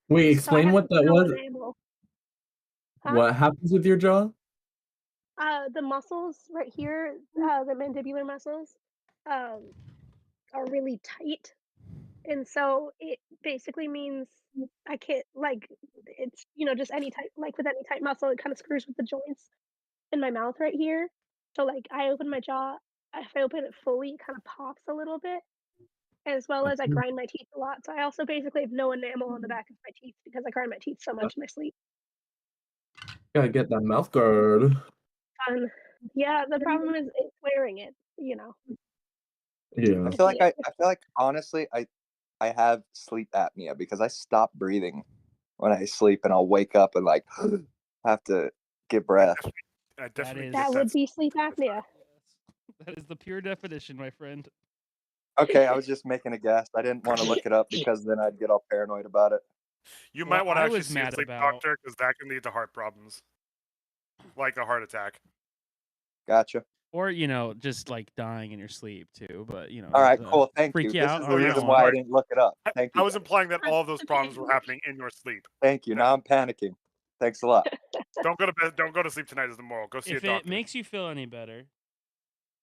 Wait, So I explain have what that no was. enamel. Huh? What happens with your jaw? The muscles right here, the mandibular muscles, um, are really tight, and so it basically means I can't like it's just any tight like with any tight muscle, it kind of screws with the joints in my mouth right here. So like I open my jaw, if I open it fully, it kind of pops a little bit, as well as I Mhm. grind my teeth a lot. So I also basically have no enamel on the back of my teeth because I grind my teeth so Uh, much in my sleep. Gotta get that mouth guard. Yeah, the problem is it's wearing it. Yeah. It's the I feel like honestly I have sleep apnea because I stop breathing when I sleep and I'll wake up and like have to get I breath. definitely, I That definitely get is that that would be sleep all the time. apnea. yes. That is the pure definition, my friend. Okay, I was just making a guess. I didn't want to look it up because then I'd get all paranoid about it. You Well, might want to I actually was see a mad sleep about doctor because that can lead to heart problems, like a heart attack. Gotcha. or just like dying in your sleep too, but All right, that's cool. Thank freak you. you This out. is All the Oh right, yeah, go reason on. why I sorry. didn't look it up. Thank I you, was guys. implying that all of those problems were Depends. happening in your sleep. Thank you. No, Now I'm panicking. Thanks a lot. don't go to sleep tonight is the moral. Go see a If it doctor. makes you feel any better,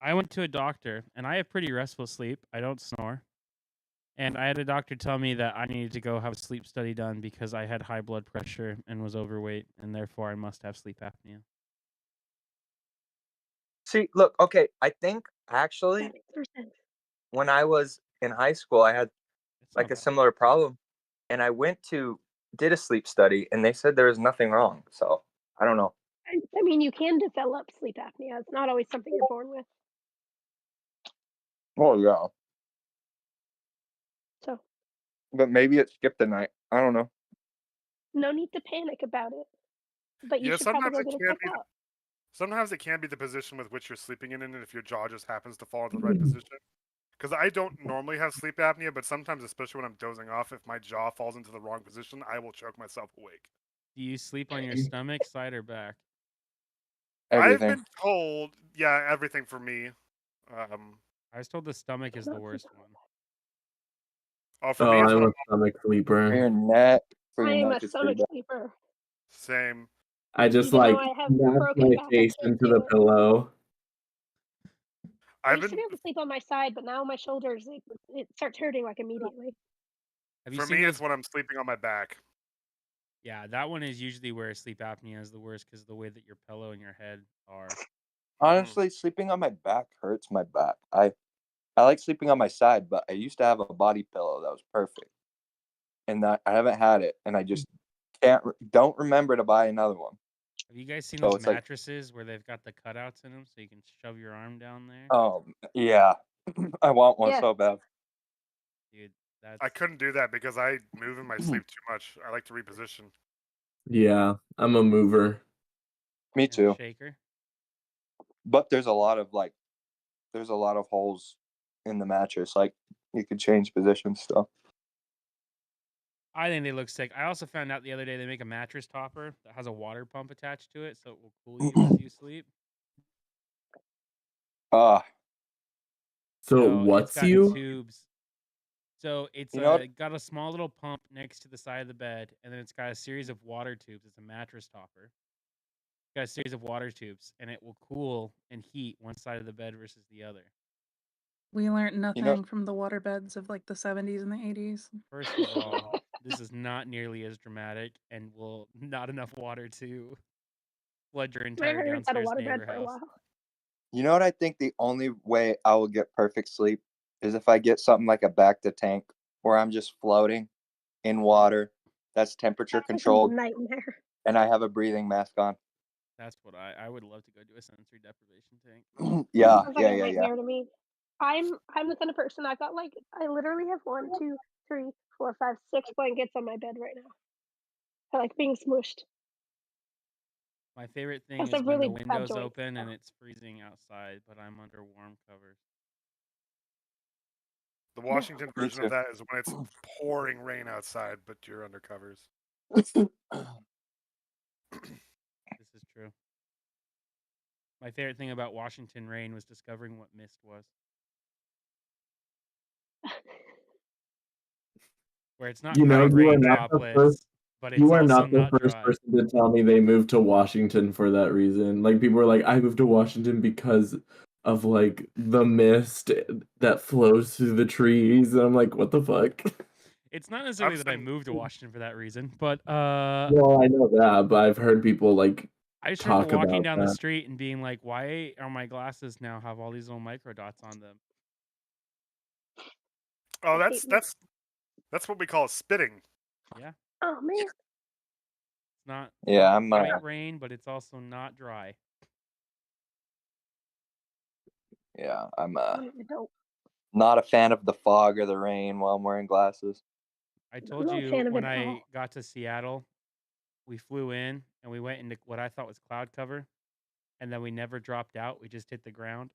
I went to a doctor and I have pretty restful sleep. I don't snore. And I had a doctor tell me that I needed to go have a sleep study done because I had high blood pressure and was overweight, and therefore I must have sleep apnea. See, look, okay, I think That actually makes more sense. when I was in high school, I had It's like not a bad. similar problem, and I did a sleep study, and they said there was nothing wrong. So I don't know. I mean, you can develop sleep apnea. It's not always something you're born with. Oh yeah, So but maybe it skipped a night. I don't know. no need to panic about it. But you Yeah, should probably go get it checked out. sometimes it can be the position with which you're sleeping in, and if your jaw just happens to fall into the right position. Because I don't normally have sleep apnea, but sometimes, especially when I'm dozing off, if my jaw falls into the wrong position, I will choke myself awake. Do you sleep on your stomach, side, or back? I've Everything. been told, yeah, everything for me. I was told the stomach is the worst one. For me, Oh, it's when I'm I'm a stomach sleeper. For I your am neck a is pretty stomach bad. sleeper, same. I just even though like I have snap broken my back. I face can't into do the it. pillow. I I've used to been be able to sleep on my side, but now my shoulders it starts hurting like immediately. Have you for seen me, it's those? when I'm sleeping on my back. Yeah, that one is usually where sleep apnea is the worst because the way that your pillow and your head are. Honestly, sleeping on my back hurts my back. I like sleeping on my side, but I used to have a body pillow that was perfect, and that I haven't had it, and I just don't remember to buy another one. Have you guys seen So those it's like, mattresses where they've got the cutouts in them so you can shove your arm down there? yeah, I want one Yes. so bad. Dude, I that's couldn't do that because I move in my sleep too much. I like to reposition. Yeah, I'm a mover. Me and a too. shaker. But there's a lot of holes in the mattress. Like you could change positions still. I think they look sick. I also found out the other day they make a mattress topper that has a water pump attached to it, so it will cool you as you sleep. Ah, So So it's what's got you? tubes. So it's you know what? got a small little pump next to the side of the bed, and then it's got a series of water tubes. It's a mattress topper. It's got a series of water tubes, and it will cool and heat one side of the bed versus the other. We learned You know, nothing from the waterbeds of like the 70s and the 80s. First of all, this is not nearly as dramatic, and will not enough water to flood your My entire parents had a downstairs waterbed neighbor for a house. while. you know what I think the only way I will get perfect sleep is if I get something like a back to tank where I'm just floating in water that's temperature That was a controlled nightmare. and I have a breathing mask on. That's what I would love to go do a sensory deprivation tank. Yeah, Sounds like yeah, a yeah, yeah. nightmare to me. I'm the kind of person I've got I literally have 1, 2, 3, 4, 5, 6 blankets on my bed right now. I like being smooshed. My favorite thing Plus, is I've when the really bad window's joints. open and So. it's freezing outside, but I'm under warm covers. The Washington Me version of too. that is when it's pouring rain outside, but you're under covers. This is true. My favorite thing about Washington rain was discovering what mist was. Where it's not You white are rain not the first. droplets. but it's You are also not the not first dry. person to tell me they moved to Washington for that reason. Like people were like, I moved to Washington because of like the mist that flows through the trees, and I'm like, what the fuck? It's not necessarily that I saying- moved to Washington for that reason, but Well, I know that, but I've heard people like I just remember talk walking about down the that. street and being like, "Why are my glasses now have all these little micro dots on them?" Oh, I that's hate mist. that's what we call spitting. Yeah, Oh man. it's not Yeah, I'm white rain, but it's also not dry. I'm I'm an adult. not a fan of the fog or the rain while I'm wearing glasses. I I'm told not a you fan of when it at I all. got to Seattle, we flew in and we went into what I thought was cloud cover, and then we never dropped out. We just hit the ground.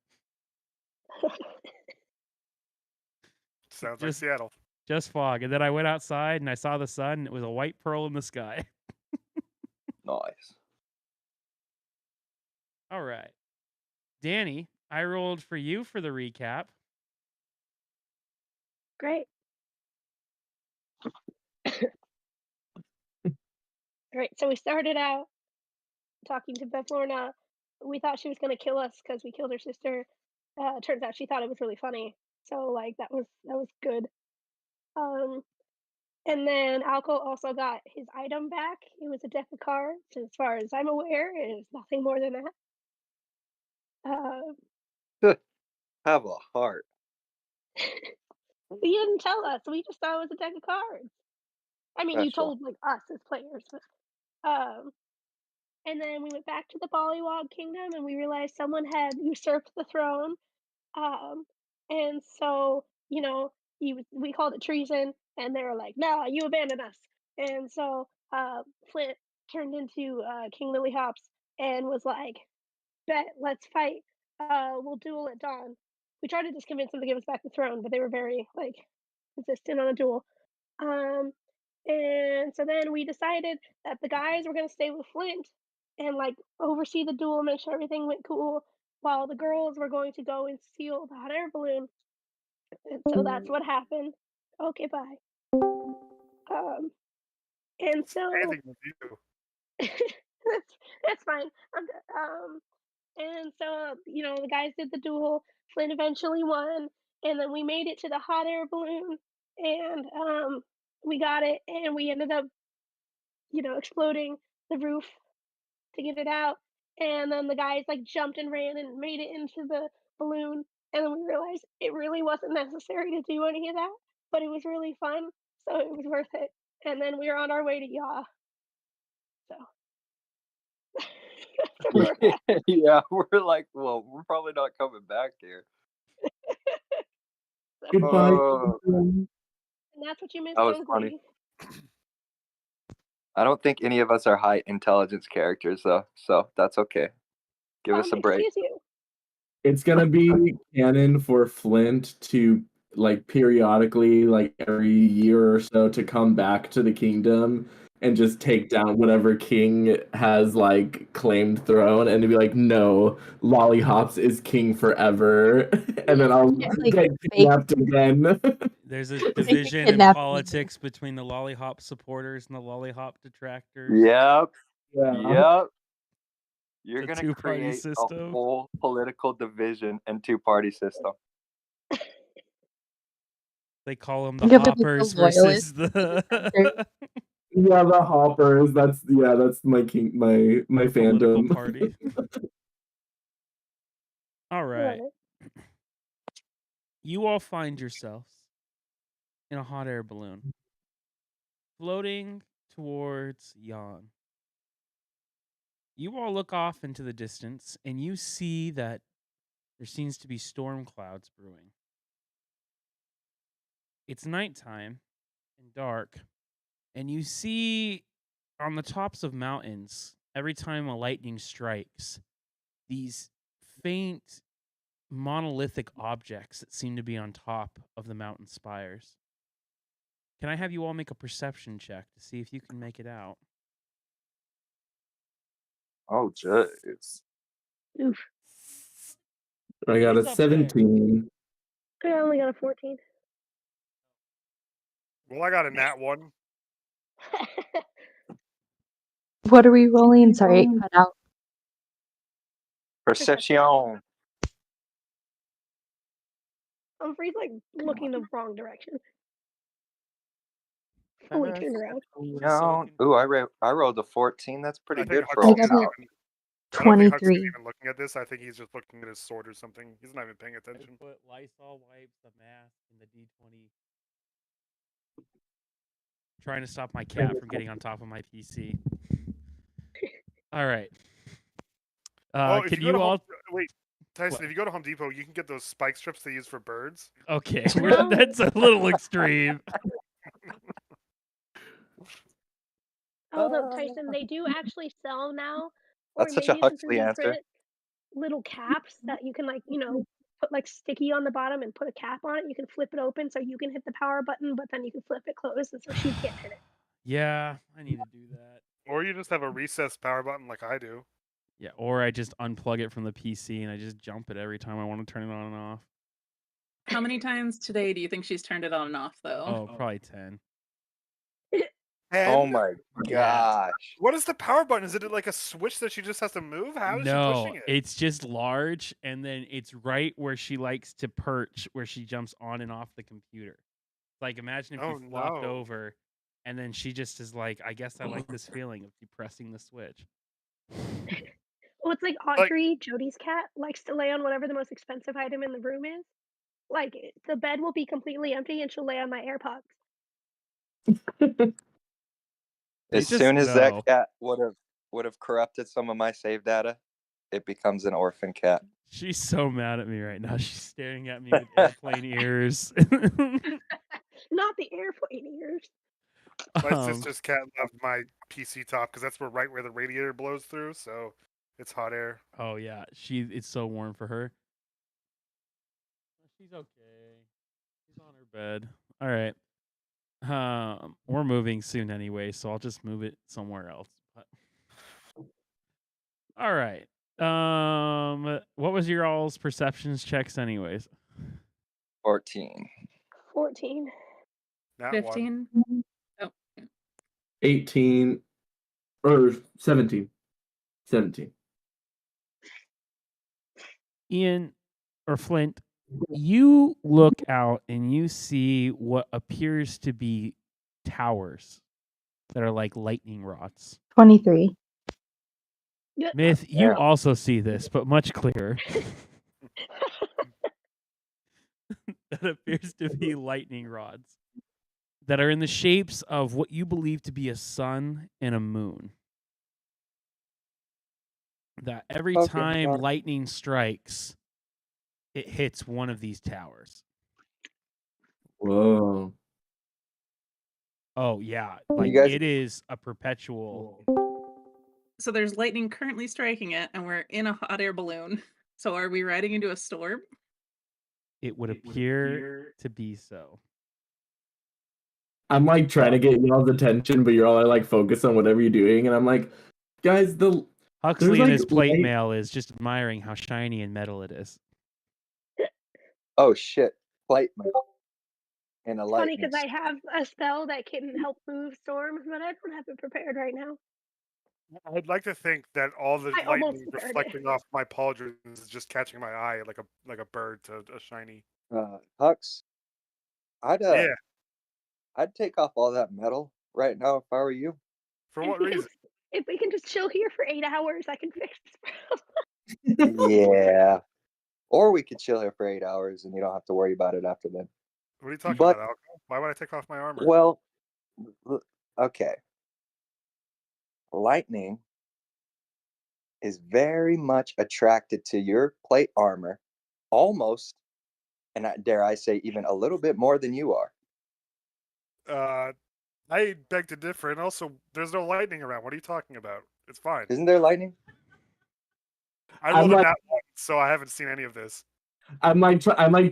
Sounds like Just Seattle. just fog. And then I went outside and I saw the sun. And it was a white pearl in the sky. Nice. All right, Danny, I rolled for you for the recap. Great. Right. So we started out talking to Beth Lorna. We thought she was going to kill us because we killed her sister. Turns out she thought it was really funny. So like that was good. And then Alco also got his item back. It was a deck of cards. As far as I'm aware, it is nothing more than that. Have a heart. You didn't tell us. We just thought it was a deck of cards. I mean, you Special. told like us as players, but and then we went back to the Bollywog Kingdom, and we realized someone had usurped the throne. And so we called it treason, and they were like, "No, you abandoned us." And so Flint turned into King Lily Hops and was like, "Bet, let's fight. We'll duel at dawn." We tried to just convince them to give us back the throne, but they were very like insistent on a duel. Um, and so then we decided that the guys were gonna stay with Flint and like oversee the duel, make sure everything went cool, while the girls were going to go and steal the hot air balloon. And so that's what happened. Okay, bye. Um, and so Anything with you. that's fine. And so the guys did the duel. Flynn eventually won, and then we made it to the hot air balloon, and we got it, and we ended up exploding the roof to get it out. And then the guys like jumped and ran and made it into the balloon. And then we realized it really wasn't necessary to do any of that, but it was really fun, so it was worth it. And then we were on our way to Yaw. So that's where we're at. Yeah, we're like, well, we're probably not coming back here. Goodbye. Oh, And that's what you missed That was on funny. Glee. I don't think any of us are high intelligence characters, though, so that's okay. Give us a break. Excuse you. It's gonna be canon for Flint to like periodically, like every year or so, to come back to the kingdom and just take down whatever king has like claimed throne, and to be like, no, Lollyhops is king forever, and then I'll Yeah, like, get fake- kidnapped again. There's a like division in kidnapping. politics between the lollihop supporters and the lollihop detractors. Yep, Yeah. yep. You're It's a gonna two-party create system. a whole political division and two-party system. They call them the Yeah, but like the hoppers loyalists versus the Yeah, the Hoppers. That's my king, my political fandom. party. All Love right. it. You all find yourselves in a hot air balloon floating towards Yan. You all look off into the distance and you see that there seems to be storm clouds brewing. It's nighttime and dark, and you see on the tops of mountains, every time a lightning strikes, these faint monolithic objects that seem to be on top of the mountain spires. Can I have you all make a perception check to see if you can make it out? Oh, jeez. Oof. I got It's a up there. 17. I only got a 14. Well, I got a nat 1. What are we rolling? Sorry, it cut out. Perception. Humphrey's like looking the wrong direction. Fully turned around. Ooh, I rolled a 14. That's pretty I think good for I a got paladin. I don't think Hux's 23. even looking at this. I think he's just looking at his sword or something. He's not even paying attention. Put Lysol wipes, the mask, and the D20. Trying to stop my cat from getting on top of my PC. All right. If Can you go to you all? wait, Tyson, What? if you go to Home Depot, you can get those spike strips they use for birds. Okay, No. that's a little extreme. Although Tyson, they do actually sell now. Or That's such a maybe it's Huxley answer. different little caps that you can put like sticky on the bottom and put a cap on it. You can flip it open so you can hit the power button, but then you can flip it closed and so she can't hit it. Yeah, I need to do that. Or you just have a recessed power button like I do. Yeah, or I just unplug it from the PC and I just jump it every time I want to turn it on and off. How many times today do you think she's turned it on and off, though? Oh, probably 10. Oh my gosh. What is the power button? Is it like a switch that she just has to move? How is she No, pushing it? it's just large, and then it's right where she likes to perch, where she jumps on and off the computer. Like, imagine if you flopped over, and then she just is like, I guess I like this feeling of depressing the switch. Well, it's like Audrey, Jody's cat, likes to lay on whatever the most expensive item in the room is. Like, the bed will be completely empty and she'll lay on my AirPods. As soon as that cat would have corrupted some of my save data, it becomes an orphan cat. She's so mad at me right now. She's staring at me with airplane ears. Not the airplane ears. My sister's cat loved my PC top because that's right where the radiator blows through, so it's hot air. Oh yeah, it's so warm for her. She's okay. She's on her bed. All right. We're moving soon anyway, so I'll just move it somewhere else. But... All right. What was your all's perceptions checks anyways? 14. 14. 15. Oh. 18 or 17. 17. Ian or Flint, you look out and you see what appears to be towers that are like lightning rods. 23. Myth, you also see this, but much clearer. That appears to be lightning rods that are in the shapes of what you believe to be a sun and a moon. That every time lightning strikes, it hits one of these towers. Whoa. Oh, yeah. Like, it is a perpetual. So there's lightning currently striking it, and we're in a hot air balloon. So are we riding into a storm? It would appear to be so. I'm like trying to get y'all's attention, but you're all like focused on whatever you're doing, and I'm like, guys, Huxley in his plate mail is just admiring how shiny and metal it is. Oh shit, plate mail. And a Funny because I have a spell that can help move storms, but I don't have it prepared right now. I'd like to think that all the lightning reflecting off my pauldrons is just catching my eye like a bird to a shiny. Hux, I'd take off all that metal right now if I were you. For what reason? If we can just chill here for 8 hours, I can fix this problem. Yeah. Or we could chill here for 8 hours and you don't have to worry about it after then. What are you talking about, Alco? Why would I take off my armor? Well, okay. Lightning is very much attracted to your plate armor, almost, and dare I say, even a little bit more than you are. I beg to differ, and also, there's no lightning around. What are you talking about? It's fine. Isn't there lightning? I rolled that one, so I haven't seen any of this. I'm like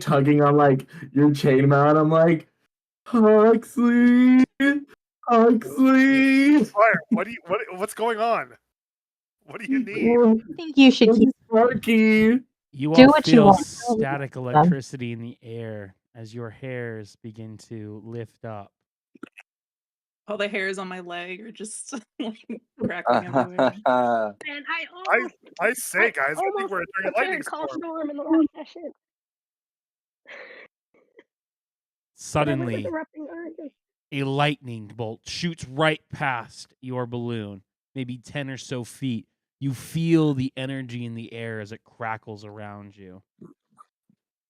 tugging on like your chainmail, and I'm like, Huxley. Fire. What's going on? What do you need? I think you should keep Sparky. You do all what you feel want. static electricity in the air as your hairs begin to lift up. All the hairs on my leg are just like crackling everywhere. And I say, guys, I think we're entering a lightning call storm. storm in the last session. Suddenly, Interrupting urges. a lightning bolt shoots right past your balloon, maybe 10 or so feet. You feel the energy in the air as it crackles around you.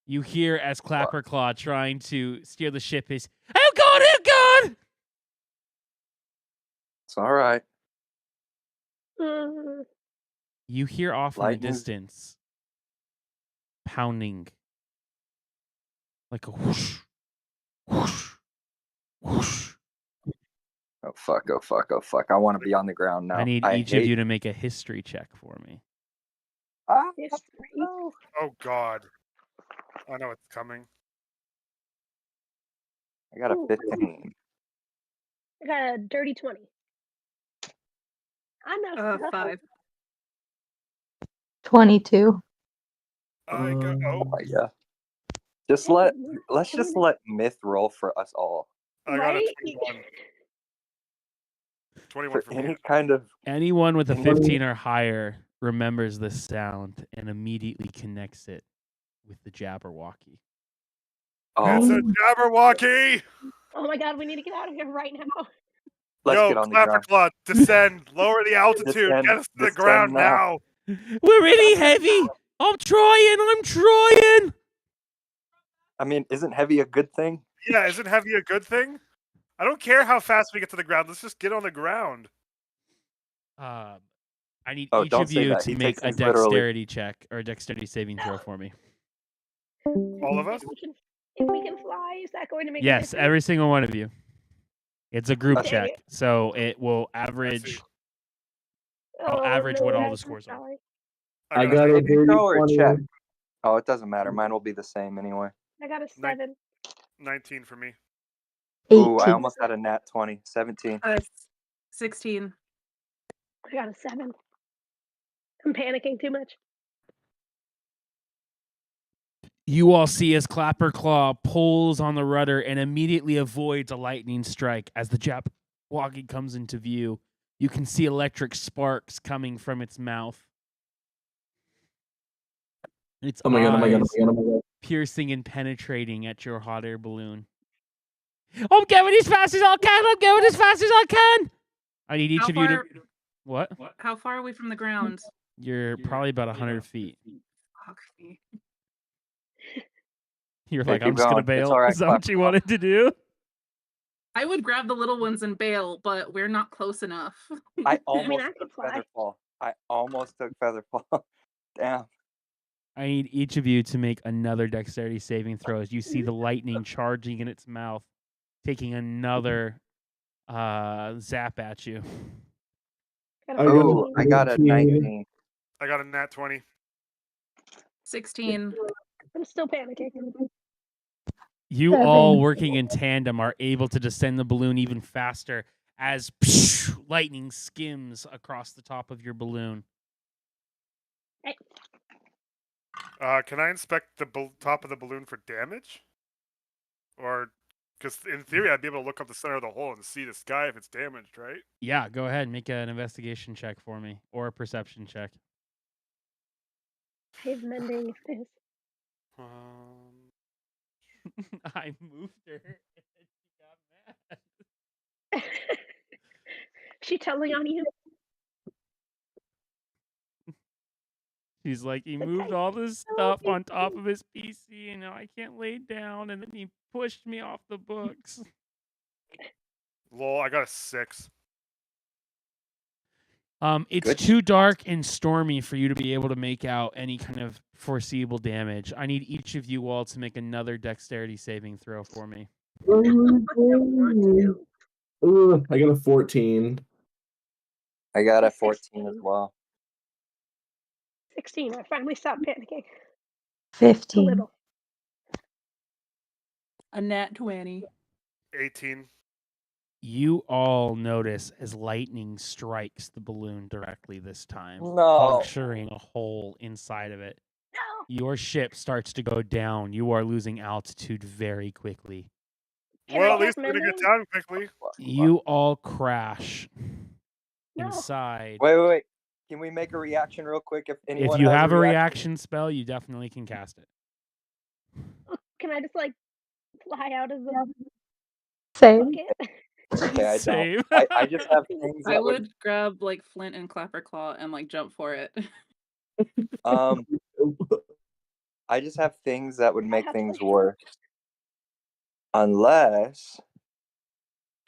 You hear as Clapperclaw trying to steer the ship is, "Oh God, oh God!" It's all right. Mm. You hear off in the Lightning. distance pounding like a whoosh, whoosh, whoosh. Oh fuck! Oh fuck! Oh fuck! I want to be on the ground now. I need each of you to make a history check for me. History. Oh God. I know it's coming. I got a 15. I got a dirty 20. I know stuff. 5. 22. I got Oh my god! Let's just let myth roll for us all. I got a Right? 21. 21 For for me. any kind of Anyone with a 15 or higher remembers this sound and immediately connects it with the Jabberwocky. It's a Jabberwocky! Oh my god, we need to get out of here right now. Let's get on the ground. Clapperclaw, descend, lower the altitude, Descend, get us to the descend ground now. now. We're really heavy. I'm trying. I mean, isn't heavy a good thing? Yeah, isn't heavy a good thing? I don't care how fast we get to the ground. Let's just get on the ground. I need Oh, each don't of say you that. to He make takes a things literally. dexterity check or a dexterity saving throw for me. All of us? If we can fly, is that going to make a Yes, difference? every single one of you. It's a group Okay. check, so it will average. I'll Oh, average no, what all the that's scores are. sorry. I got a Saving dirty throw or 20. check? Oh, it doesn't matter. Mine will be the same anyway. I got a 7. 19 for me. 18. Ooh, I almost had a nat 20. 17. 16. I got a 7. I'm panicking too much. You all see as Clapperclaw pulls on the rudder and immediately avoids a lightning strike as the Jabberwocky comes into view. You can see electric sparks coming from its mouth. Its Oh my god, oh my god, oh eyes my god, oh my god. piercing and penetrating at your hot air balloon. I'm going as fast as I can. I need each How of you to... far- What? How far are we from the ground? You're probably about 100 feet. Fuck me. You're Here, like, I'm keep just going to going. It's bail. all right, Is that what you Clapperclaw. wanted to do? I would grab the little ones and bail, but we're not close enough. I almost I could took fly. Featherfall. I almost took Featherfall. Damn. I need each of you to make another dexterity saving throw as you see the lightning charging in its mouth, taking another zap at you. Oh, I got a 19. I got a nat 20. 16. I'm still panicking. You 7. all working in tandem are able to descend the balloon even faster as lightning skims across the top of your balloon. Can I inspect the top of the balloon for damage? Or, because in theory, I'd be able to look up the center of the hole and see the sky if it's damaged, right? Yeah, go ahead and make an investigation check for me or a perception check. He's mending this. I moved her and she got mad. She telling on you? She's like, he The moved type all this so stuff on top easy. of his PC and now I can't lay down and then he pushed me off the books. Lol, I got a 6. It's Good. too dark and stormy for you to be able to make out any kind of foreseeable damage. I need each of you all to make another dexterity saving throw for me. Ooh, I got a 14. I got a A 14 as 16. well. 16. I finally stopped panicking. A 15. little. A nat 20. 18. You all notice as lightning strikes the balloon directly this time, No. puncturing a hole inside of it. No. Your ship starts to go down. You are losing altitude very quickly. Can Well, I at least cast we're gonna get mending? down quickly. You all crash No. inside. Wait. Can we make a reaction real quick? If anyone If you has have a reaction spell, you definitely can cast it. Can I just like fly out of the Same. bucket? Okay, I don't. Same. I just have things I that would grab like Flint and Clapperclaw and like jump for it. I just have things that would make have things to- worse. Unless,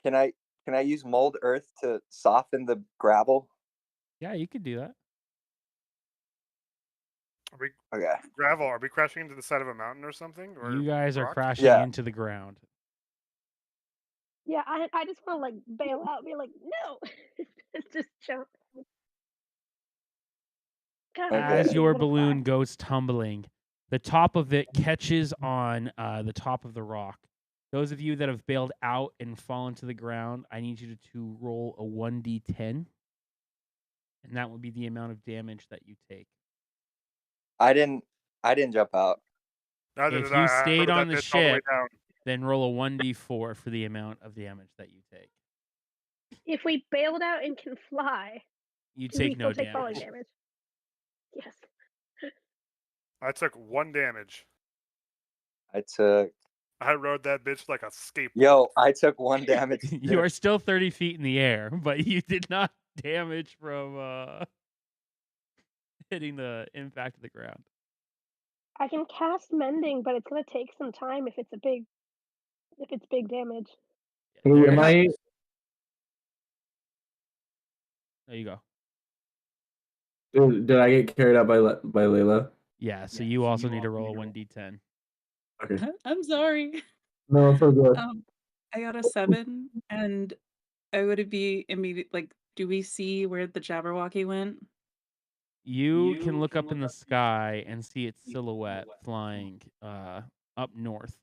can I use mold earth to soften the gravel? Yeah, you could do that. Are we Okay. gravel? Are we crashing into the side of a mountain or something? Or You guys are rock? crashing Yeah. into the ground. Yeah, I just want to like bail out and be like, no, just jump. God, Okay. As I'm your able to fly. balloon goes tumbling, the top of it catches on the top of the rock. Those of you that have bailed out and fallen to the ground, I need you to roll a 1d10, and that will be the amount of damage that you take. I didn't jump out. Neither If did I. you I stayed rode on that the bitch all the way ship, down. then roll a 1d4 for the amount of damage that you take. If we bailed out and can fly, You do we take still no take falling damage. damage? Yes. I took 1 damage. I I rode that bitch like a skateboard. I took 1 damage. You are still 30 feet in the air, but you did not damage from hitting the impact of the ground. I can cast mending, but it's gonna take some time if it's big damage. Ooh, am I? There you go. Did I get carried out by Layla? Yeah, so you also need to roll a 1d10. Okay. I'm sorry. No, it's so good. I got a 7, and I would be immediate. Like, do we see where the Jabberwocky went? You can look up in the sky and see its silhouette flying up north.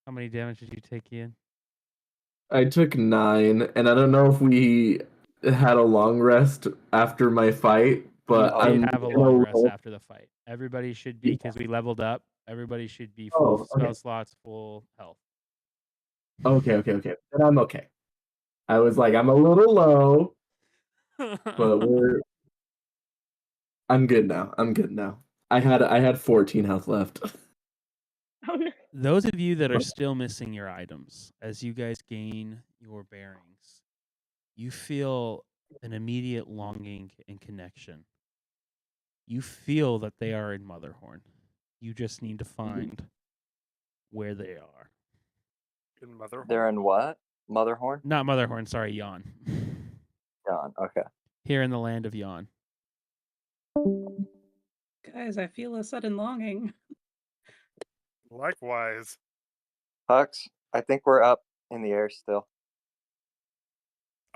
How many damage did you take, Ian? I took 9, and I don't know if we had a long rest after my fight, but You did I'm have a gonna long rest roll- after the fight. Everybody should be, because we leveled up. Everybody should be Oh, full spell okay. slots, full health. Okay. Then I'm okay. I was like, I'm a little low, but I'm good now. I had 14 health left. Oh no. Those of you that are still missing your items, as you guys gain your bearings, you feel an immediate longing and connection. You feel that they are in Motherhorn. You just need to find where they are. In Motherhorn? They're in what? Motherhorn? Not Motherhorn, sorry, Yon. John. Okay. Here in the land of Yon. Guys, I feel a sudden longing. Likewise. Hux, I think we're up in the air still.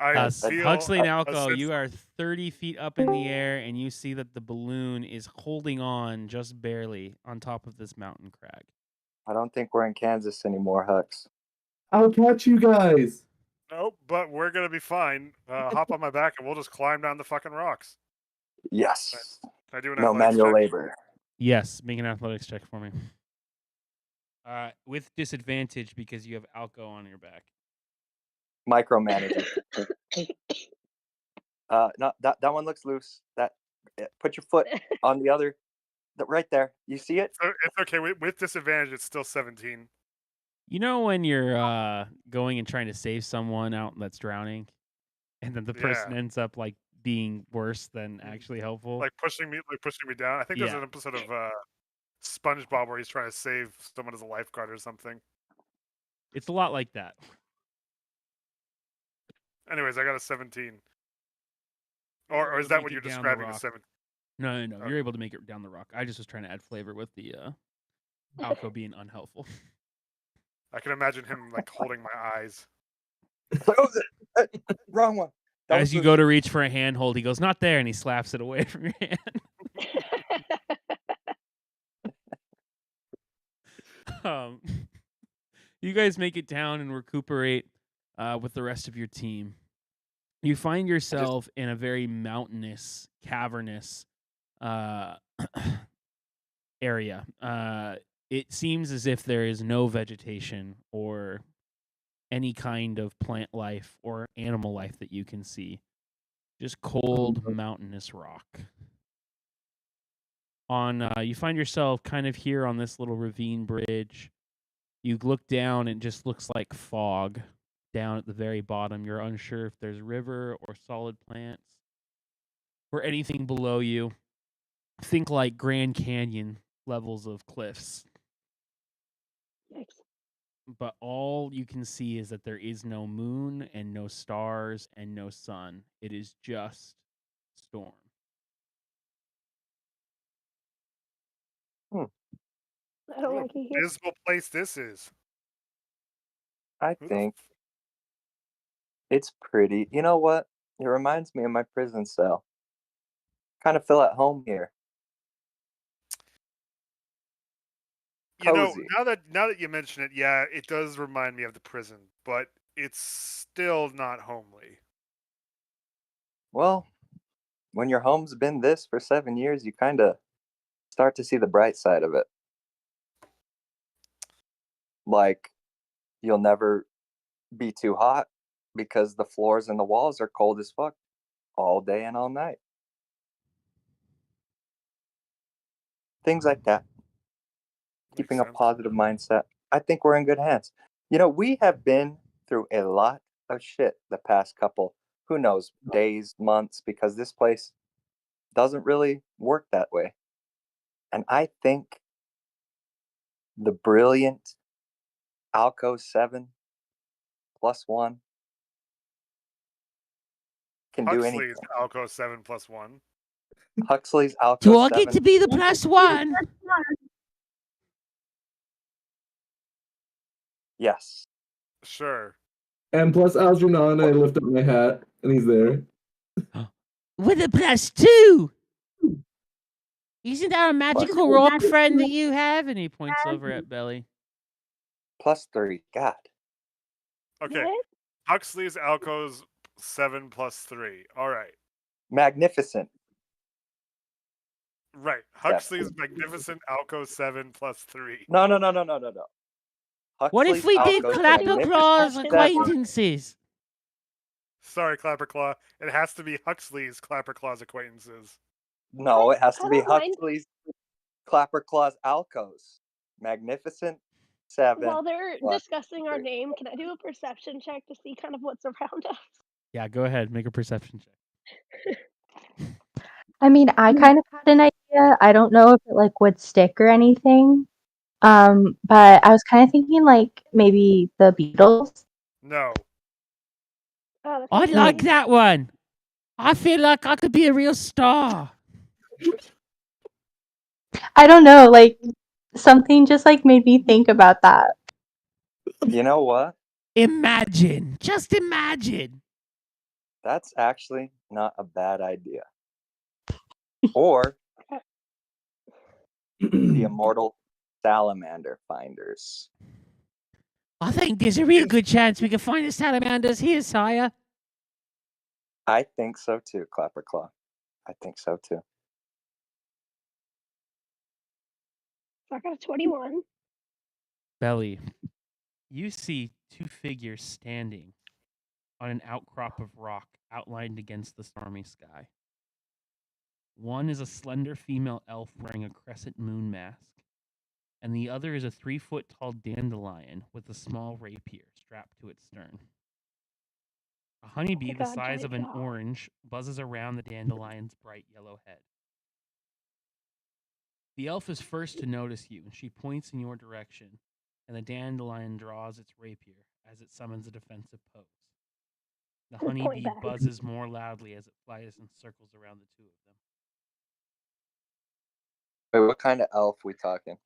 I feel Huxley and a Alco, sense you are 30 feet up in the air, and you see that the balloon is holding on just barely on top of this mountain crag. I don't think we're in Kansas anymore, Hux. I'll catch you guys. Nope, but we're gonna be fine. Hop on my back and we'll just climb down the fucking rocks. Yes. Can I do an No athletics manual check? labor. Yes, make an athletics check for me. With disadvantage because you have Alco on your back. Micromanager. No, that one looks loose. Put your foot on the other. Right there. You see it? It's okay. With disadvantage, it's still 17. You know when you're going and trying to save someone out that's drowning, and then the person Yeah. ends up like being worse than actually helpful? Like pushing me down. I think there's Yeah. an episode of SpongeBob where he's trying to save someone as a lifeguard or something. It's a lot like that. Anyways, I got a 17. Or able is to that make what it you're down the describing as rock. 17? No. Okay. You're able to make it down the rock. I just was trying to add flavor with the Alco being unhelpful. I can imagine him like holding my eyes. Wrong one. As you go to reach for a handhold, he goes, "Not there," and he slaps it away from your hand. You guys make it down and recuperate with the rest of your team. You find yourself in a very mountainous, cavernous area. it seems as if there is no vegetation or any kind of plant life or animal life that you can see. Just cold, mountainous rock. You find yourself kind of here on this little ravine bridge. You look down, and it just looks like fog down at the very bottom. You're unsure if there's river or solid plants or anything below you. Think like Grand Canyon levels of cliffs. Yikes. But all you can see is that there is no moon and no stars and no sun. It is just storm. I don't What like a it here. dismal place this is. I Who the think it's pretty. You know what? It reminds me of my prison cell. Kind of feel at home here. You know, Cozy. now that you mention it, yeah, it does remind me of the prison, but it's still not homely. Well, when your home's been this for 7 years, you kind of start to see the bright side of it. Like, you'll never be too hot because the floors and the walls are cold as fuck all day and all night. Things like that. Keeping Makes a sense. positive mindset. I think we're in good hands. You know, we have been through a lot of shit the past couple, who knows, days, months, because this place doesn't really work that way. And I think the brilliant Alco 7 +1 can do anything. Huxley's Alco 7+1. Huxley's Alco Do I 7. get to be the +1? Yes. Sure. And plus Algernon, I lift up my hat, and he's there. With a +2. Isn't that a magical rock friend that you have? And he points over at Belly. +3. God. Okay. What? Huxley's Alco's 7+3. All right. Magnificent. Right. Huxley's magnificent Alco 7+3. No. What if we did Alco's Clapperclaw's magnificent acquaintances? Sorry, Clapperclaw. It has to be Huxley's Clapperclaw's acquaintances. No, it has to I be don't mind. Huxley's Clapperclaw's Alcos. Magnificent 7. While they're plus discussing our 3. name, can I do a perception check to see kind of what's around us? Yeah, go ahead. Make a perception check. I mean, I kind of had an idea. I don't know if it like would stick or anything. But I was kind of thinking like maybe the Beatles. No. Oh, that's I not like funny. that one. I feel like I could be a real star. I don't know, like something just like made me think about that. You know what? Imagine. Just imagine. That's actually not a bad idea. Or the immortal salamander finders. I think there's a real good chance we can find the salamanders here, sire. I think so too, Clapperclaw. I think so too. So I got a 21. Belly, you see two figures standing on an outcrop of rock outlined against the stormy sky. One is a slender female elf wearing a crescent moon mask, and the other is a 3-foot-tall dandelion with a small rapier strapped to its stern. A honeybee the God, size of Johnny an Claw. orange buzzes around the dandelion's bright yellow head. The elf is first to notice you, and she points in your direction, and the dandelion draws its rapier as it summons a defensive pose. The Just point honeybee back. buzzes more loudly as it flies in circles around the two of them. Wait, what kind of elf we talking?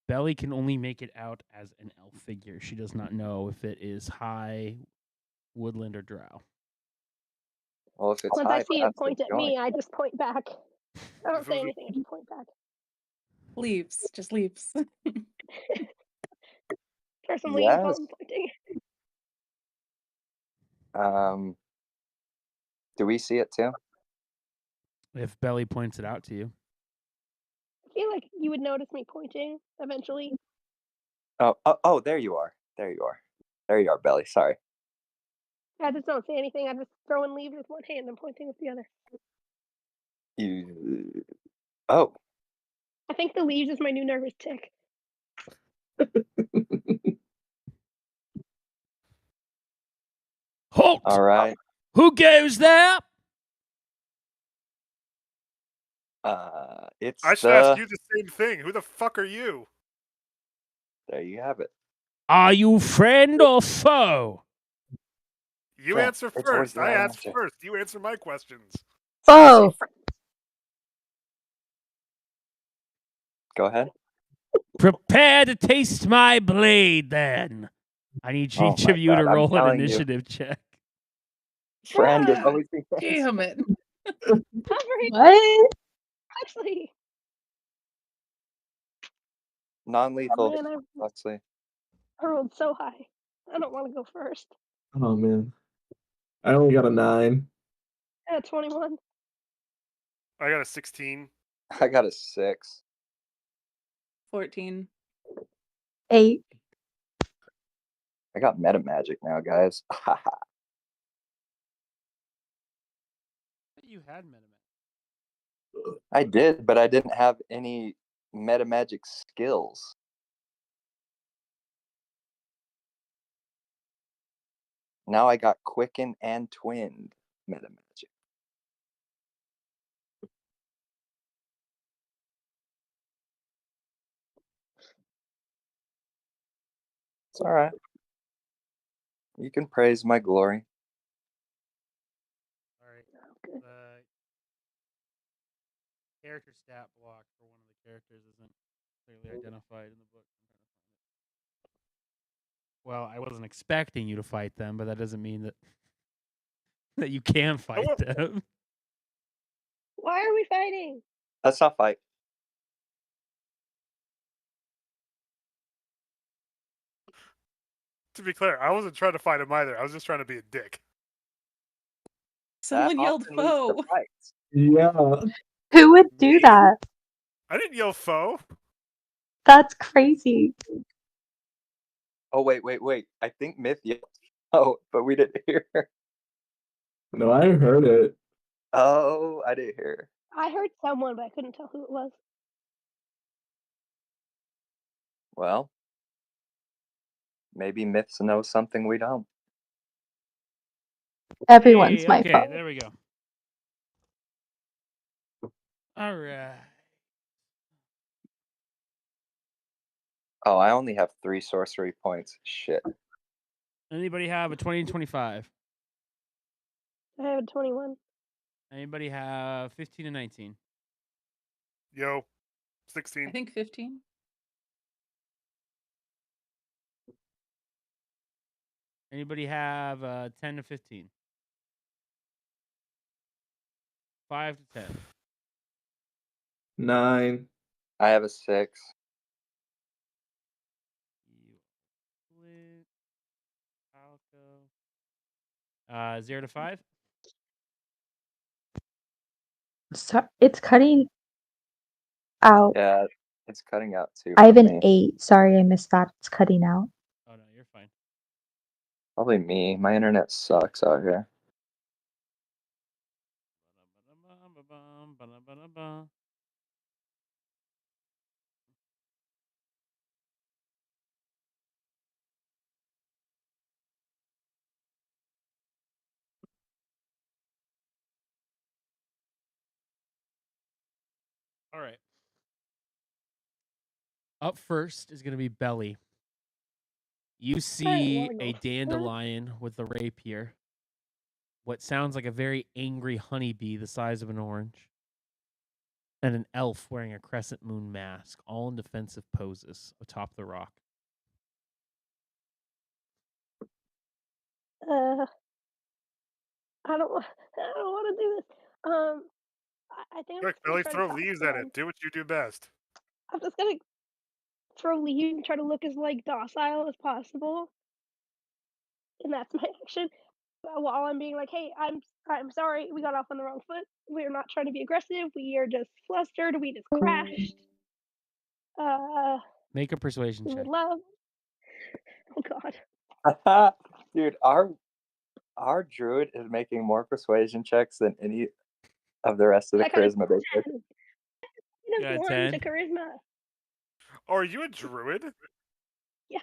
Belly can only make it out as an elf figure. She does not know if it is high, woodland, or drow. Well, if it's Once I high, see it that's the point at joint. me, I just point back. I don't If it say was a- anything, I just point back. Leaves, just leaves. Person leaves while Yes. I'm pointing. Do we see it too? If Belly points it out to you. feel like you would notice me pointing eventually. Oh, there you are. There you are. There you are, Belly. Sorry. I just don't say anything. I'm just throwing leaves with one hand and pointing with the other. You. Oh, I think the leaves is my new nervous tick. Halt! all right. Who goes there? It's I should ask you the same thing. Who the fuck are you? There you have it. Are you friend or foe? You Friend. answer It's always first. the I right asked answer. first. You answer my questions. Oh, Go ahead. Prepare to taste my blade, then. I need Oh each my of you to God, I'm roll an telling you. initiative check. Friend is Ah, always the answer. Damn it. Humphrey, what? Huxley. Non-lethal. Man, I Huxley. rolled so high. I don't want to go first. Oh man, I only got a 9. 21. I got a 16. I got a 6. 14. 8. I got meta magic now, guys. You had meta. I did, but I didn't have any meta magic skills. Now I got quicken and twinned meta magic. It's all right. You can praise my glory. All right. Good. The character stat block for one of the characters isn't clearly identified in the book. Well, I wasn't expecting you to fight them, but that doesn't mean that that you can fight them. Why are we fighting? Let's not fight. To be clear, I wasn't trying to fight him either. I was just trying to be a dick. Someone That yelled often leads to foe. fights. Yeah. Who would do Me? that? I didn't yell foe. That's crazy. Oh, wait. I think Myth yelled. Oh, but we didn't hear her. No, I heard it. Oh, I didn't hear her. I heard someone, but I couldn't tell who it was. Well, maybe Myths know something we don't. Everyone's Hey, my okay, foe. there we go. All right. Oh, I only have 3 sorcery points. Shit. Anybody have a 20 and 25? I have a 21. Anybody have 15 and 19? Yo, I 16. think 15. Anybody have 10 to 15? 5 to 10. 9. I have a 6. Split. Falco. 0 to 5? So it's cutting out. Yeah, it's cutting out too. I have for an me. 8. Sorry, I missed that. It's cutting out. Oh, no, you're fine. Probably me. My internet sucks out here. All right. Up first is going to be Belly. You see wanna go a first. dandelion with a rapier. What sounds like a very angry honeybee the size of an orange. And an elf wearing a crescent moon mask, all in defensive poses atop the rock. I don't want to do this. I think I'm Quick, just gonna Billy, try to throw talk leaves to at them. it. Do what you do best. I'm just gonna throw leaves and try to look as like docile as possible, and that's my action. While I'm being like, "Hey, I'm sorry, we got off on the wrong foot. We're not trying to be aggressive. We are just flustered. We just crashed. Make a persuasion We check. would love. Oh God. Dude, our druid is making more persuasion checks than any of the rest of the I got a charisma basic. 10. You got a 1 to 10? charisma. Oh, are you a druid? Yeah.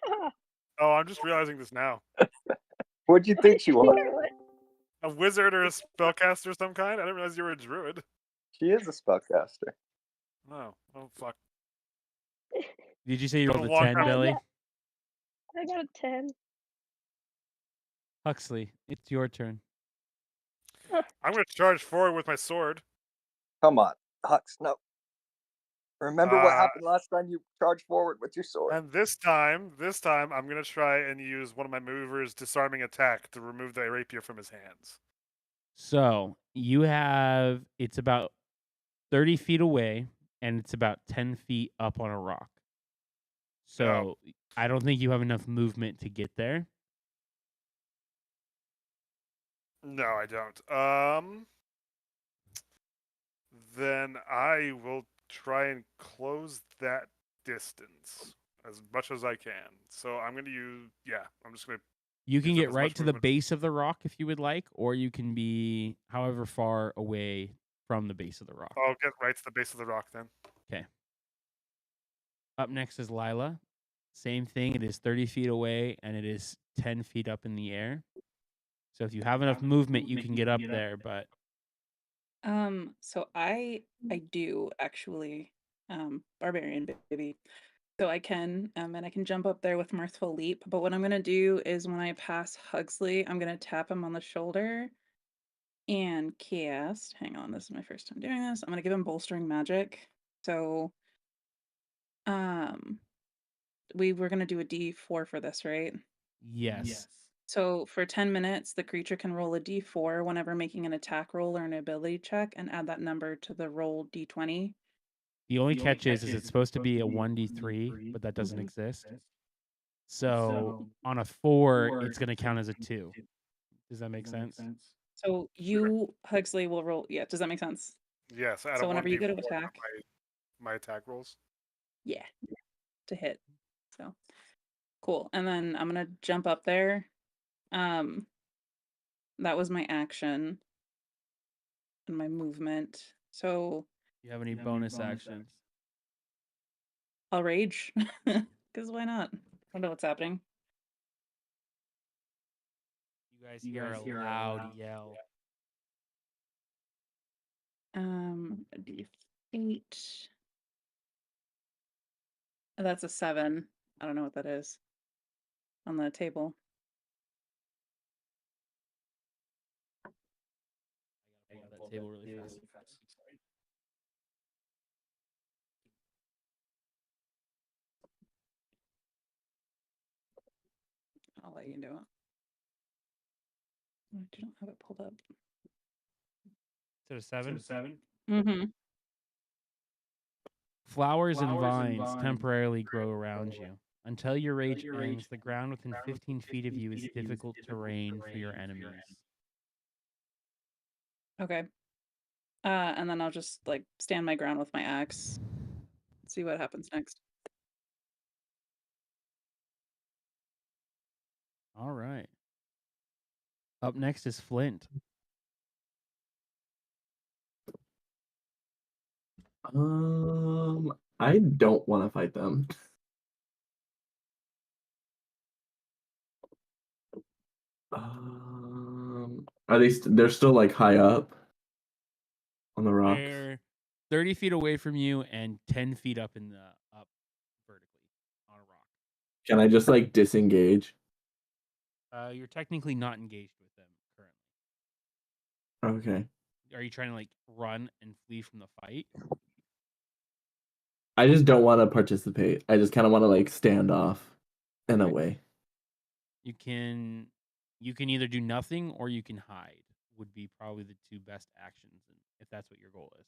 Oh, I'm just realizing this now. What'd you think she was? A wizard or a spellcaster of some kind? I didn't realize you were a druid. She is a spellcaster. Oh fuck. Did you say you Been a rolled a long 10, time. Billy? Yeah. I got a 10. Huxley, it's your turn. I'm gonna charge forward with my sword. Come on, Hux, no. Remember what happened last time you charged forward with your sword? And this time, I'm gonna try and use one of my movers' disarming attack to remove the rapier from his hands. So you have, it's about 30 feet away, and it's about 10 feet up on a rock. So I don't think you have enough movement to get there. No, I don't. Then I will try and close that distance as much as I can. So I'm gonna use, I'm just gonna. You can use up get as right much to the movement. base of the rock if you would like, or you can be however far away from the base of the rock. I'll get right to the base of the rock then. Okay. Up next is Lila. Same thing. It is 30 feet away, and it is 10 feet up in the air. So if you have enough movement, you can get up there, but So I do actually, barbarian baby. So I can, and I can jump up there with Mirthful Leap. But what I'm gonna do is when I pass Huxley, I'm gonna tap him on the shoulder and cast. Hang on, this is my first time doing this. I'm gonna give him bolstering magic. So, we were gonna do a D4 for this, right? yes. So for 10 minutes, the creature can roll a d4 whenever making an attack roll or an ability check and add that number to the roll d20. The only catch is it's supposed to be a 1d3, but that doesn't exist. So on a 4, it's going to count as a 2. Does that make sense? So you, Huxley, will roll. Yeah, does that make sense? Yes, out So of whenever you go to 1d4 for attack, my attack rolls. yeah, to hit. So cool. And then I'm gonna jump up there. That was my action and my movement. So Do you have any bonus actions? I'll rage. Because why not? I don't know what's happening. You guys hear a loud yell. D8. That's a 7. I don't know what that is on the table. I got that table really fast. I'll let you do it. I don't have it pulled up. Is it a 7? Mm-hmm. Flowers and vines temporarily grow around you. Until your rage ends, the ground within 15 feet of you is difficult terrain for your enemies. Okay. And then I'll just like stand my ground with my axe. See what happens next. All right. Up next is Flint. I don't want to fight them. Are they? They're still like high up on the rocks. They're 30 feet away from you and 10 feet up in the up vertically on a rock. Can I just like disengage? You're technically not engaged with them currently. Okay. Are you trying to like run and flee from the fight? I just don't want to participate. I just kind of want to like stand off in a way. You can either do nothing or you can hide. Would be probably the two best actions, if that's what your goal is.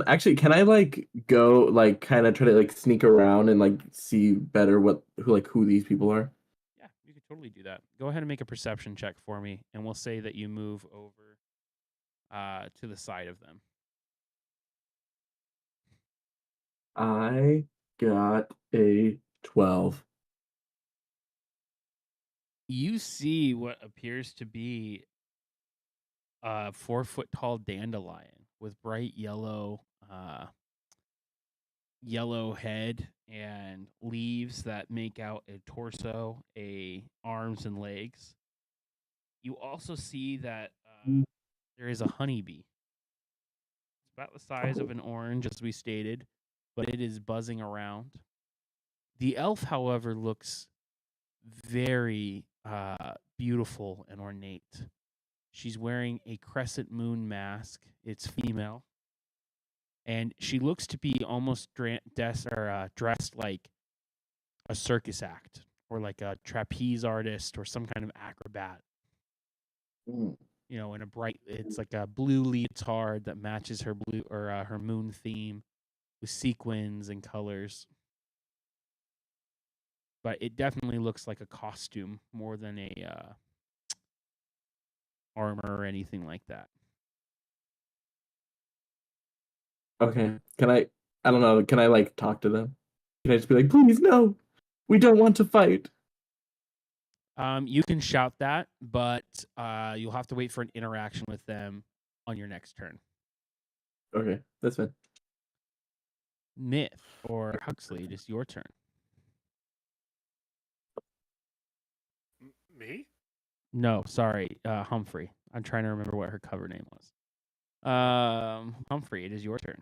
Actually, can I like go like kind of try to like sneak around and like see better who these people are? Yeah, you could totally do that. Go ahead and make a perception check for me, and we'll say that you move over to the side of them. I got a 12. You see what appears to be a 4-foot tall dandelion with bright yellow head and leaves that make out a torso, a arms and legs. You also see that there is a honeybee. It's about the size of an orange, as we stated, but it is buzzing around. The elf, however, looks very beautiful and ornate. She's wearing a crescent moon mask. It's female. And she looks to be almost dressed like a circus act or like a trapeze artist or some kind of acrobat. You know, it's like a blue leotard that matches her blue or her moon theme with sequins and colors. But it definitely looks like a costume more than a armor or anything like that. Okay. I don't know, can I like talk to them? Can I just be like, please no, we don't want to fight? You can shout that, but you'll have to wait for an interaction with them on your next turn. Okay, that's fine. Myth or Huxley, it is your turn. Me? No, sorry, Humphrey. I'm trying to remember what her cover name was. Humphrey, it is your turn.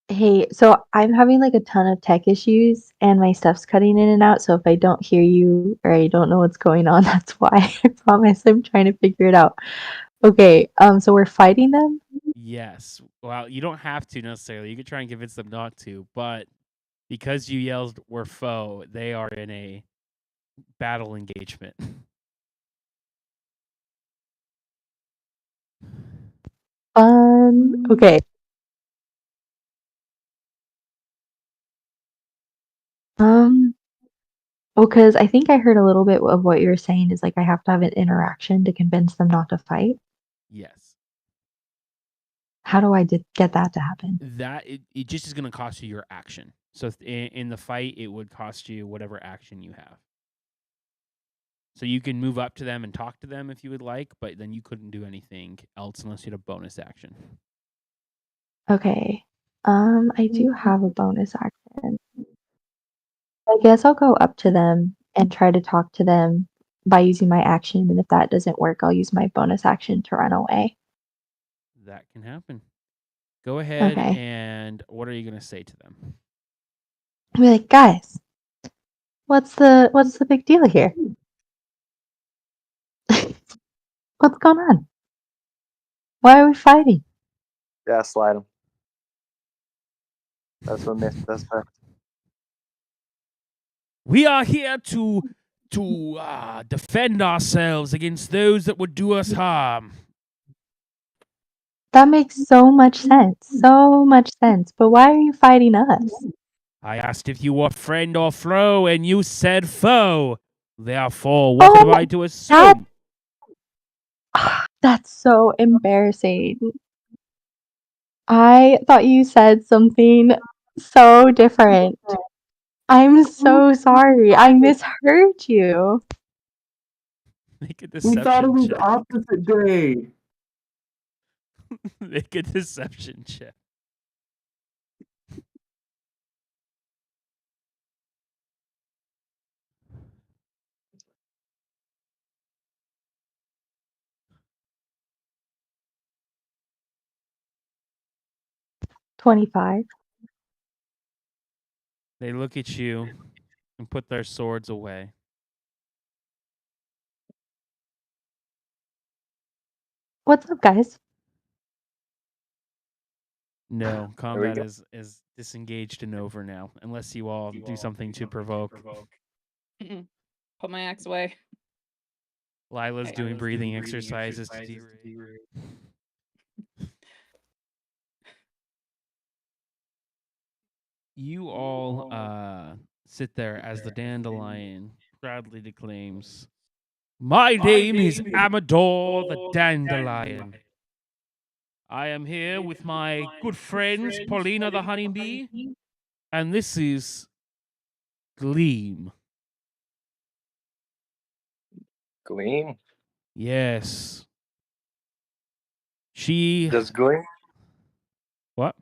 Hey, so I'm having like a ton of tech issues and my stuff's cutting in and out. So if I don't hear you or I don't know what's going on, that's why. I promise I'm trying to figure it out. Okay, so we're fighting them? Yes. Well, you don't have to necessarily. You could try and convince them not to, but because you yelled we're foe, they are in a battle engagement. Okay. Well, because I think I heard a little bit of what you were saying is like I have to have an interaction to convince them not to fight. Yes. How do I get that to happen? It just is going to cost you your action. So in the fight, it would cost you whatever action you have. So you can move up to them and talk to them if you would like, but then you couldn't do anything else unless you had a bonus action. Okay. I do have a bonus action. I guess I'll go up to them and try to talk to them by using my action, and if that doesn't work, I'll use my bonus action to run away. That can happen. Go ahead Okay. and what are you going to say to them? I'll be like, guys, what's the big deal here? What's going on? Why are we fighting? Gaslight him. That's what myth does best. We are here to defend ourselves against those that would do us harm. That makes so much sense. So much sense. But why are you fighting us? I asked if you were friend or foe, and you said foe. Therefore, what am I to assume? That's so embarrassing. I thought you said something so different. I'm so sorry. I misheard you. Make a We thought it deception was check. opposite day. Make a deception check. $25. They look at you and put their swords away. What's up, guys? No, combat is disengaged and over now, unless you all do something to provoke. Put my axe away. Lila's doing breathing exercises to derate. You all sit there as the dandelion proudly declaims, "My name is Amador the Dandelion. I am here with my good friends, Paulina the Honeybee And this is Gleam. Gleam? Yes. She. Does Gleam? What?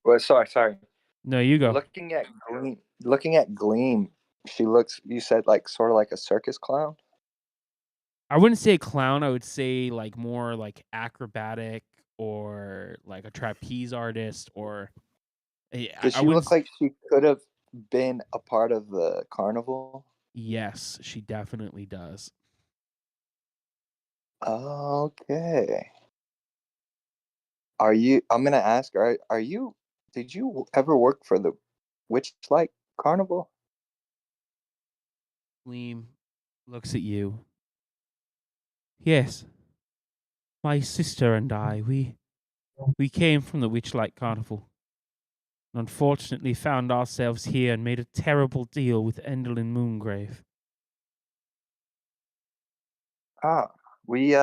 Well, sorry. No, you go. Looking at Gleam, she looks. You said like sort of like a circus clown. I wouldn't say clown. I would say like more like acrobatic or like a trapeze artist or. Does she look like she could have been a part of the carnival? Yes, she definitely does. Okay. I'm gonna ask. Are you? Did you ever work for the Witchlight Carnival? Gleam looks at you. Yes. My sister and I, we came from the Witchlight Carnival. Unfortunately found ourselves here and made a terrible deal with Endelyn Moongrave. We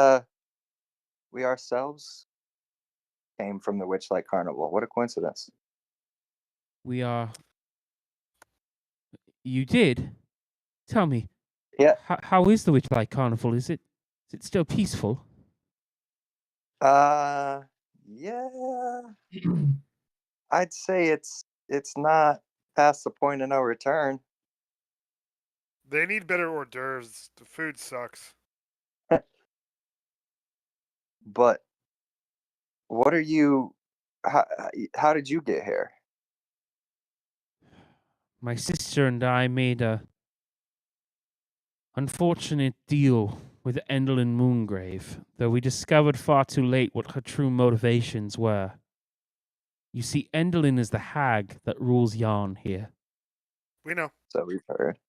ourselves came from the Witchlight Carnival. What a coincidence. We are. You did? Tell me. Yeah. How is the Witchlight Carnival? Is it still peaceful? Yeah. I'd say it's not past the point of no return. They need better hors d'oeuvres. The food sucks. But what are you? How did you get here? My sister and I made a unfortunate deal with Endelyn Moongrave, though we discovered far too late what her true motivations were. You see, Endelyn is the hag that rules Yarn here. We know. So we've heard.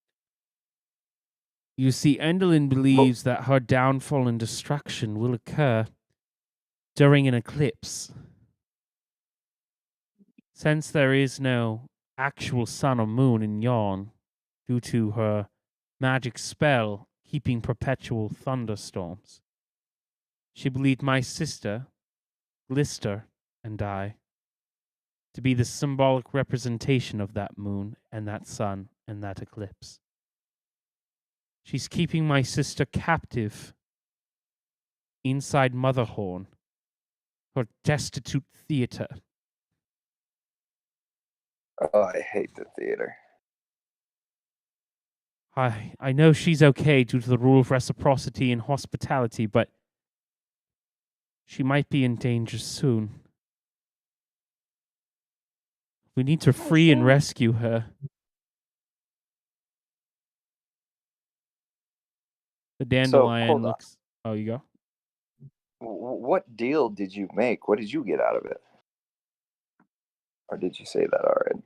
You see, Endelyn believes that her downfall and destruction will occur during an eclipse. Since there is no actual sun or moon in Yarn, due to her magic spell keeping perpetual thunderstorms, she believed my sister, Glister, and I to be the symbolic representation of that moon and that sun and that eclipse. She's keeping my sister captive inside Motherhorn, her destitute theater. Oh, I hate the theater. I know she's okay due to the rule of reciprocity and hospitality, but she might be in danger soon. We need to free and rescue her. The dandelion looks. Oh, you go? What deal did you make? What did you get out of it? Or did you say that already?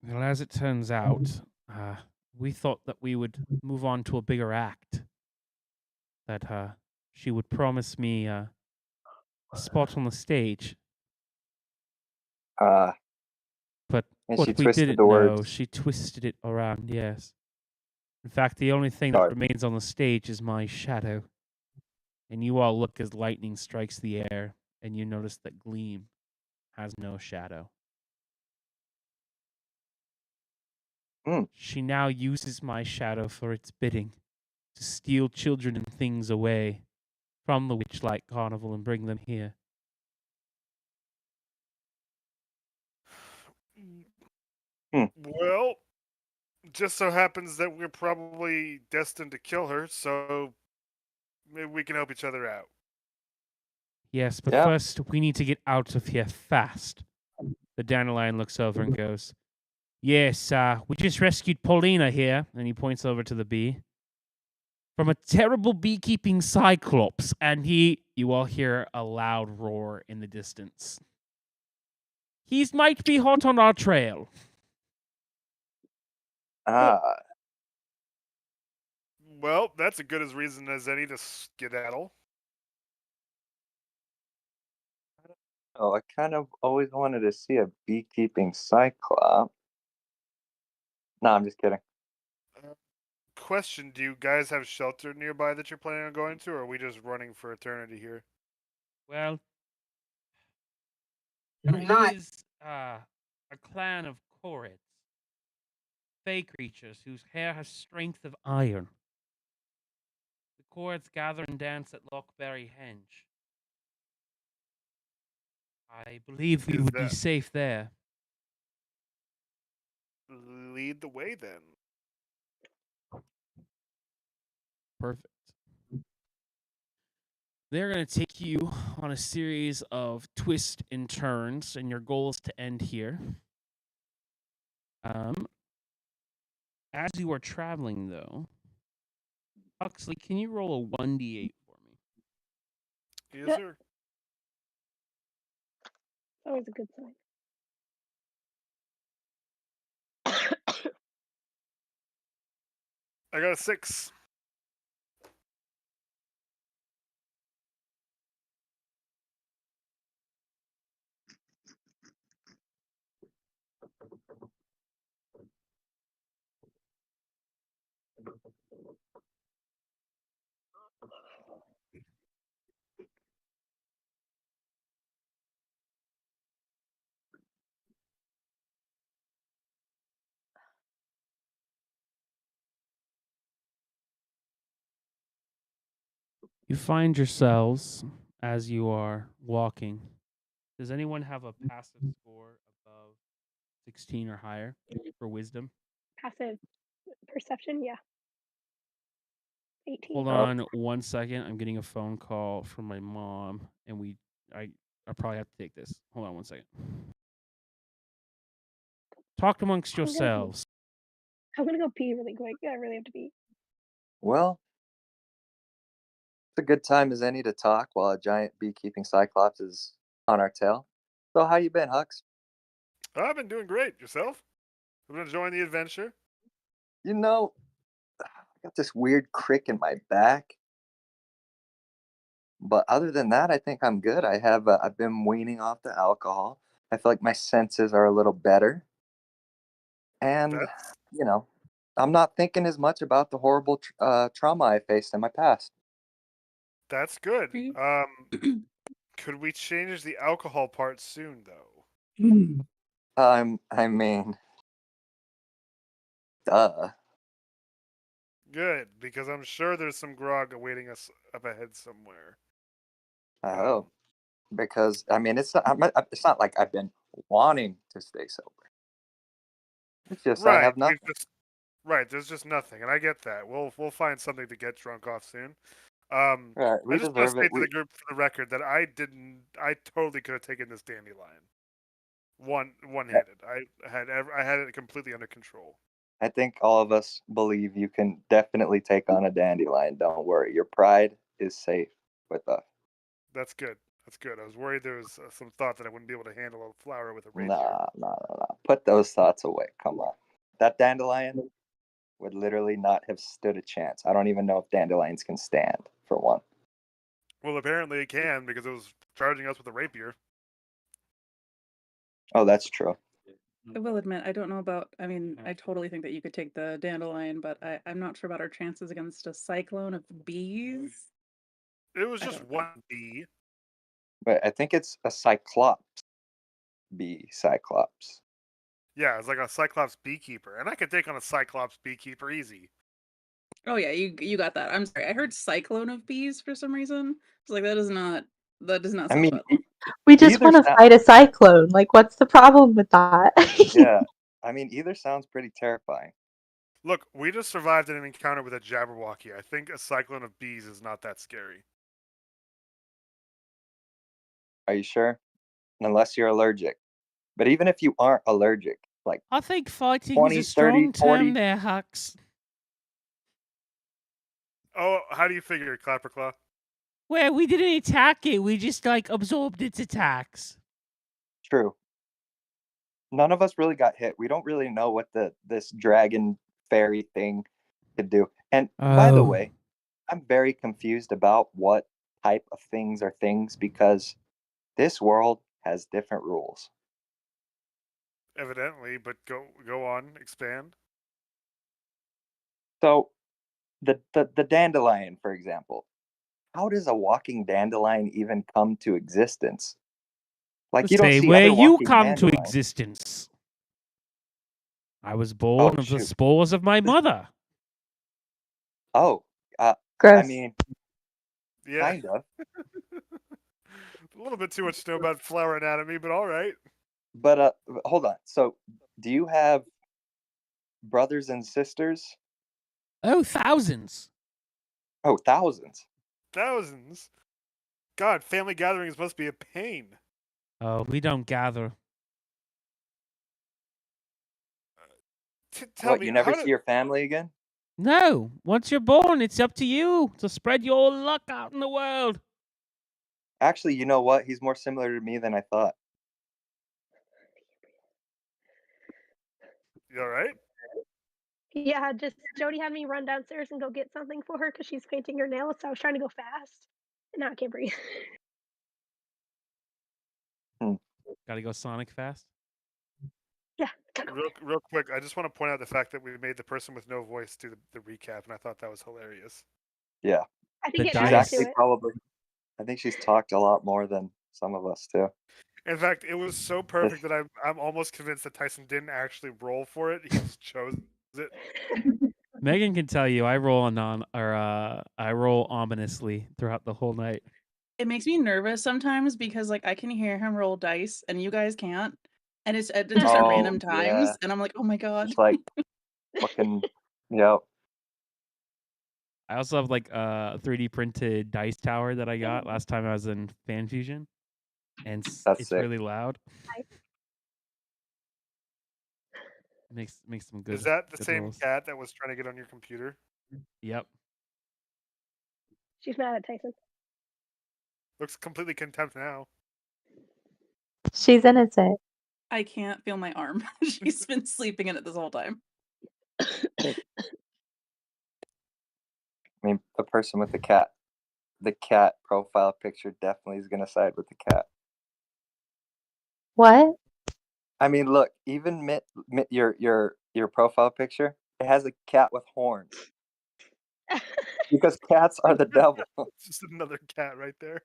Well, as it turns out, we thought that we would move on to a bigger act. That she would promise me a spot on the stage. But what we didn't know, she twisted it around, yes. In fact, the only thing that remains on the stage is my shadow. And you all look as lightning strikes the air, and you notice that Gleam has no shadow. She now uses my shadow for its bidding, to steal children and things away from the Witchlight Carnival and bring them here. Well, just so happens that we're probably destined to kill her, so maybe we can help each other out. Yes, but first we need to get out of here fast. The dandelion looks over and goes, yes, we just rescued Paulina here, and he points over to the bee, from a terrible beekeeping cyclops, and you all hear a loud roar in the distance. He might be hot on our trail. Well, that's as good a reason as any to skedaddle. Oh, I kind of always wanted to see a beekeeping cyclops. No, I'm just kidding. Question, do you guys have shelter nearby that you're planning on going to, or are we just running for eternity here? Well, there is a clan of Chorids. Fey creatures whose hair has strength of iron. The chords gather and dance at Lochberry Henge. I believe we Is would be that- safe there. Lead the way then. Perfect. They're going to take you on a series of twists and turns, and your goal is to end here. As you are traveling, though, Huxley, can you roll a 1d8 for me? Yes, Yeah. sir. Always a good sign. I got a 6. You find yourselves as you are walking. Does anyone have a passive score above 16 or higher for wisdom? Passive perception, yeah. 18. Hold on 1 second. I'm getting a phone call from my mom, and I probably have to take this. Hold on 1 second. Talk amongst I'm gonna pee. yourselves. I'm gonna go pee really quick. I really have to pee. Well, it's a good time as any to talk while a giant beekeeping cyclops is on our tail. So how you been, Hux? I've been doing great. Yourself? I've been enjoying the adventure. You know, I got this weird crick in my back. But other than that, I think I'm good. I've been weaning off the alcohol. I feel like my senses are a little better. And, That's you know, I'm not thinking as much about the horrible trauma I faced in my past. that's good. Are you- Could we change the alcohol part soon, though? I mean, duh. Good, because I'm sure there's some grog awaiting us up ahead somewhere. I hope. Because, I mean, it's not like I've been wanting to stay sober. It's just I Right, have nothing. there's just nothing, and I get that. We'll find something to get drunk off soon. Right, we I just want deserve to say it. to the group for the record that I totally could have taken this dandelion. One-handed. I had it completely under control. I think all of us believe you can definitely take on a dandelion. Don't worry. Your pride is safe with us. That's good. That's good. I was worried there was some thought that I wouldn't be able to handle a flower with a rapier. Nah. Put those thoughts away. Come on. That dandelion would literally not have stood a chance. I don't even know if dandelions can stand, for one. Well, apparently it can because it was charging us with a rapier. Oh, that's true. I will admit, I don't know about. I mean, I totally think that you could take the dandelion, but I'm not sure about our chances against a cyclone of bees. It was I just don't know. one bee. But I think it's a cyclops. Cyclops. Yeah, it's like a cyclops beekeeper, and I could take on a cyclops beekeeper easy. Oh yeah, you got that. I'm sorry. I heard cyclone of bees for some reason. It's like that does not I sound mean, fun. We just either want to sound- fight a cyclone. Like, what's the problem with that? yeah. I mean, either sounds pretty terrifying. Look, we just survived an encounter with a Jabberwocky. I think a cyclone of bees is not that scary. Are you sure? Unless you're allergic. But even if you aren't allergic, like I think fighting 20, is a strong 30, 40. term there, Hux. Oh, how do you figure, Clapperclaw? Well, we didn't attack it. We just absorbed its attacks. True. None of us really got hit. We don't really know what this dragon fairy thing could do. And by the Oh. way, I'm very confused about what type of things are things because this world has different rules. Evidently, but go on, expand. So the dandelion, for example, how does a walking dandelion even come to existence? Like you don't Say see where other you walking come to dandelions. existence. I was born of the shoot. spores of my mother. Oh, I Gross. mean, Yeah. kind of. A little bit too much to know about flower anatomy, but all right. But hold on. So, do you have brothers and sisters? Oh, thousands. Oh, thousands. Thousands. God, family gatherings must be a pain. Oh, we don't gather. Tell What, me, you never how see your family again? No, once you're born, it's up to you to spread your luck out in the world. Actually, you know what? He's more similar to me than I thought. You all right? Yeah, just Jody had me run downstairs and go get something for her because she's painting her nails. So I was trying to go fast, and now I can't breathe. Gotta go Sonic fast. Yeah, gotta go. Real quick, I just want to point out the fact that we made the person with no voice do the recap, and I thought that was hilarious. Yeah. I think The it She's dice. added to actually it. probably, I think she's talked a lot more than some of us too. In fact, it was so perfect that I'm almost convinced that Tyson didn't actually roll for it. He just chose it. Megan can tell you I roll I roll ominously throughout the whole night. It makes me nervous sometimes because like I can hear him roll dice and you guys can't. And it's at just at Oh, random times. yeah. And I'm like, oh my god. It's like fucking, yep. I also have like a 3D printed dice tower that I got last time I was in Fan Fusion, and That's it's sick. really loud. Makes some good. Is that the good same rolls. cat that was trying to get on your computer? Yep. She's mad at Tyson. Looks completely contempt now. She's innocent. I can't feel my arm. She's been sleeping in it this whole time. I mean, the person with the cat profile picture definitely is gonna side with the cat. What? I mean, look, even your profile picture, it has a cat with horns because cats are the devil. It's just another cat right there.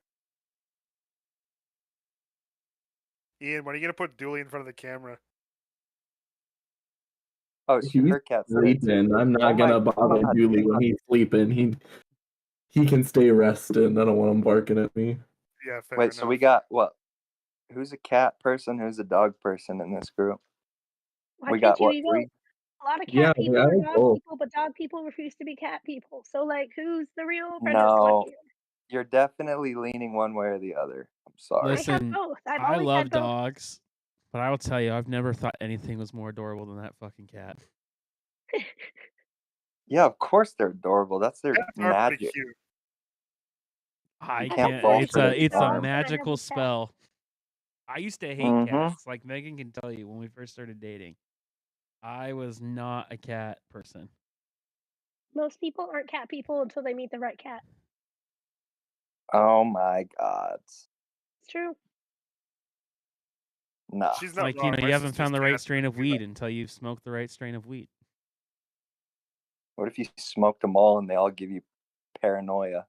Ian, when are you gonna put Dooley in front of the camera? Oh, He's her cat's there too. sleeping. I'm Oh not my gonna bother God. Dooley when he's sleeping. He can stay rested. I don't want him barking at me. Yeah, fair Wait, enough. so we got what? Who's a cat person? Who's a dog person in this group? Why We can't got what? you go? 3? A lot of Yeah, cat people I are like dog both. people, but dog people refuse to be cat people. So like, who's the real friend of No, squad here? you're definitely leaning one way or the other. I'm sorry. I have Listen, both. I've I always love had both. dogs, but I will tell you, I've never thought anything was more adorable than that fucking cat. Yeah, of course they're adorable. That's their Cats are pretty magic. cute. I can't can't. fall It's for a the it's a charm. magical spell. I used to hate Mhm. cats. Like Megan can tell you, when we first started dating, I was not a cat person. Most people aren't cat people until they meet the right cat. Oh my God. It's true. Nah. She's It's not like, wrong. you My haven't sister's found the right cats strain are of pretty weed until you've smoked the right strain of weed. What if you smoked them all and they all give you paranoia?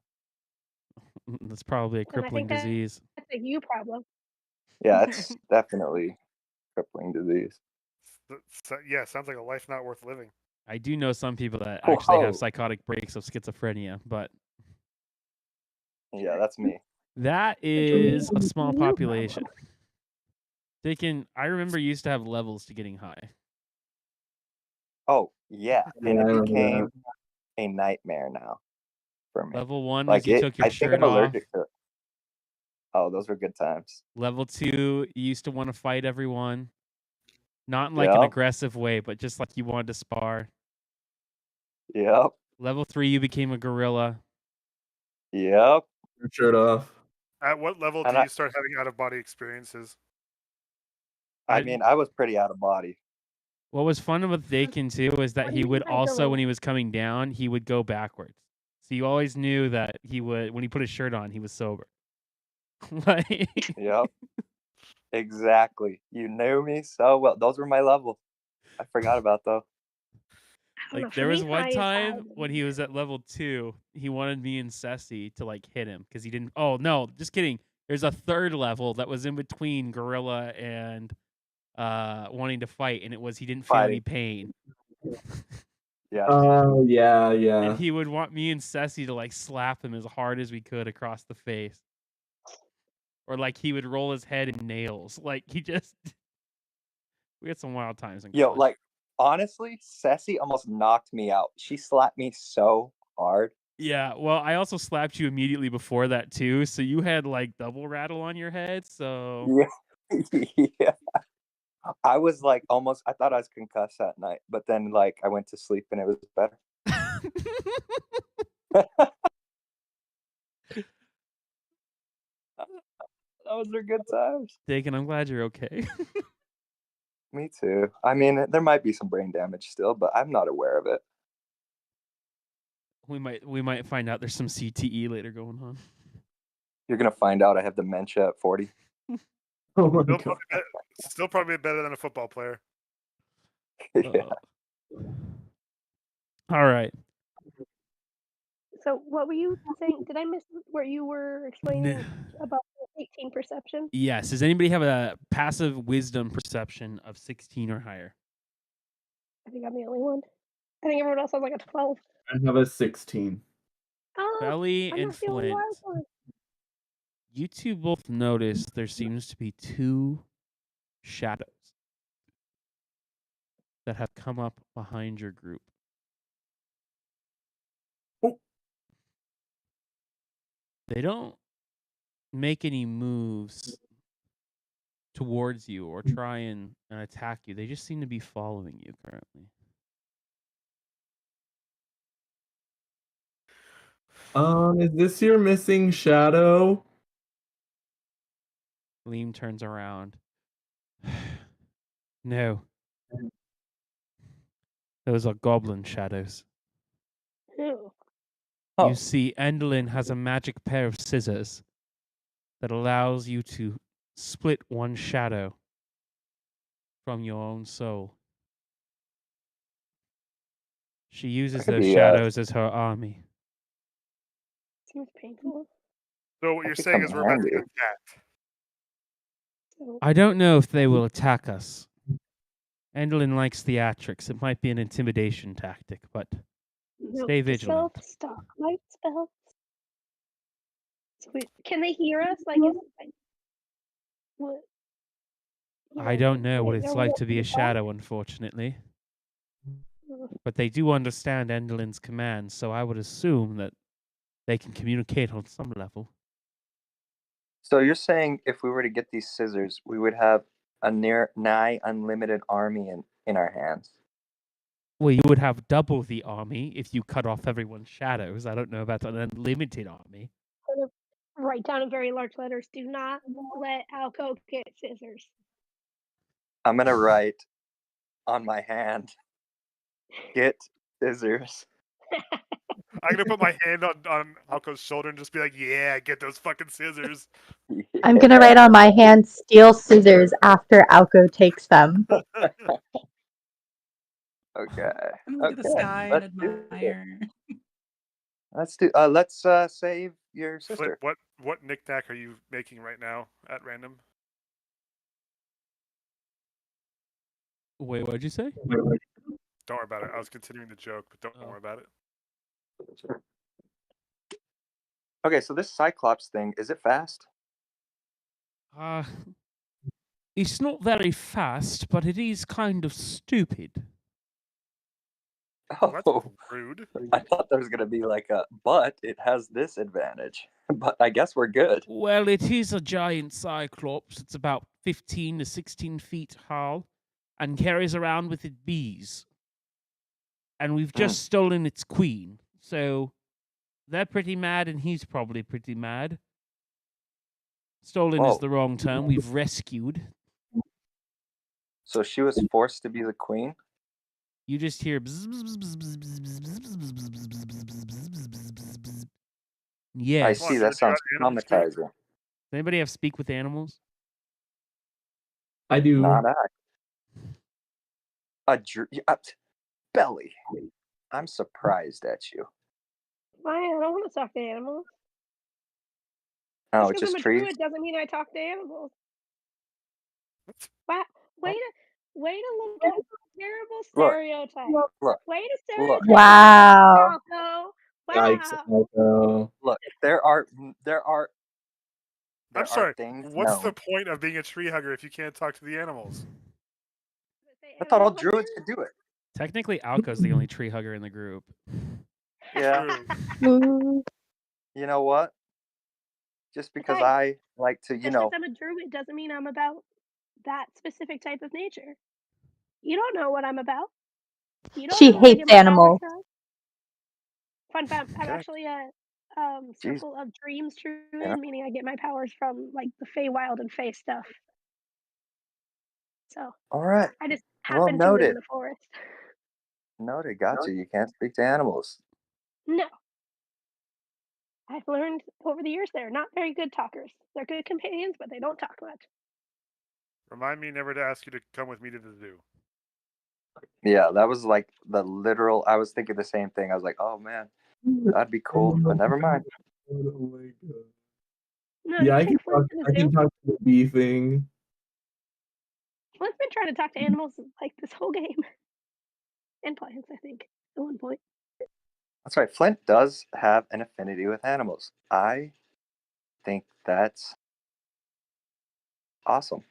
That's probably a And I crippling think disease. that's a you problem. Yeah, it's definitely crippling disease. Yeah, sounds like a life not worth living. I do know some people that actually have Whoa. psychotic breaks of schizophrenia, but Yeah, that's me. that is a small population. I remember you used to have levels to getting high. Oh, yeah. And Yeah, I it remember became a nightmare now for me. Level 1 Like was you it, took your I think shirt I'm off. allergic to it. Oh, those were good times. Level 2, you used to want to fight everyone. Not in like an Yep. aggressive way, but just like you wanted to spar. Yep. Level 3, you became a gorilla. Yep. Your shirt off. At what level And do I- you start having out of body experiences? I mean, I was pretty out of body. What was fun with Dakin too is that What do he you would mean by also, when gorilla? he was coming down, he would go backwards. So you always knew that he would, when he put his shirt on, he was sober. Like, Yep. Exactly. You knew me so well. Those were my levels. I forgot about those. I don't know, like for there was me, one high is high. time when he was at level 2, he wanted me and Ceci to like hit him because he didn't. Oh no, just kidding. There's a third level that was in between gorilla and wanting to fight, and it was he didn't feel any pain. Yeah. Oh yeah, And yeah. he would want me and Ceci to like slap him as hard as we could across the face. Or like he would roll his head in nails. Like he just we had some wild times in Yo, college. like honestly, Ceci almost knocked me out. She slapped me so hard. Yeah, well, I also slapped you immediately before that too, so you had like double rattle on your head, so Yeah. Yeah. I was like almost I thought I was concussed that night, but then like I went to sleep and it was better. Those are good times. Dakin, I'm glad you're okay. Me too. I mean, there might be some brain damage still, but I'm not aware of it. we might find out there's some CTE later going on. You're gonna find out I have dementia at 40. Oh my Still god. probably, still probably better than a football player. Yeah. All right. So what were you saying? Did I miss where you were explaining about the 18 perception? Yes. Does anybody have a passive wisdom perception of 16 or higher? I think I'm the only one. I think everyone else has like a 12. I have a 16. Oh, Belly I'm and not the only Flint. wild one. You two both notice there seems to be two shadows that have come up behind your group. Oh. They don't make any moves towards you or try and attack you. They just seem to be following you currently. Is this your missing shadow? Liam turns around. No. Those are goblin shadows. Ew. Oh. You see, Endelin has a magic pair of scissors that allows you to split one shadow from your own soul. She uses could those be, shadows as her army. Seems painful. So what That you're could saying come is in we're about to handy. get attacked. So, I don't know if they will attack us. Endelin likes theatrics. It might be an intimidation tactic, but note stay to vigilant. self, stock light spells. So can they hear us? Like, is what? I don't know what are it's we like up to be a the top? shadow, unfortunately. Mm. But they do understand Endelin's commands, so I would assume that they can communicate on some level. So you're saying if we were to get these scissors, we would have a nigh unlimited army in our hands. Well, you would have double the army if you cut off everyone's shadows. I don't know about an unlimited army. Sort of write down in very large letters. Do not let Alco get scissors. I'm gonna write on my hand, get scissors. I'm gonna put my hand on Alco's shoulder and just be like, "Yeah, get those fucking scissors." I'm gonna write on my hand steal scissors after Alco takes them. Okay. And look at the Okay, sky and let's do it. admire. Let's save your sister. Flint, what knick-knack are you making right now at random? Wait, what'd you say? Don't worry about it. I was continuing the joke, but don't Oh. worry about it. Okay, so this Cyclops thing, is it fast? It's not very fast, but it is kind of stupid. Well, that's Oh, rude. I thought there was gonna be like but it has this advantage. But I guess we're good. Well, it is a giant cyclops. It's about 15 to 16 feet tall and carries around with it bees. And we've just stolen its queen. So they're pretty mad, and he's probably pretty mad. Stolen is Whoa. the wrong term. We've rescued. So she was forced to be the queen? You just hear bzz, bzz, bzz, bzz, bzz, bzz, bzz, bzz, bzz, bzz, bzz, bzz, bzz, bzz, bzz, bzz, bzz. I Yes. see, that sounds animal speak? traumatizing. Does anybody have speak with animals? I do. Not Belly. I'm surprised at you. Why? I don't want to talk to animals. Oh, Just it's because just I'm a trees? druid doesn't mean I talk to animals. Why? Way to look at terrible Look, stereotype. look, Way to look, stereotype Wow. Falco. Yikes, Wow. Falco. look. There are I'm sorry. things What's the known. point of being a tree hugger if you can't talk to the animals? I thought all Animal druids hunters? could do it. Technically, Alco's the only tree hugger in the group. Yeah. True. Ooh. You know what? Just because Guys, I like to, just because I'm a druid doesn't mean I'm about that specific type of nature. You don't know what I'm about. You don't She know where I get hates my powers animals. from. Fun fact: I'm Okay. actually a Jeez. circle of dreams druid, Yeah. meaning I get my powers from like the Feywild and Fey stuff. So All right. I just Well, happen to live in noted. the forest. Noted. Gotcha. You can't speak to animals. No, I've learned over the years they're not very good talkers. They're good companions, but they don't talk much. Remind me never to ask you to come with me to the zoo. Yeah, that was like the literal. I was thinking the same thing. I was like, oh man, that'd be cool. But never mind. Oh my god. No, Yeah, you I take can Flint talk. to the I can zoo. talk to the bee thing. Flint's been trying to talk to animals like this whole game. And plants, I think, at one point. That's right. Flint does have an affinity with animals. I think that's awesome.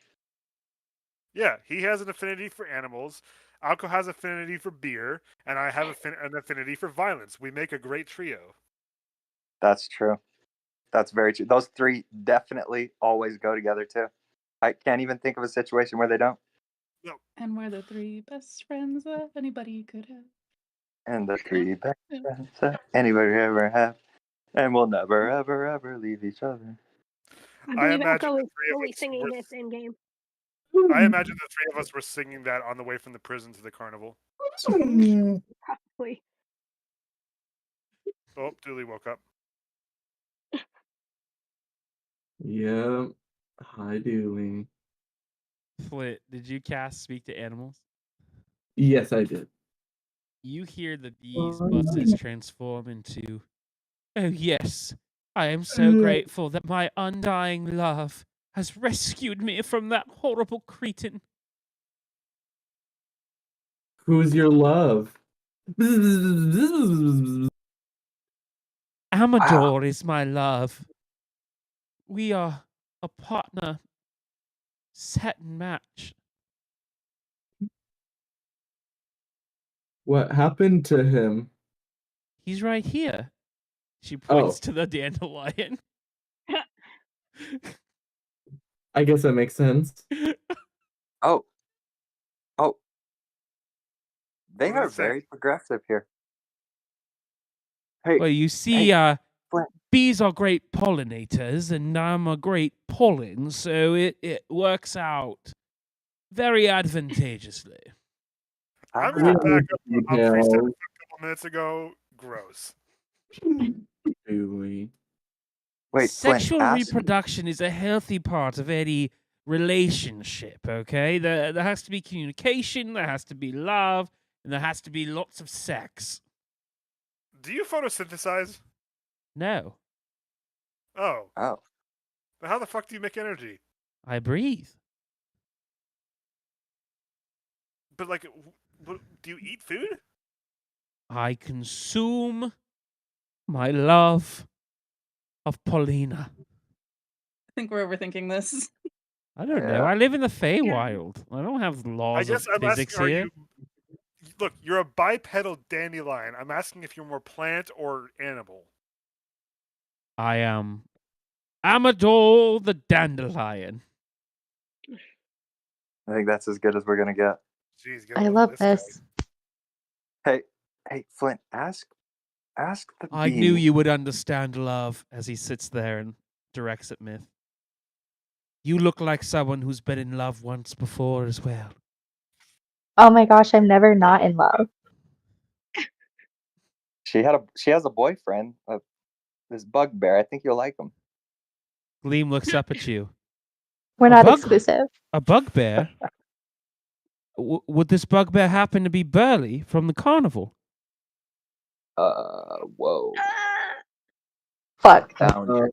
Yeah, he has an affinity for animals. Alco has affinity for beer, and I have an affinity for violence. We make a great trio. That's true. That's very true. Those three definitely always go together too. I can't even think of a situation where they don't. And we're the three best friends that anybody could have. And the three best friends that anybody ever have. And we'll never, ever, ever leave each other. I I believe imagine Alco the is three of fully us singing were. this in game. I imagine the three of us were singing that on the way from the prison to the carnival. Probably. Oh, Dooley woke up. Yeah. Hi, Dooley. Flint, did you cast Speak to Animals? Yes, I did. You hear the bee's buzzes transform into, oh yes, I am so grateful that my undying love has rescued me from that horrible cretin. Who's your love? Amador is my love. We are a partner set and match. What happened to him? He's right here. She points to the dandelion. I guess that makes sense. Oh. They What does are it say? very progressive here. Hey, Well, you see, Flint. bees are great pollinators, and I'm a great pollen, so it works out very advantageously. I'm going to back up what Humphrey said a Details. couple minutes ago. Gross. Dooley. Wait, Sexual Flint, ask. reproduction is a healthy part of any relationship, okay? There has to be communication, there has to be love, and there has to be lots of sex. Do you photosynthesize? No, Oh. Oh. But how the fuck do you make energy? I breathe. But, like, do you eat food? I consume my love of Paulina. I think we're overthinking this. I don't know. Yeah. I live in the Feywild. I don't have I laws of guess I'm physics asking, here. Look, you're a bipedal dandelion. I'm asking if you're more plant or animal. I am Amador the dandelion. I think that's as good as we're gonna get. Jeez, I love this. Hey, Flint, ask the I bee. knew you would understand love, as he sits there and directs at Myth. You look like someone who's been in love once before as well. Oh my gosh, I'm never not in love. She has a boyfriend, this bugbear. I think you'll like him. Gleam looks up at you. We're A not bug- exclusive. A bugbear? Would this bugbear happen to be Burley from the carnival? Whoa. Fuck. Down.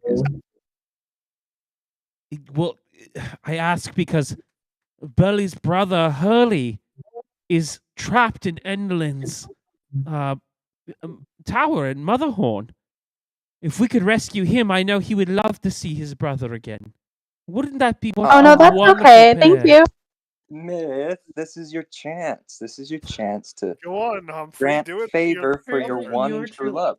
Well, I ask because Burley's brother Hurley is trapped in Enderlin's tower in Motherhorn. If we could rescue him, I know he would love to see his brother again. Wouldn't that be Oh no, that's wonderful okay. pair? Thank you. Myth, this is your chance. This is your chance to Go on, Humphrey. grant Do it. favor for your For one your and true true love.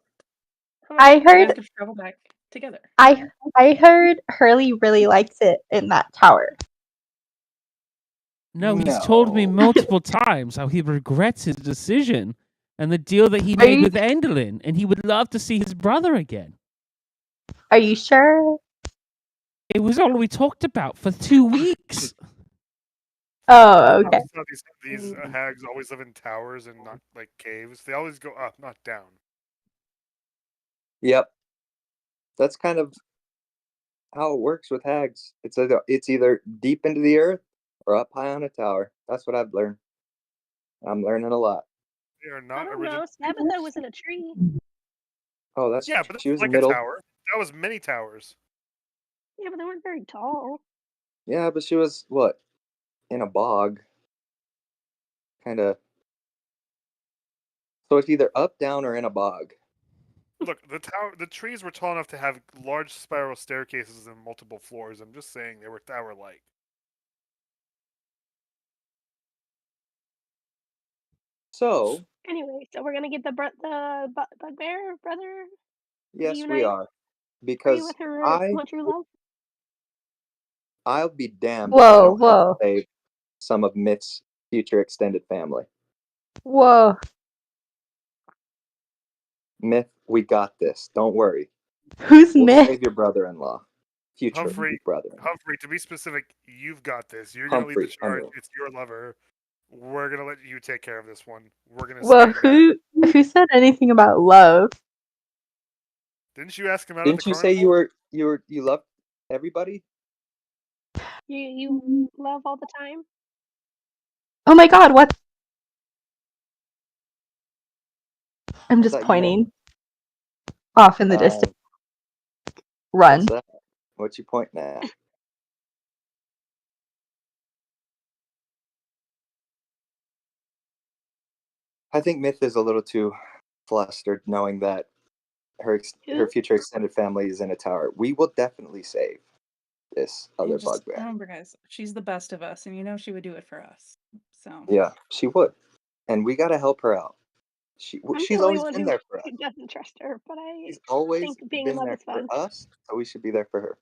I You guys heard could travel back together. I heard Hurley really likes it in that tower. No, he's told me No. multiple times how he regrets his decision and the deal that he Are made you- with Enderlin, and he would love to see his brother again. Are you sure? It was all we talked about for 2 weeks. Oh, okay. So these hags always live in towers and not like caves. They always go up, not down. Yep. That's kind of how it works with hags. It's either deep into the earth or up high on a tower. That's what I've learned. I'm learning a lot. They are I not don't original. know. Tabitha was in a tree. Oh, that's Yeah, but she that's was like in the middle. a tower. That was many towers. Yeah, but they weren't very tall. Yeah, but she was what? In a bog. Kind of. So it's either up, down, or in a bog. Look, the trees were tall enough to have large spiral staircases and multiple floors. I'm just saying they were tower-like. So Anyway, so we're gonna get the bugbear brother. yes, we Reunite? are. Are you Because with her I one true love? I'll be damned if I Whoa, don't help whoa, save some of Myth's future extended family. whoa. Myth, we got this. Don't worry. Who's We'll Myth? save your brother-in-law. Future Humphrey, brother-in-law. Humphrey, to be specific, you've got this. You're gonna lead the Humphrey, charge. anyway. It's your lover. We're gonna let you take care of this one. We're gonna Whoa, stand back. who said anything about love? Didn't you ask him out Didn't at the you say carnival? you loved everybody? You love all the time? Oh my god, what? I'm I just thought you meant pointing off in the distance. Run. what's that? What you pointing at? I think Myth is a little too flustered knowing that her Who? future extended family is in a tower. We will definitely save this other And just bugbear. remember, guys, she's the best of us, and you know she would do it for us. So Yeah, she would, and we got to help her out. I'm She's the only always one been who there for us. doesn't trust her, but I She's always think being in been love there is fun. for us, so we should be there for her.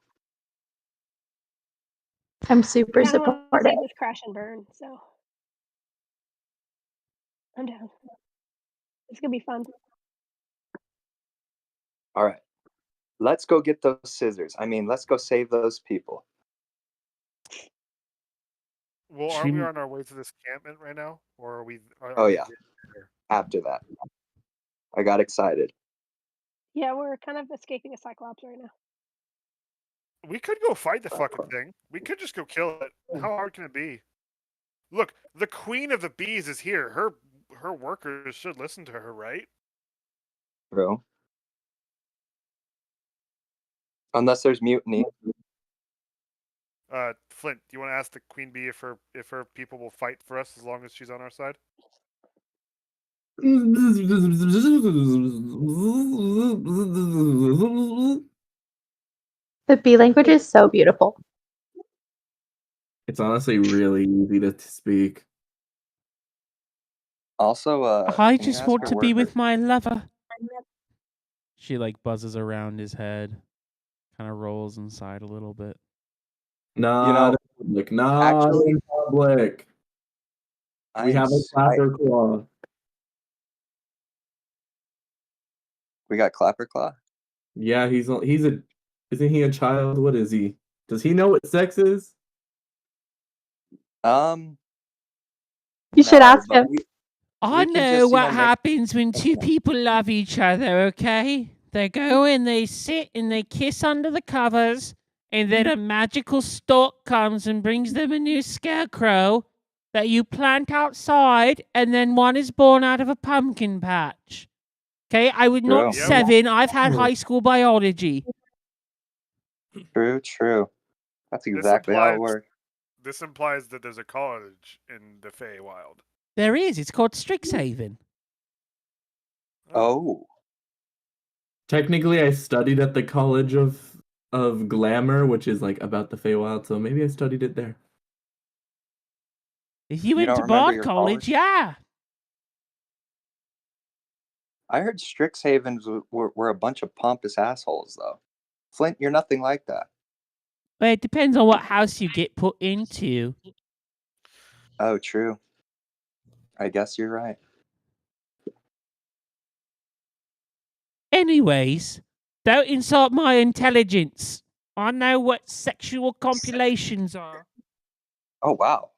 I'm super I don't want to supportive. see this crash and burn, so I'm down. It's gonna be fun. All right, let's go get those scissors. I mean, let's go save those people. Well, aren't we on our way to this encampment right now, or are we? Oh we yeah. After that, I got excited. Yeah, we're kind of escaping a cyclops right now. We could go fight the fucking thing. We could just go kill it. How hard can it be? Look, the queen of the bees is here. Her workers should listen to her, right? Bro. Unless there's mutiny. Flint, do you want to ask the queen bee if her people will fight for us as long as she's on our side? The bee language is so beautiful. It's honestly really easy to speak. Also, I can you just ask want her to where be her- with my lover. She like buzzes around his head, kind of rolls inside a little bit. Not in public. Not actually, in public. We have a clapper claw. We got Clapper Claw? Yeah, isn't he a child? What is he? Does he know what sex is? You should ask but him. I can know just, what make- happens when two people love each other, okay? They go and they sit and they kiss under the covers, and then a magical stork comes and brings them a new scarecrow that you plant outside, and then one is born out of a pumpkin patch. Okay, I was not True. 7. I've had high school biology. True. That's exactly how it works. This implies that there's a college in the Feywild. There is. It's called Strixhaven. Oh, Technically, I studied at the College of Glamour, which is like about the Feywild, so maybe I studied it there. If you You went don't to remember Bard your College, college? yeah. I heard Strixhavens were a bunch of pompous assholes, though. Flint, you're nothing like that. But it depends on what house you get put into. Oh, true. I guess you're right. Anyways, don't insult my intelligence. I know what sexual copulations are. Oh, wow.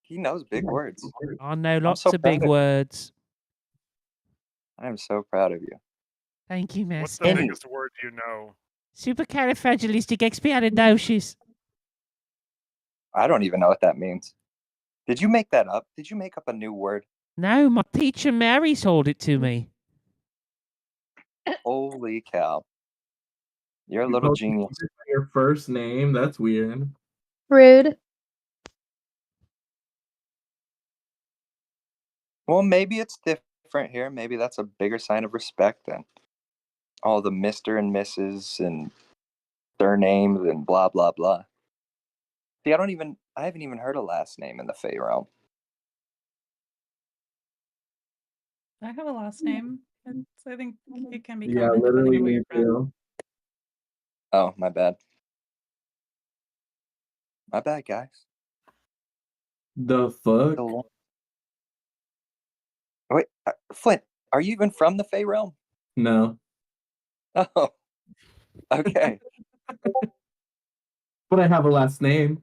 He knows big words. I know lots so of big proud of you. words. I am so proud of you. Thank you, What's Master. the biggest word you know? Supercalifragilisticexpialidocious. I don't even know what that means. Did you make that up? Did you make up a new word? No, my teacher Mary told it to me. Holy cow. You're a You little both genius. named it by your first name. That's weird. Rude. Well, maybe it's different here. Maybe that's a bigger sign of respect than all the Mr. and Mrs. and surnames and blah, blah, blah. See, I haven't even heard a last name in the Fey realm. I have a last name. I think it can be Yeah, common depending literally on where me you're from. too. Oh, my bad. My bad, guys. The fuck? Wait, Flint, are you even from the Fey realm? No. Oh, okay. But I have a last name.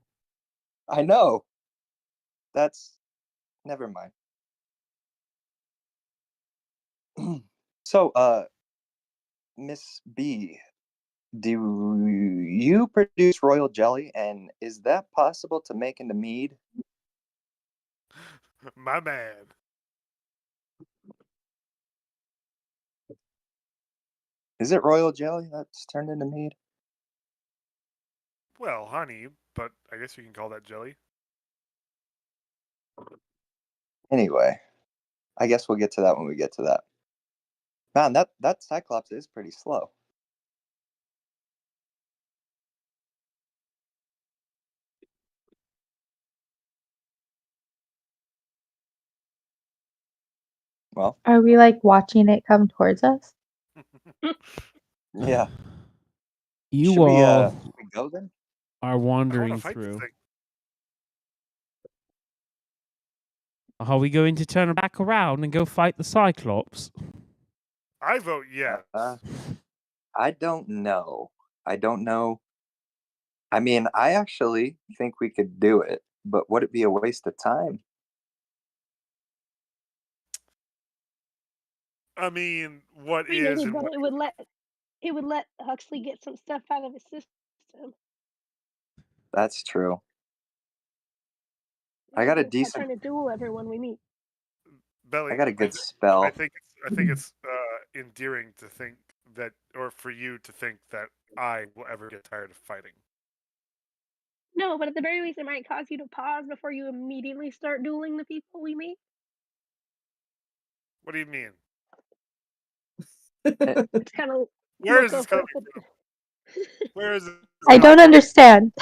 I know. That's never mind. So, Miss B, do you produce royal jelly, and is that possible to make into mead? My man. Is it royal jelly that's turned into mead? Well, honey, but I guess you can call that jelly. Anyway, I guess we'll get to that when we get to that. Man, that Cyclops is pretty slow. Well, Are we like watching it come towards us? yeah. You Should we all go then? are I want wandering to fight this through. thing. Are we going to turn back around and go fight the Cyclops? I vote yes. I don't know. I don't know. I mean, I actually think we could do it, but would it be a waste of time? I mean, what Maybe, is and but what it would let Huxley get some stuff out of his system. That's true. I got a We'll start decent. trying to duel everyone we meet. Belly. I got a good spell. I think it's endearing to think that, or for you to think that I will ever get tired of fighting. No, but at the very least, it might cause you to pause before you immediately start dueling the people we meet. What do you mean? It's kind of Where is this coming from? Where is it? I don't understand.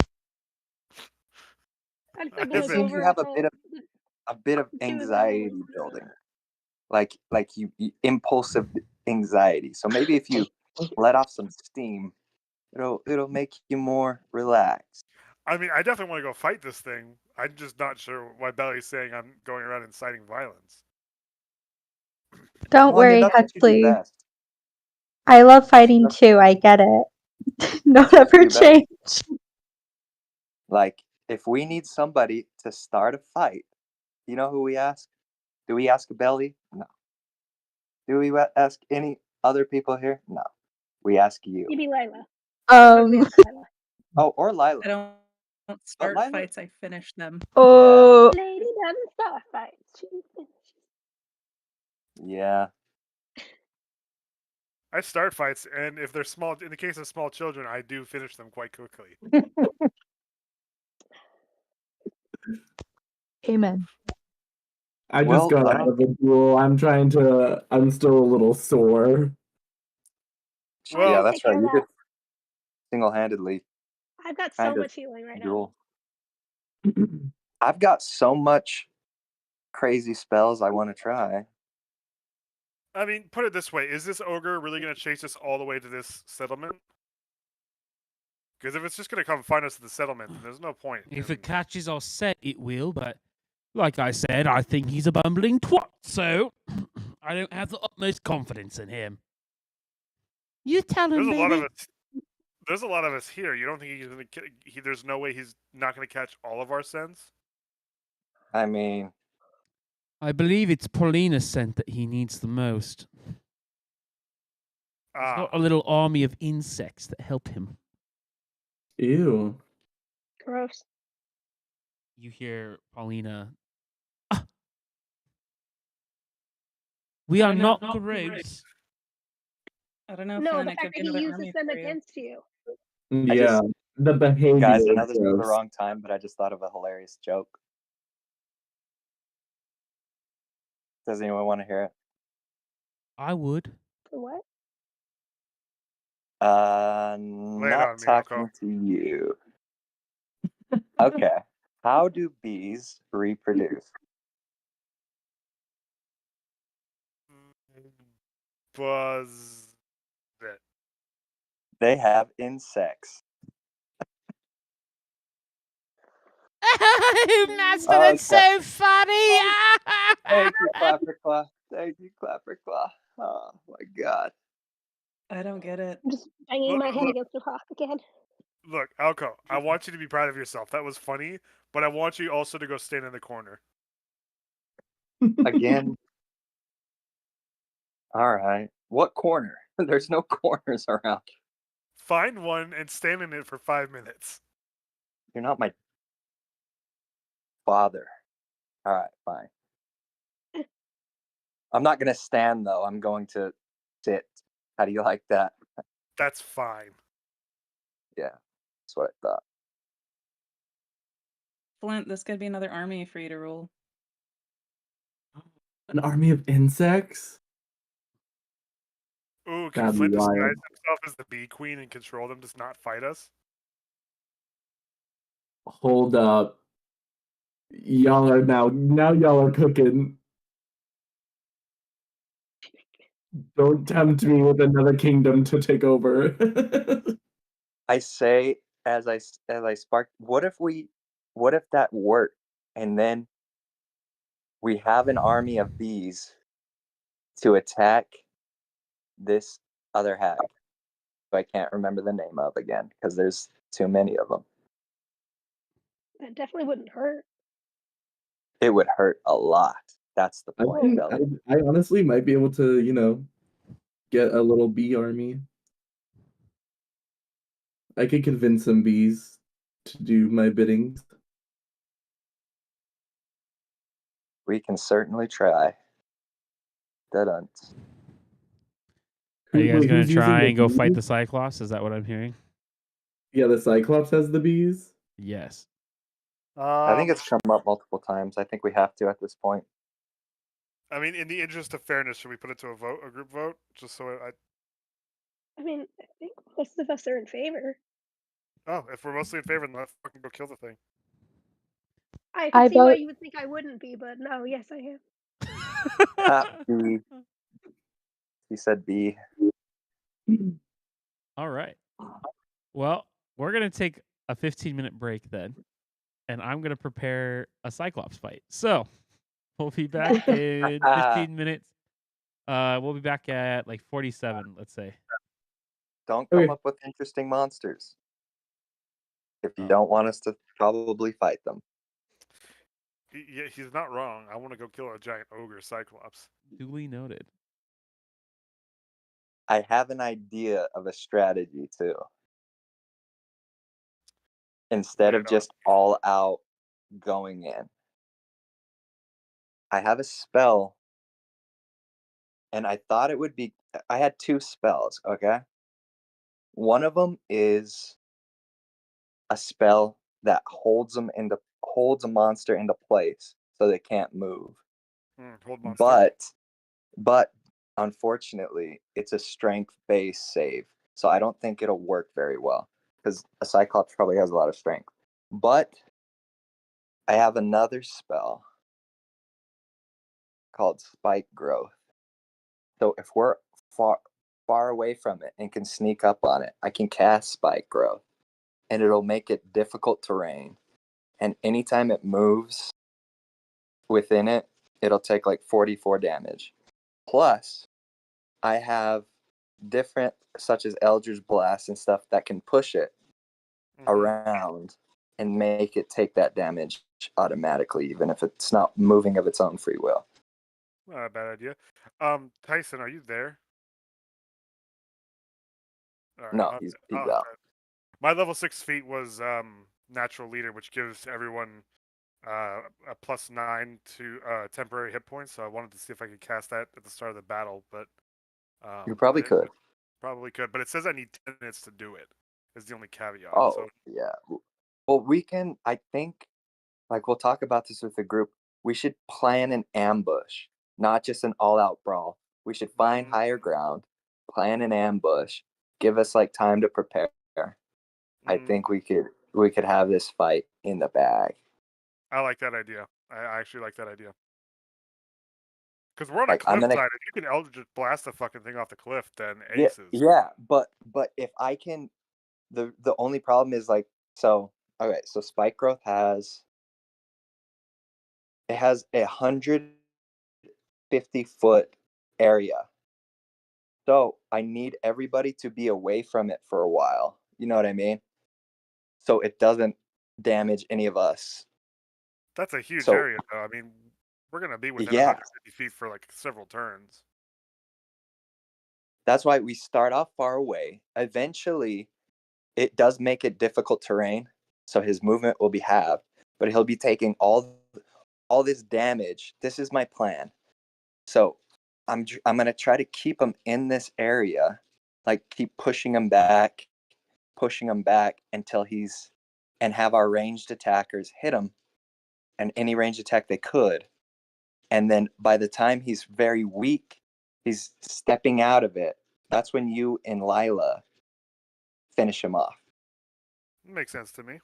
I just like I look think over you have at a bit of the two of them. anxiety building, like you impulsive anxiety. So maybe if you let off some steam, it'll make you more relaxed. I mean, I definitely want to go fight this thing. I'm just not sure why Belly's saying I'm going around inciting violence. Don't Well, I mean, worry, that's what you do Huxley. best. I love fighting too. I get it. Don't That's what you ever do best. change. Like, if we need somebody to start a fight, you know who we ask? Do we ask Belly? No. Do we ask any other people here? No. We ask you. Maybe Lila. Um. Oh, or Lila. I don't start Lila- fights, I finish them. Oh. Lady doesn't start fights. She finishes. Yeah. I start fights, and if they're small, in the case of small children, I do finish them quite quickly. Amen. I just Well, got out of a duel. I'm still a little sore. Well, yeah, I'll that's take care right. of You that. did single-handedly I've got so kind of much healing right now. duel. I've got so much crazy spells I want to try. I mean, put it this way: is this ogre really going to chase us all the way to this settlement? Because if it's just going to come find us at the settlement, then there's no point. If in- it catches our scent, it will, but like I said, I think he's a bumbling twat, so I don't have the utmost confidence in him. You tell him, there's a lot of baby. us. There's a lot of us here. You don't think he's going to? There's no way he's not going to catch all of our scents. I mean, I believe it's Paulina's scent that he needs the most. He's got a little army of insects that help him. Ew. Gross. You hear Paulina. "Ah, we are not gross. I don't know, No, Flynn. the It could fact be that he another uses army them for you. against you. Yeah, the behavior guys, I is know this is the gross. wrong time, but I just thought of a hilarious joke. Does anyone want to hear it? I would. For what? Lay it Not on me, talking Alco. to you. Okay. How do bees reproduce? Buzz. It. They have insects. Master, Okay. that's so funny. Thank you, Clapperclaw. Thank you, Clapperclaw. Oh my god. I don't get it. I'm just banging Look, my head look. against the rock again. Look, Alco, I want you to be proud of yourself. That was funny, but I want you also to go stand in the corner. Again. All right. What corner? There's no corners around. Find one and stand in it for 5 minutes. You're not my father. All right, fine. I'm not going to stand, though. I'm going to sit. How do you like that? That's fine. Yeah, that's what I thought. Flint, this could be another army for you to rule. An army of insects? Ooh, can That'd be Flint disguise wild. himself as the bee queen and control them to not fight us? Hold up. Y'all are now y'all are cooking. Don't tempt me with another kingdom to take over. I say as I spark. What if that worked, and then we have an army of bees to attack this other hag, who I can't remember the name of again because there's too many of them. That definitely wouldn't hurt. It would hurt a lot. That's the I point, think Belly. I honestly might be able to, get a little bee army. I could convince some bees to do my biddings. We can certainly try. Dun. Are you guys Wait, going who's to using try the and go fight the bees? Cyclops? Is that what I'm hearing? Yeah, the Cyclops has the bees. Yes. I think it's come up multiple times. I think we have to at this point. I mean, in the interest of fairness, should we put it to a group vote? Just so I mean, I think most of us are in favor. Oh, if we're mostly in favor, then let's fucking go kill the thing. I I can see why vote- you would think I wouldn't be, but no, yes, I am. B. He said B. All right. Well, we're going to take a 15-minute break then, and I'm going to prepare a Cyclops fight. So we'll be back in 15 minutes. We'll be back at like 47, let's say. Don't come Okay. up with interesting monsters if you don't want us to probably fight them. Yeah, he's not wrong. I want to go kill a giant ogre Cyclops. Duly noted. I have an idea of a strategy too. Instead of just all out going in, I have a spell, and I thought it would be. I had two spells, okay? One of them is a spell that holds a monster into place so they can't move. Hold monster. But unfortunately, it's a strength-based save, so I don't think it'll work very well because a Cyclops probably has a lot of strength. But I have another spell called Spike Growth. So if we're far away from it and can sneak up on it, I can cast Spike Growth, and it'll make it difficult terrain. And anytime it moves within it, it'll take like 44 damage. Plus, I have different, such as Eldritch Blast and stuff, that can push it around and make it take that damage automatically, even if it's not moving of its own free will. Not a bad idea. Tyson, are you there? All right, No, he's out. My level 6 feat was natural leader, which gives everyone a +9 to temporary hit points. So I wanted to see if I could cast that at the start of the battle, but You probably could. Probably could, but it says I need 10 minutes to do it. Is the only caveat. Oh, so. yeah. Well, we can, I think, like we'll talk about this with the group. We should plan an ambush, not just an all-out brawl. We should find higher ground, plan an ambush, give us like time to prepare. I think we could have this fight in the bag. I like that idea. I actually like that idea. Because we're on Like, a cliffside. If you can Eldritch Blast the fucking thing off the cliff, then aces. Yeah, but if I can, the only problem is like, so okay, so Spike Growth has 150-foot area. So I need everybody to be away from it for a while. You know what I mean? So it doesn't damage any of us. That's a huge area, though. I mean, we're going to be within 150 feet for like several turns. That's why we start off far away. Eventually, it does make it difficult terrain, so his movement will be halved, but he'll be taking all this damage. This is my plan. So I'm gonna try to keep him in this area, like keep pushing him back until and have our ranged attackers hit him, and any ranged attack they could, and then by the time he's very weak, he's stepping out of it. That's when you and Lila finish him off. Makes sense to me.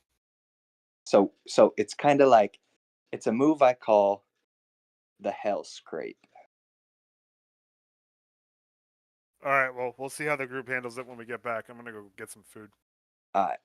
So it's kind of like, it's a move I call the Hell Scrape. All right, well, we'll see how the group handles it when we get back. I'm going to go get some food. All right.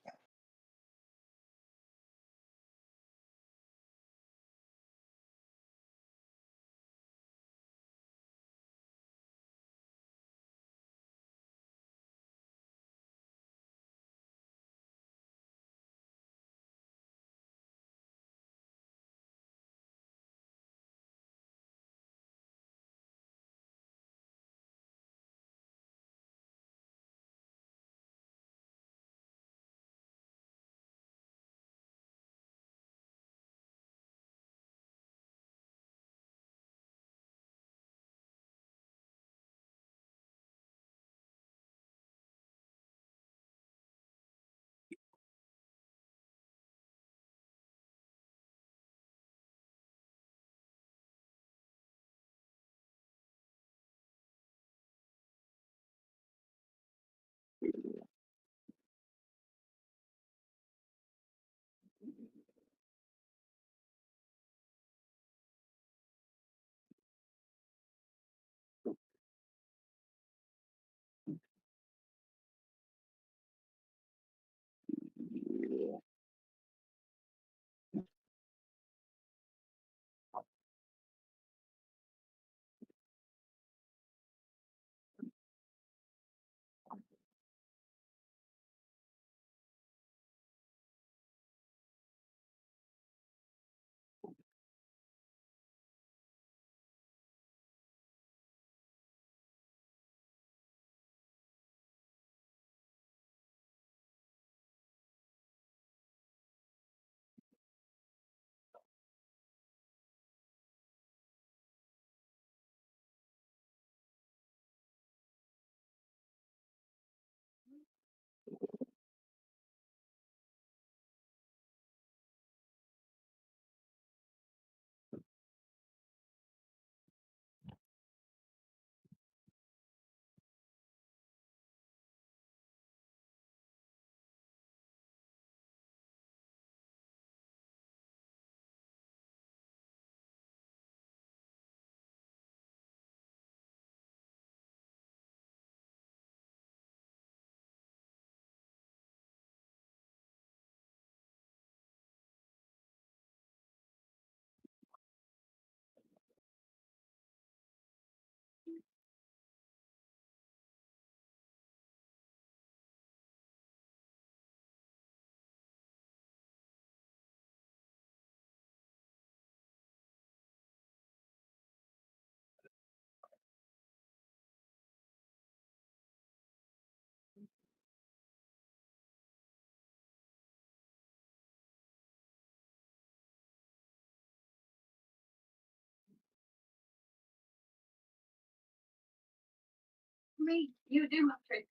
me, you do my trick.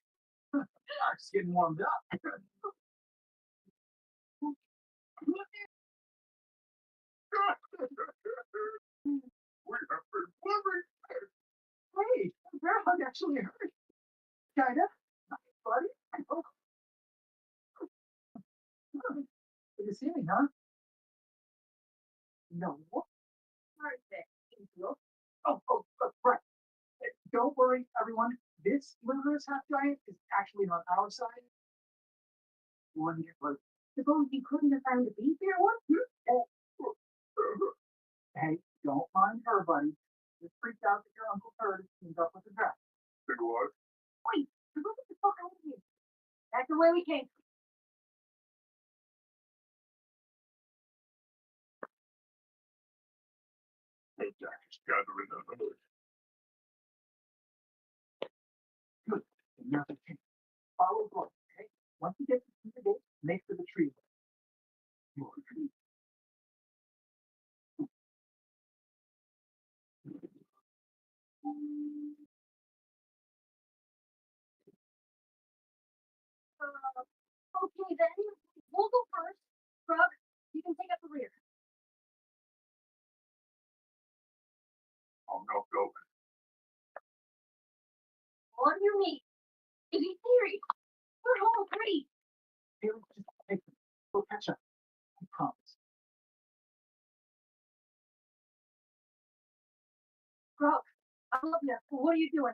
I'm just getting warmed up. We have been wondering. Hey, bear hug actually hurt. Kinda. Nice, buddy. Oh, good to see me, huh? No. What? Right there. Right. Don't worry, everyone. This luminous half giant is actually on our side. Wonderful. Suppose you couldn't have found a beef here one? Hey, don't mind her, buddy. Just freaked out that your Uncle Turd teamed up with the draft. Big what? Wait, look at the fuck out of here. That's the way we came. Hey, Jack is gathering the village. Good. Nothing changed. Follow Gordon, okay? Once you get to the gate, make for the tree. Your tree. Okay then, we'll go first. Brooke, you can take up the rear. I'm not going. On your knee. Is he serious? We're home free. Hey, let's just take them. We'll catch up. I promise. Brooke, I love you. What are you doing?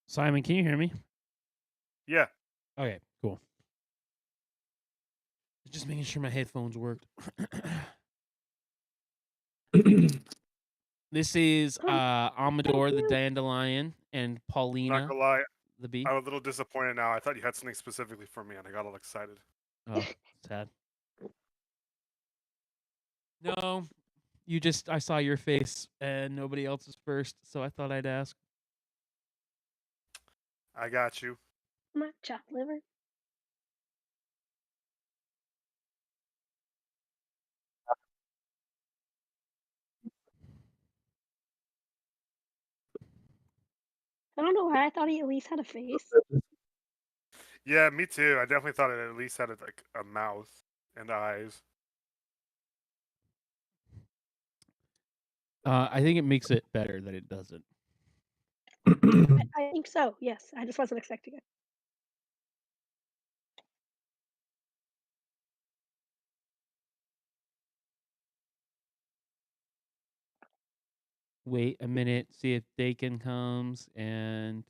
Simon, can you hear me? Yeah. Okay, cool. Just making sure my headphones worked. This is Amador the dandelion and I'm not Paulina gonna lie, the bee. I'm a little disappointed now. I thought you had something specifically for me, and I got all excited. Oh, sad. No, I saw your face and nobody else's first, so I thought I'd ask. I got you. My chopped liver. I don't know why I thought he at least had a face. Yeah, me too. I definitely thought it at least had like a mouth and eyes. I think it makes it better that it doesn't. I think so. Yes, I just wasn't expecting it. Wait a minute, see if Dakin comes and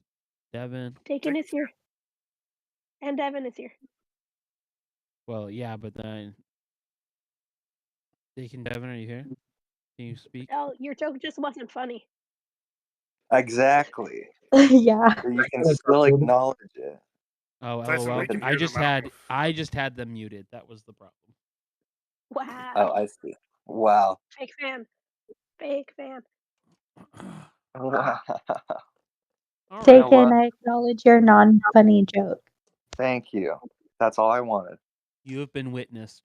Devin. Dakin is here, and Devin is here. Well, yeah, but then Dakin, Devin, are you here? Can you speak? Oh, your joke just wasn't funny. Exactly. Yeah. So you can still acknowledge it. Oh, Tyson, LOL. we can I hear just them out. had them muted. That was the problem. Wow. Oh, I see. Wow. Fake fan. Fake fan. All right. Dakin, I acknowledge your non-funny joke. Thank you. That's all I wanted. You have been witnessed.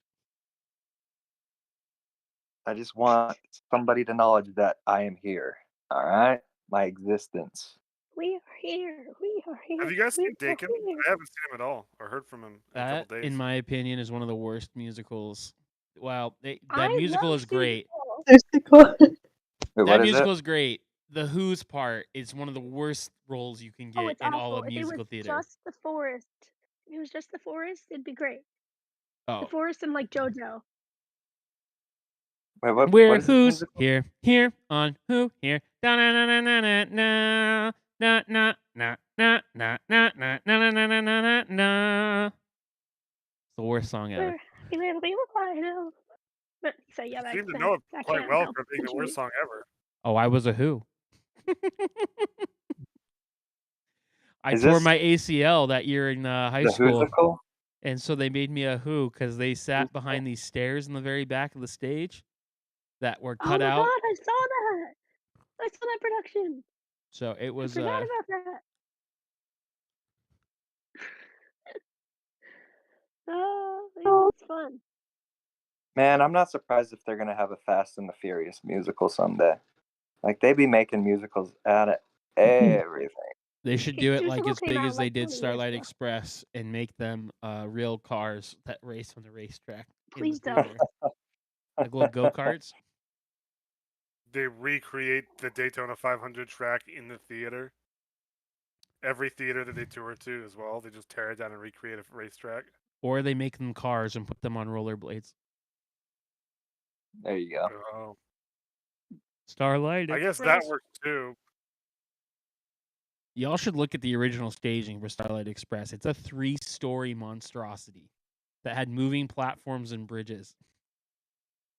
I just want somebody to acknowledge that I am here. All right? My existence. We are here. We are here. Have you guys we seen are Dakin? here. I haven't seen him at all or heard from him in a That, couple days. in my opinion, is one of the worst musicals. Well, that I musical love is great. Musical. Wait, That what is musical it? is great. The Who's part is one of the worst roles you can Oh, get it's in awful. all of If it musical was theater. just the forest, if it was just the forest, it'd be great. The Oh, forest and like JoJo. Wait, what we're is this Who's musical? here on Who here. Da na na na na na na na na na na na na na na na na na na na. It's the worst song ever. But so yeah, You that, seem to that, know it that quite can't well help for being the contribute. worst song ever. Oh, I was a Who. I Is tore this my ACL that year in high the school. Whoosical? And so they made me a Who because they sat behind these stairs in the very back of the stage that were Oh cut my out. god, I saw that. I saw that production. So it I was forgot about that. Oh, it was fun. Man, I'm not surprised if they're gonna have a Fast and the Furious musical someday. Like they be making musicals out of everything. they should do it like Musical as came big out as they like did 20 years Starlight ago. Express and make them real cars that race on the racetrack Please in the don't. theater. Like little go-karts. They recreate the Daytona 500 track in the theater. Every theater that they tour to as well, they just tear it down and recreate a racetrack. Or they make them cars and put them on rollerblades. There you go. Oh. Starlight I guess Express. that works too. Y'all should look at the original staging for Starlight Express. It's a 3-story monstrosity that had moving platforms and bridges.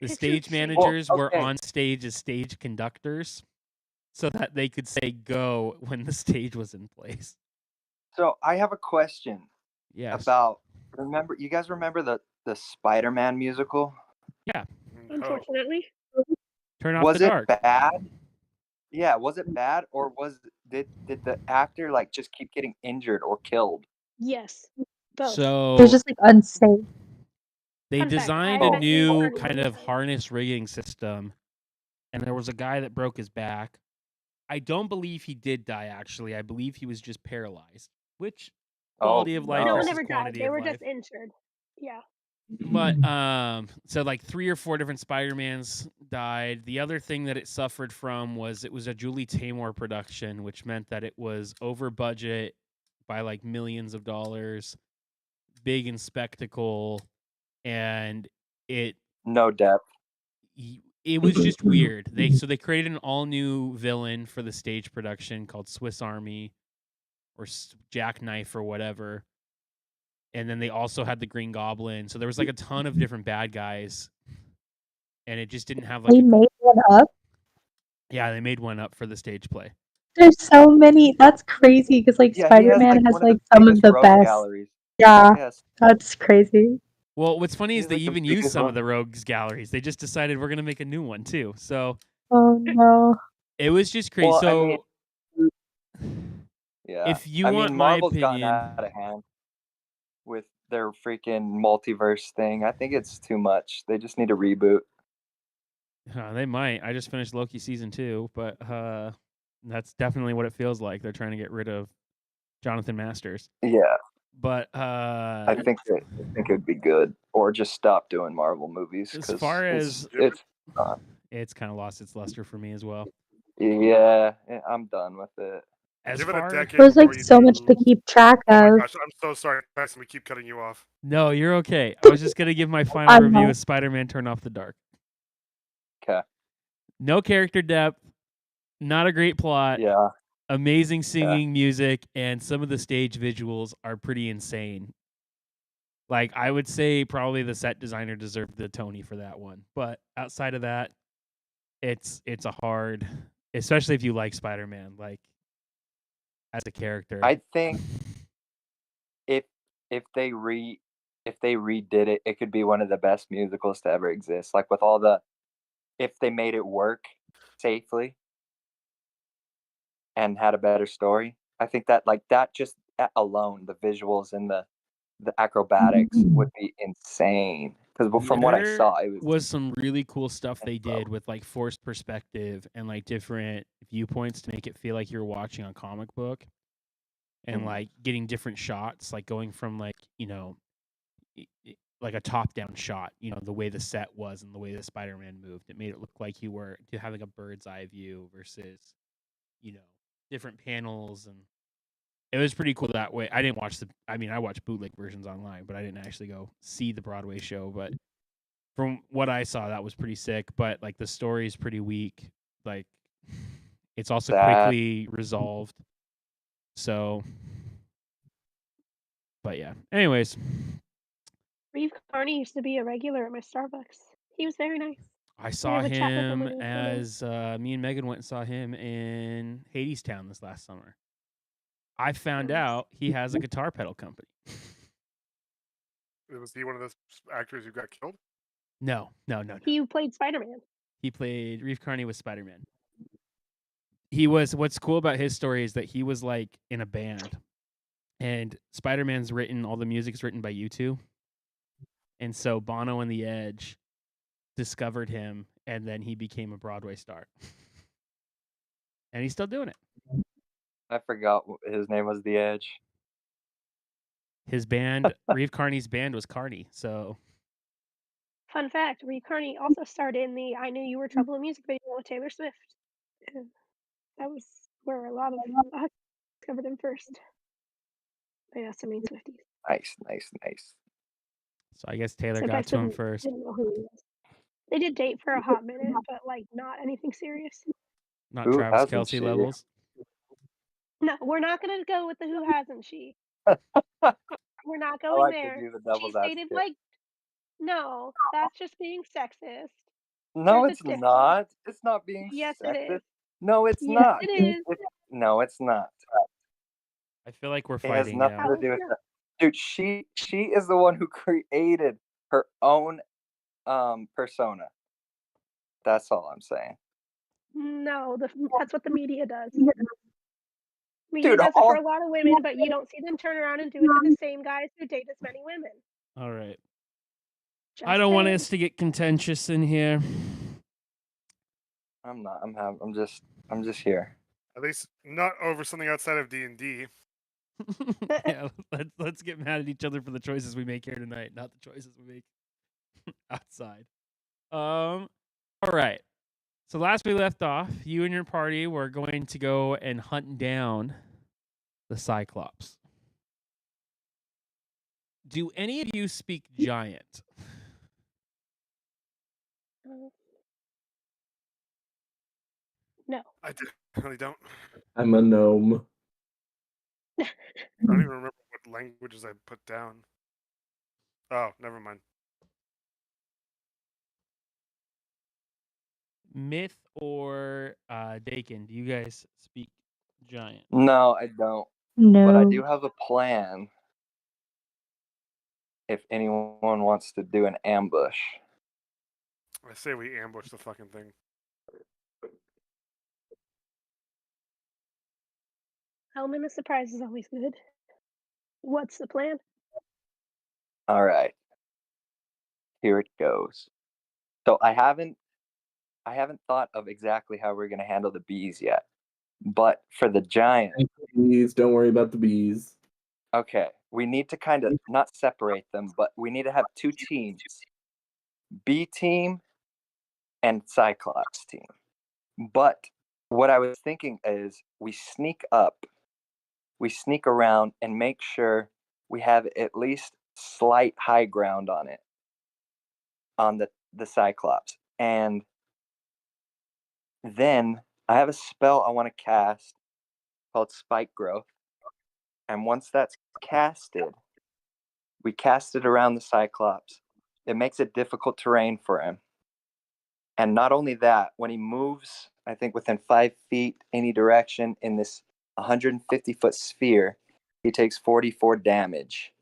The It's stage insane. managers Well, were okay. on stage as stage conductors so that they could say go when the stage was in place. So I have a question Yes. about you guys remember the Spider-Man musical? Yeah. No. Unfortunately. Turn off Was the it dark. bad? Yeah, was it bad or did the actor like just keep getting injured or killed? Yes. Both. So It was just like unsafe. they Fun fact, designed I a bet you new heard kind it. of harness rigging system, and there was a guy that broke his back. I don't believe he did die, actually. I believe he was just paralyzed, which quality of life No one versus ever died. quantity They of were life. just injured. Yeah. But so like 3 or 4 different Spider-Mans died. The other thing that it suffered from was it was a Julie Taymor production, which meant that it was over budget by like millions of dollars, big in spectacle, and No depth. it was just weird. They created an all new villain for the stage production called Swiss Army. or jackknife or whatever. And then they also had the Green Goblin. So there was like a ton of different bad guys, and it just didn't have like They made one up. yeah, they made one up for the stage play. There's so many. That's crazy because like Yeah, he has Spider-Man like has one of like the some of biggest the rogue best. galleries. Yeah, Yes, that's crazy. Well, what's funny is he's they like the even used biggest some of one. the rogues galleries. They just decided we're gonna make a new one too. So Oh no. it was just crazy. Well, I So mean, yeah. if you I want mean, my Marvel's gotten opinion, out of hand with their freaking multiverse thing. I think it's too much. They just need a reboot. they might. I just finished Loki season 2, but that's definitely what it feels like. They're trying to get rid of Jonathan Masters. Yeah, But I think it would be good, or just stop doing Marvel movies as because far as it's it's kind of lost its luster for me as well. yeah, I'm done with it. As Give it far a decade There's before like you so do. much to keep track Oh my of. gosh, I'm so sorry, Tyson. We keep cutting you off. No, you're okay. I was just gonna give my final I'm review not. of Spider-Man: Turn Off the Dark. Okay. No character depth, not a great plot, Yeah. amazing singing, music, and some of the stage visuals are pretty insane. Like I would say, probably the set designer deserved the Tony for that one. But outside of that, it's a hard, especially if you like Spider-Man, like as a character. I think if if they redid it, it could be one of the best musicals to ever exist. Like with all the, if they made it work safely and had a better story, I think that like that just alone, the visuals and the acrobatics would be insane. Because from what I There saw, it was some really cool stuff they did with like forced perspective and like different viewpoints to make it feel like you're watching a comic book, and like getting different shots, like going from like, like a top-down shot, the way the set was and the way the Spider-Man moved. It made it look like you were having a bird's eye view versus, different panels, and it was pretty cool that way. I didn't watch I watched bootleg versions online, but I didn't actually go see the Broadway show. But from what I saw, that was pretty sick. But like the story is pretty weak. Like it's also quickly resolved. So, but yeah. Anyways, Reeve Carney used to be a regular at my Starbucks. He was very nice. I saw have a chat with him him when he was coming. as me and Megan went and saw him in Hadestown this last summer. I found Nice. out he has a guitar pedal company. Was he one of those actors who got killed? No. He played Spider-Man. He played Reeve Carney with Spider-Man. What's cool about his story is that he was like in a band, and Spider-Man's written, all the music's written by U2. And so Bono and The Edge discovered him, and then he became a Broadway star. And he's still doing it. I forgot his name was The Edge. His band, Reeve Carney's band, was Carney. So, Fun fact, Reeve Carney also starred in the I Knew You Were Trouble music video with Taylor Swift. And that was where a lot of us discovered him first. But yeah, so mean Swifties. Nice. so I guess Taylor Except got I to still him first. didn't know who he was. They did date for a hot minute, but like not anything serious. Not Who Travis hasn't Kelce she? levels. No, we're not gonna go with the who hasn't she. We're not I going like to there. do the devil's She's dated advocate. like no, that's just being sexist. No, There's a it's difference. not. It's not being Yes, it sexist. is. No, it's Yes, not. it is. No, it's not. I feel like we're It has fighting nothing now. to do with that. Dude, she is the one who created her own persona. That's all I'm saying. No, that's what the media does. Media Dude, does it for a lot of women, but you don't see them turn around and do it to the same guys who date as many women. All right. Just I don't want saying. us to get contentious in here. I'm not. I'm just here. At least not over something outside of D&D. Yeah, let's get mad at each other for the choices we make here tonight, not the choices we make outside. All right. So last we left off, you and your party were going to go and hunt down the Cyclops. Do any of you speak giant? No. I definitely don't. I'm a gnome. I don't even remember what languages I put down. Oh, never mind. Myth or Dakin? Do you guys speak giant? No, I don't. But I do No. have a plan if anyone wants to do an ambush. I say we ambush the fucking thing. Element of surprise is always good. What's the plan? All right. Here it goes. So I haven't thought of exactly how we're going to handle the bees yet. But for the giant, Bees, don't worry about the bees. okay, we need to kind of not separate them, but we need to have two teams. Bee team and Cyclops team. But what I was thinking is we sneak around and make sure we have at least slight high ground on it, on the Cyclops. And then I have a spell I want to cast called Spike Growth. And once that's casted, we cast it around the Cyclops. It makes it difficult terrain for him. And not only that, when he moves, I think within 5 feet any direction in this 150-foot sphere, he takes 44 damage.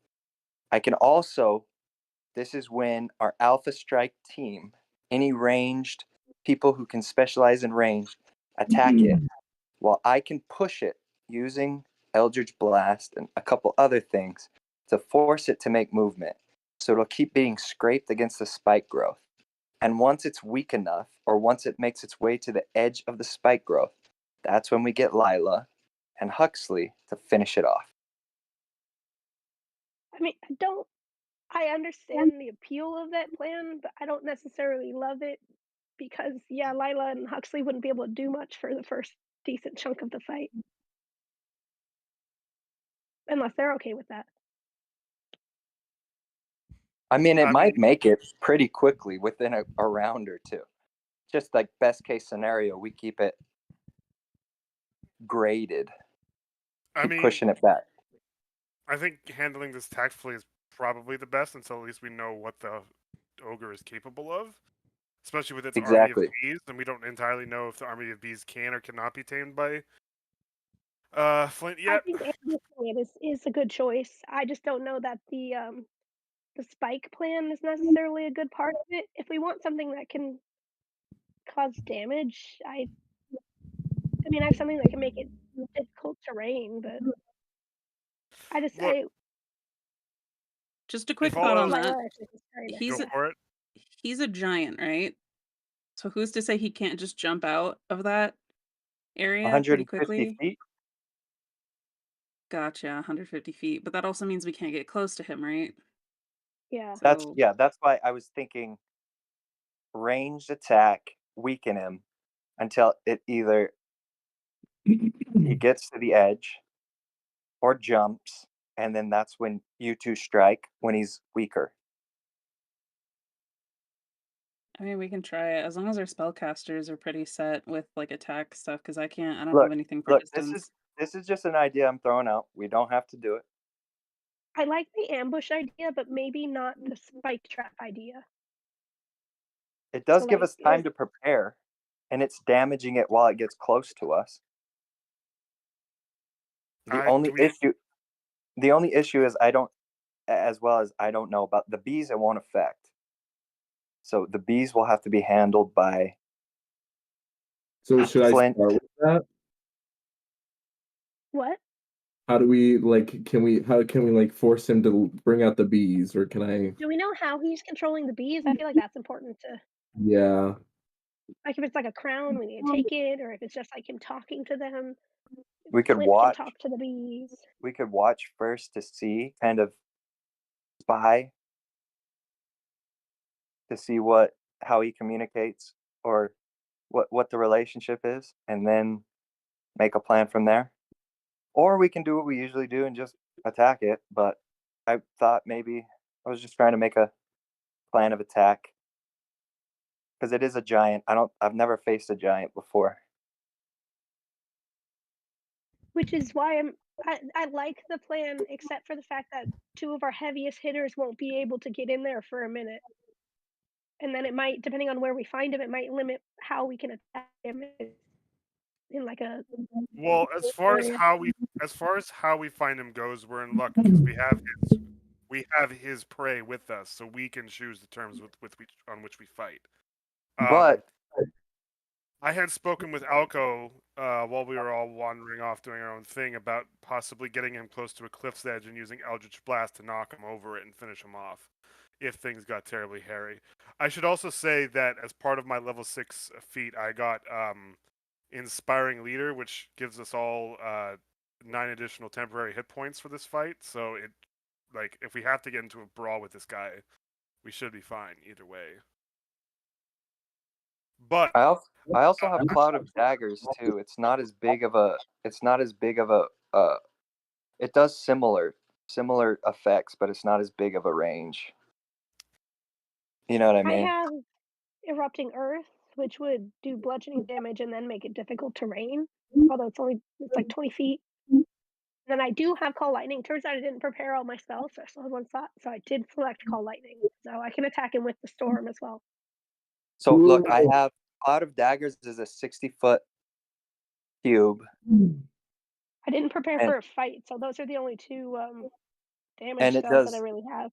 I can also, this is when our Alpha Strike team, any ranged people who can specialize in range, attack it, while I can push it using Eldritch Blast and a couple other things to force it to make movement. So it'll keep being scraped against the spike growth. And once it's weak enough, or once it makes its way to the edge of the spike growth, that's when we get Lila and Huxley to finish it off. I mean, I understand the appeal of that plan, but I don't necessarily love it because, yeah, Lila and Huxley wouldn't be able to do much for the first decent chunk of the fight. Unless they're okay with that. I mean, it I might mean- make it pretty quickly within a round or two. Just like best case scenario, we keep it graded. I Keep mean, pushing it back. I think handling this tactfully is probably the best until at least we know what the ogre is capable of. Especially with its army of Exactly. bees, and we don't entirely know if the army of bees can or cannot be tamed by Flint I yet. think ambushing it is a good choice. I just don't know that the spike plan is necessarily a good part of it. If we want something that can cause damage, I mean, I have something that can make it difficult terrain, but I just Look, Just a quick if all thought on else, that. Lila, I think, is trying to He's go a, for it. he's a giant, right? So who's to say he can't just jump out of that area pretty 150 quickly? feet. Gotcha, 150 feet. But that also means we can't get close to him, right? Yeah. So That's why I was thinking ranged attack, weaken him until it either he gets to the edge or jumps, and then that's when you two strike when he's weaker. I mean, we can try it as long as our spellcasters are pretty set with like attack stuff. Because I don't Look, have anything for Look, distance. this is just an idea I'm throwing out. We don't have to do it. I like the ambush idea, but maybe not the spike trap idea. It does So, give like, us time to prepare, and it's damaging it while it gets close to us. The only issue is I don't know about the bees. It won't affect. So the bees will have to be handled by. So should I Flint. start with that? What? How do we how can we like force him to bring out the bees, or can I? Do we know how he's controlling the bees? I feel like that's important to. Yeah. Like, if it's like a crown, we need to take it, or if it's just like him talking to them. We could Flint can watch. talk to the bees. We could watch first to see, kind of spy, to see how he communicates or what the relationship is, and then make a plan from there. Or we can do what we usually do and just attack it. But I thought maybe I was just trying to make a plan of attack because it is a giant. I've never faced a giant before. Which is why I like the plan, except for the fact that 2 of our heaviest hitters won't be able to get in there for a minute. And then it might, depending on where we find him, it might limit how we can attack him in like a Well, area. as far as how we find him goes, we're in luck because we have his prey with us, so we can choose the terms on which we fight. But I had spoken with Alco while we were all wandering off doing our own thing about possibly getting him close to a cliff's edge and using Eldritch Blast to knock him over it and finish him off if things got terribly hairy. I should also say that as part of my level 6 feat, I got Inspiring Leader, which gives us all 9 additional temporary hit points for this fight. So if we have to get into a brawl with this guy, we should be fine either way. But I also have Cloud of Daggers too. It's not as big of a. It does similar effects, but it's not as big of a range. You know what I mean? I have Erupting Earth, which would do bludgeoning damage and then make it difficult terrain, although it's like 20 feet. Then I do have Call Lightning. Turns out I didn't prepare all my spells, so I still had one slot, so I did select Call Lightning. So I can attack him with the Storm as well. So look, I have Cloud of Daggers is a 60-foot cube. I didn't prepare for a fight, so those are the only 2 damage spells that I really have.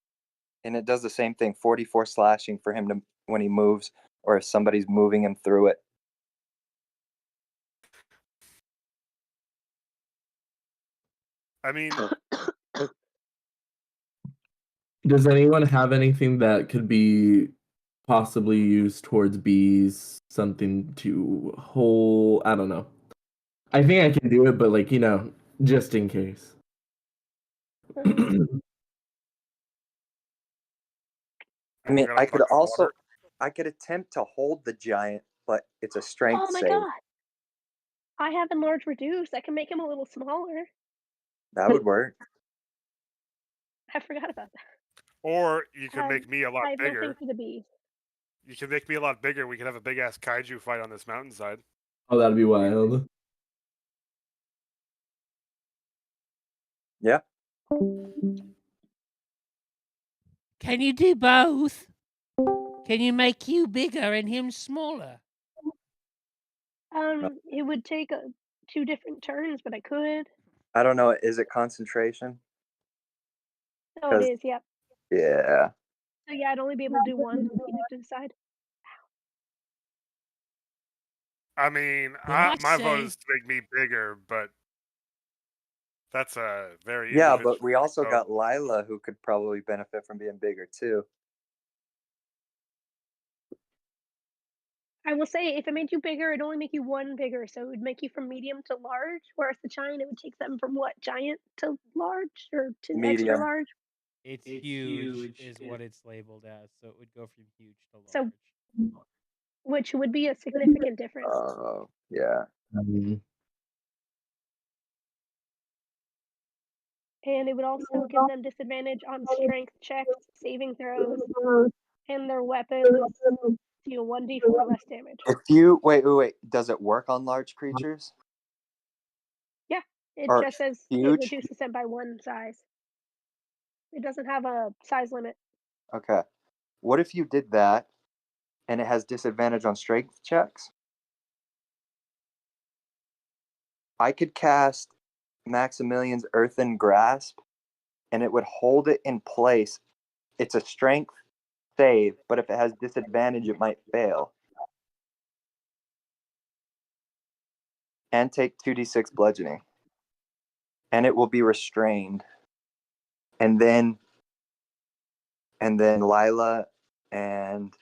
And it does the same thing, 44 slashing for him to when he moves, or if somebody's moving him through it. I mean, does anyone have anything that could be possibly used towards bees? Something to hold? I don't know. I think I can do it, but just in case. I mean, I could attempt to hold the giant, but it's a strength Oh my save. god! I have Enlarge Reduce. I can make him a little smaller. That would work. I forgot about that. Or you can make me a lot I have bigger. nothing for the bees. You can make me a lot bigger. We can have a big ass kaiju fight on this mountainside. Oh, that'd be wild. Yeah. Can you do both? Can you make you bigger and him smaller? It would take 2 different turns, but I could. I don't know. Is it concentration? Oh, it is. Yep. Yeah. So yeah, I'd only be able to do one. You'd have to decide. I mean, my vote is to make me bigger, but that's a very but we also got Lila, who could probably benefit from being bigger too. I will say, if it made you bigger, it'd only make you 1 bigger, so it would make you from medium to large. Whereas the giant, it would take them from giant to large or to extra large. It's huge is what it's labeled as, so it would go from huge to large. So, which would be a significant difference. Oh, yeah. And it would also give them disadvantage on strength checks, saving throws, and their weapons deal 1d4 less damage. If you wait, does it work on large creatures? Yeah, it just says huge? it reduces them by 1 size. It doesn't have a size limit. Okay. What if you did that and it has disadvantage on strength checks? I could cast Maximilian's Earthen Grasp and it would hold it in place. It's a strength save, but if it has disadvantage, it might fail. And take 2d6 bludgeoning. And it will be restrained. And then Lila and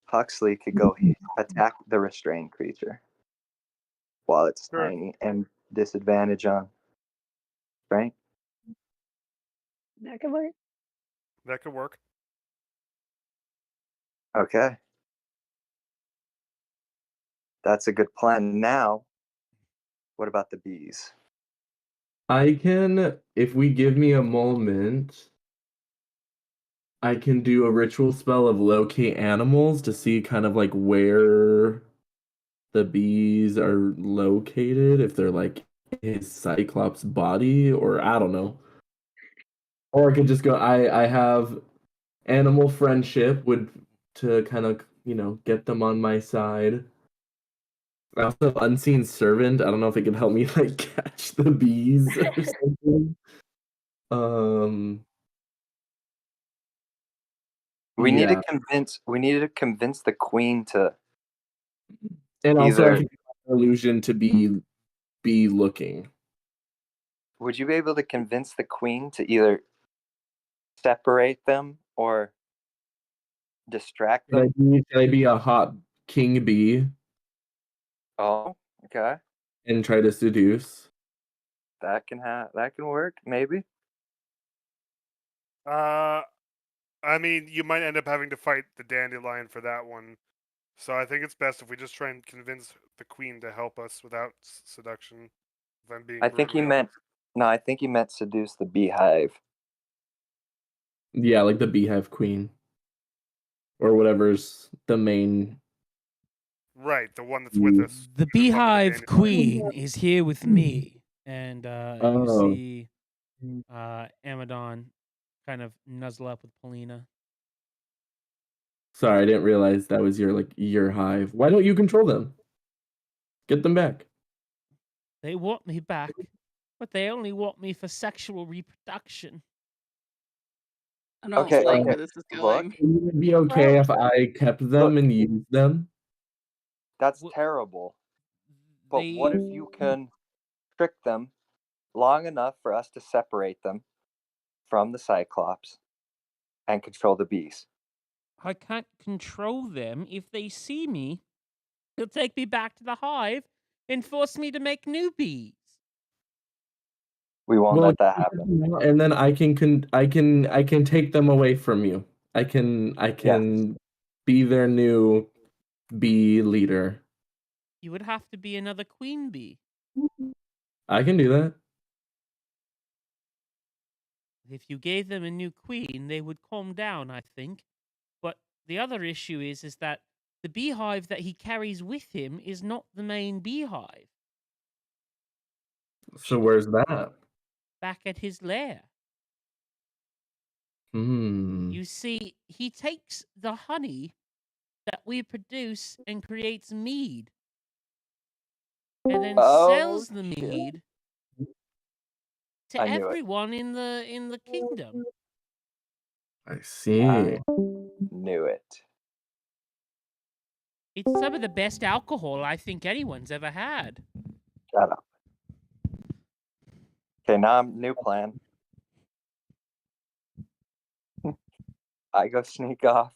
Huxley could go attack the restrained creature while it's tiny and disadvantage on strength. That could work. That could work. Okay. That's a good plan. Now, what about the bees? I can, if we give me a moment, I can do a ritual spell of locate animals to see kind of like where the bees are located, if they're like his Cyclops body, or I don't know. Or I could just go. I have animal friendship would to kind of get them on my side. I also have unseen servant. I don't know if it can help me like catch the bees or something. Um. We need to Yeah, convince the queen to and also I either. can use my illusion to be looking. Would you be able to convince the queen to either separate them or distract them? Can I be a hot king bee Oh, okay. and try to seduce? That can work, maybe. I mean, you might end up having to fight the dandelion for that one. So I think it's best if we just try and convince the queen to help us without seduction. If I'm being I think he brutally meant no. I think he meant seduce the beehive. Yeah, like the beehive queen or whatever's the main. right, the one that's with us. The in the form of the beehive dandelion. queen is here with me. And you Oh, see Amadon kind of nuzzle up with Polina. sorry, I didn't realize that was your hive. Why don't you control them? Get them back. They want me back, but they only want me for sexual reproduction. I don't Okay, like okay. where this is Look, going. Would it be okay if I kept them and used them? that's Well, terrible. But what if you can trick them long enough for us to separate them from the Cyclops and control the bees? I can't control them. If they see me, they'll take me back to the hive and force me to make new bees. We won't Well, let that you happen. can do that, and then I can take them away from you. I Yes. can be their new bee leader. You would have to be another queen bee. I can do that. If you gave them a new queen, they would calm down, I think. But the other issue is that the beehive that he carries with him is not the main beehive. So where's that? Back at his lair. Hmm. You see, he takes the honey that we produce and creates mead. And then sells the shit. mead to I knew it. everyone in the kingdom. I see. I knew it. It's some of the best alcohol I think anyone's ever had. Shut up. Okay, now new plan. I go sneak off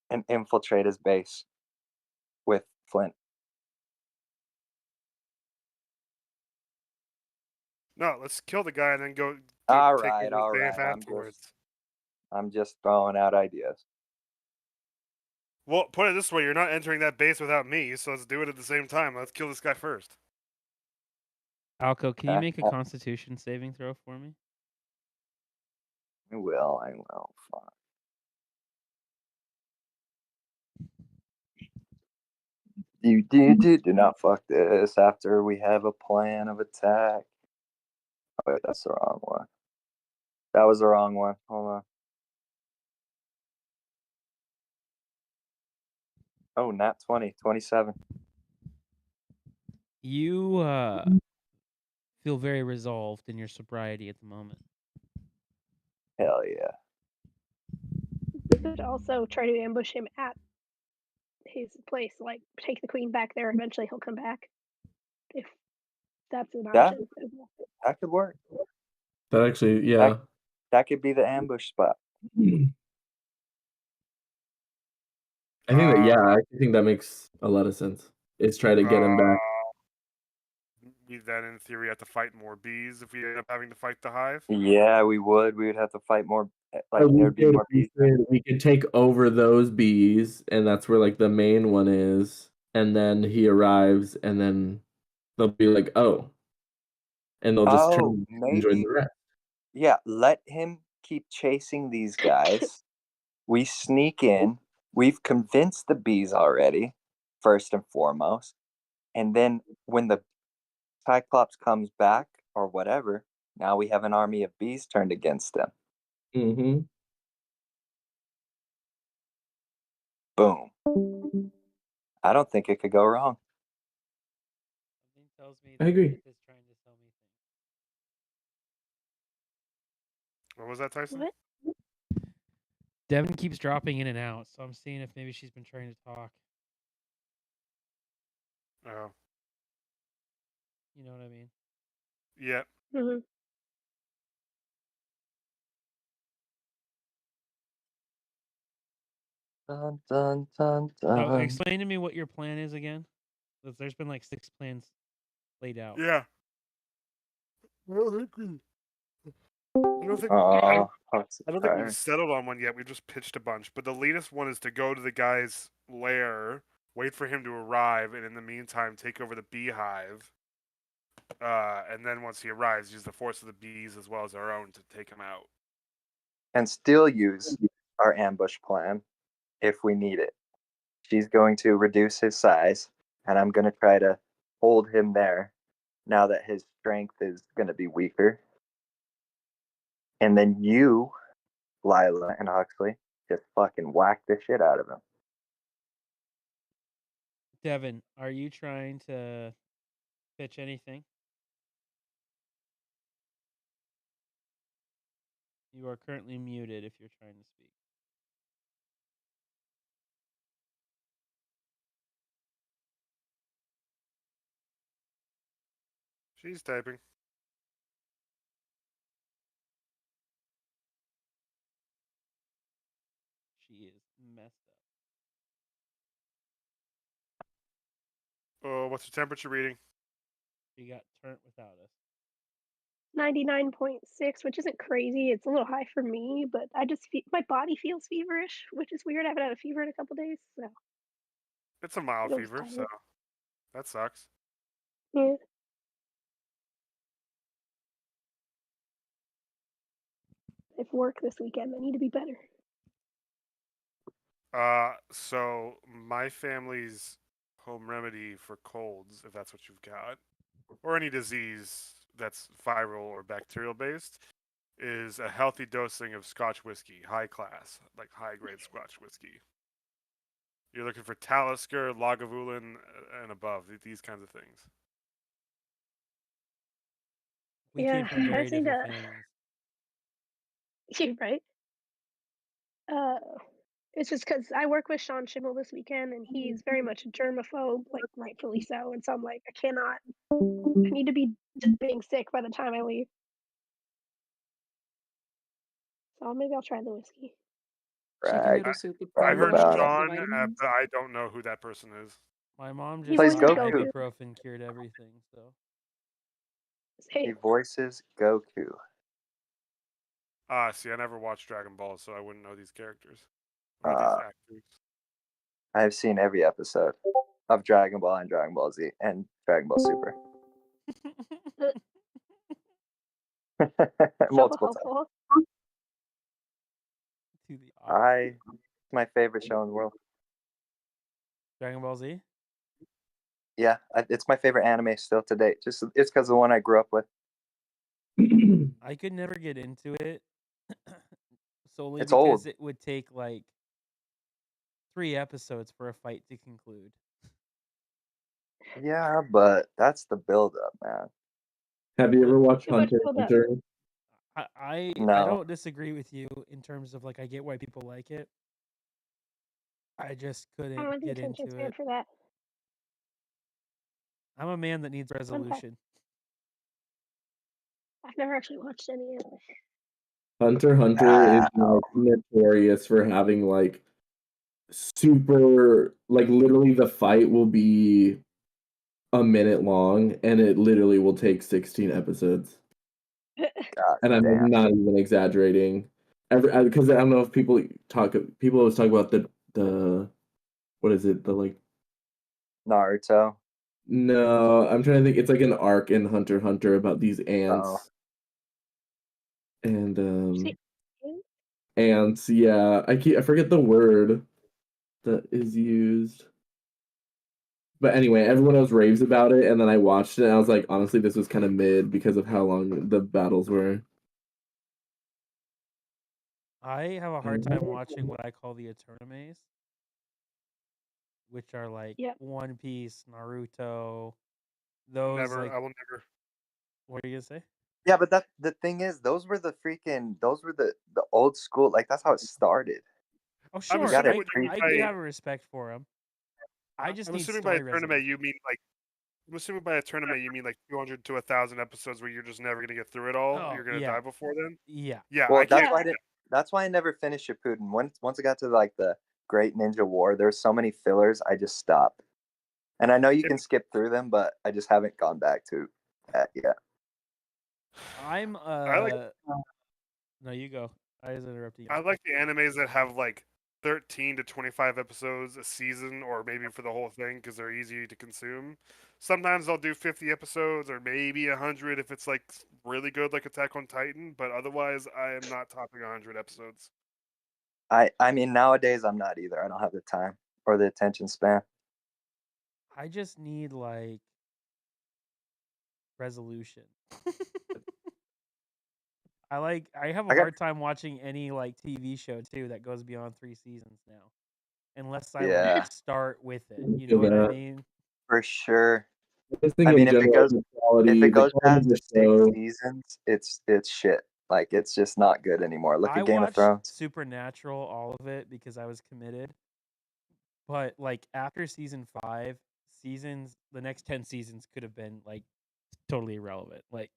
and infiltrate his base with Flint. No, let's kill the guy and then go All take right, over all his base right. afterwards. I'm just throwing out ideas. Well, put it this way: you're not entering that base without me, so let's do it at the same time. Let's kill this guy first. Alco, can you Okay. make a Constitution saving throw for me? I will. Fine. Do not fuck this after we have a plan of attack. Oh, wait, that's the wrong one. That was the wrong one. Hold on. Oh, nat 20, 27. You feel very resolved in your sobriety at the moment. Hell yeah. We could also try to ambush him at his place, like take the queen back there. Eventually, he'll come back. If that's an Yeah. option. That could work. That actually, yeah. That could be the ambush spot. I think that, yeah, I think that makes a lot of sense. It's try to get him back. We then, in theory, have to fight more bees if we end up having to fight the hive. Yeah, we would. We would have to fight more. Like But there'd be more bees. we could take over those bees, and that's where like the main one is. And then he arrives, and then they'll be like, "Oh," and they'll just turn and enjoy maybe. the rest. Yeah, let him keep chasing these guys. We sneak in. We've convinced the bees already, first and foremost. And then when the Cyclops comes back or whatever, now we have an army of bees turned against him. Mm-hmm. Boom. I don't think it could go wrong. Something tells me I that agree. Faith is trying to sell me things. What was that, Tyson? What? Devin keeps dropping in and out, so I'm seeing if maybe she's been trying to talk. Oh, You know what I mean? yeah. Mhm. Dun, dun, dun, So dun. explain to me what your plan is again. 'Cause there's been like 6 plans laid out. Yeah. I don't think we. I don't think. Oh, I don't think we've settled on one yet. We've just pitched a bunch. But the latest one is to go to the guy's lair, wait for him to arrive, and in the meantime, take over the beehive. And then once he arrives, use the force of the bees as well as our own to take him out. and still use our ambush plan if we need it. She's going to reduce his size, and I'm going to try to hold him there now that his strength is going to be weaker. And then you, Lila and Huxley, just fucking whack the shit out of him. Devin, are you trying to pitch anything? You are currently muted if you're trying to speak. She's typing. She is messed up. Oh, what's the temperature reading? She got turned without us. 99.6, which isn't crazy. It's a little high for me, but my body feels feverish, which is weird. I haven't had a fever in a couple days, so It's a mild feels fever, tired. so that sucks. Yeah. I have work this weekend. I need to be better. So my family's home remedy for colds, if that's what you've got, or any disease that's viral or bacterial based, is a healthy dosing of Scotch whiskey, high class, like high grade Scotch whiskey. You're looking for Talisker, Lagavulin, and above, these kinds of things. We Yeah, came from I very just need different to. families. You're right. It's just because I work with Sean Schimmel this weekend, and he's very much a germaphobe, like rightfully so. And so I'm like, I cannot. I need to be being sick by the time I leave. So maybe I'll try the whiskey. She can Right. go to sleep with I Brag heard about it. Sean, vitamins. but I don't know who that person is. My mom He just Plays thought Goku. ibuprofen cured everything, so He voices Goku. See, I never watched Dragon Ball, so I wouldn't know these characters or these actors. I've seen every episode of Dragon Ball and Dragon Ball Z and Dragon Ball Super. Multiple times. to the opposite. It's my favorite show in the world. Dragon Ball Z? Yeah, it's my favorite anime still to date. Just it's because the one I grew up with. I could never get into it solely It's because old. it would take like 3 episodes for a fight to conclude. Yeah, but that's the build up, man. Have you ever watched Too much Hunter x build-up. Hunter? I No. don't disagree with you in terms of like I get why people like it. I just I don't couldn't have the get attention into span it. for that. I'm a man that needs resolution. I've never actually watched any of it. Hunter x Hunter is Wow. notorious for having like super like literally the fight will be a minute long and it literally will take 16 episodes. God And I'm damn. not even exaggerating. Because I don't know if people always talk about the what is it, the like Naruto. no, I'm trying to think. It's like an arc in Hunter x Hunter about these ants. Oh. And See, ants, yeah. I forget the word that is used. But anyway, everyone else raves about it, and then I watched it, and I was like, honestly, this was kind of mid because of how long the battles were. I have a hard time watching what I call the Eternimes, which are like Yep. One Piece, Naruto. Those Never. like, I will never. what are you gonna say? Yeah, but the thing is, those were the old school. Like that's how it started. Oh, I'm sure. gotta assuming what you mean I by do have a respect for them. I just I'm need assuming by story a tournament resolution. you mean like I'm assuming by a tournament you mean like 200 to 1,000 episodes where you're just never gonna get through it all. Oh, You're gonna yeah. die before then. Yeah. Yeah, Well, I can't. Yeah. that's why I never finished Shippuden. Once I got to like the Great Ninja War, there's so many fillers. I just stopped. And I know you can skip through them, but I just haven't gone back to that yet. I'm I like No, you go. I was interrupting you. I like the animes that have like 13 to 25 episodes a season, or maybe for the whole thing because they're easy to consume. Sometimes I'll do 50 episodes or maybe 100 if it's like really good, like Attack on Titan. But otherwise, I am not topping 100 episodes. I mean nowadays I'm not either. I don't have the time or the attention span. I just need like resolution. I have a I got hard time watching any like TV show too that goes beyond 3 seasons now. Unless I Yeah. like start with it. You Feel know what I that. mean? for sure. I just think I in mean, if it general, goes the quality, if it goes the quality past of the the 6 show. seasons, it's shit. Like it's just not good anymore. Look I at Game of watched Thrones. Supernatural, all of it, because I was committed. But like after season 5, the next 10 seasons could have been like totally irrelevant. Like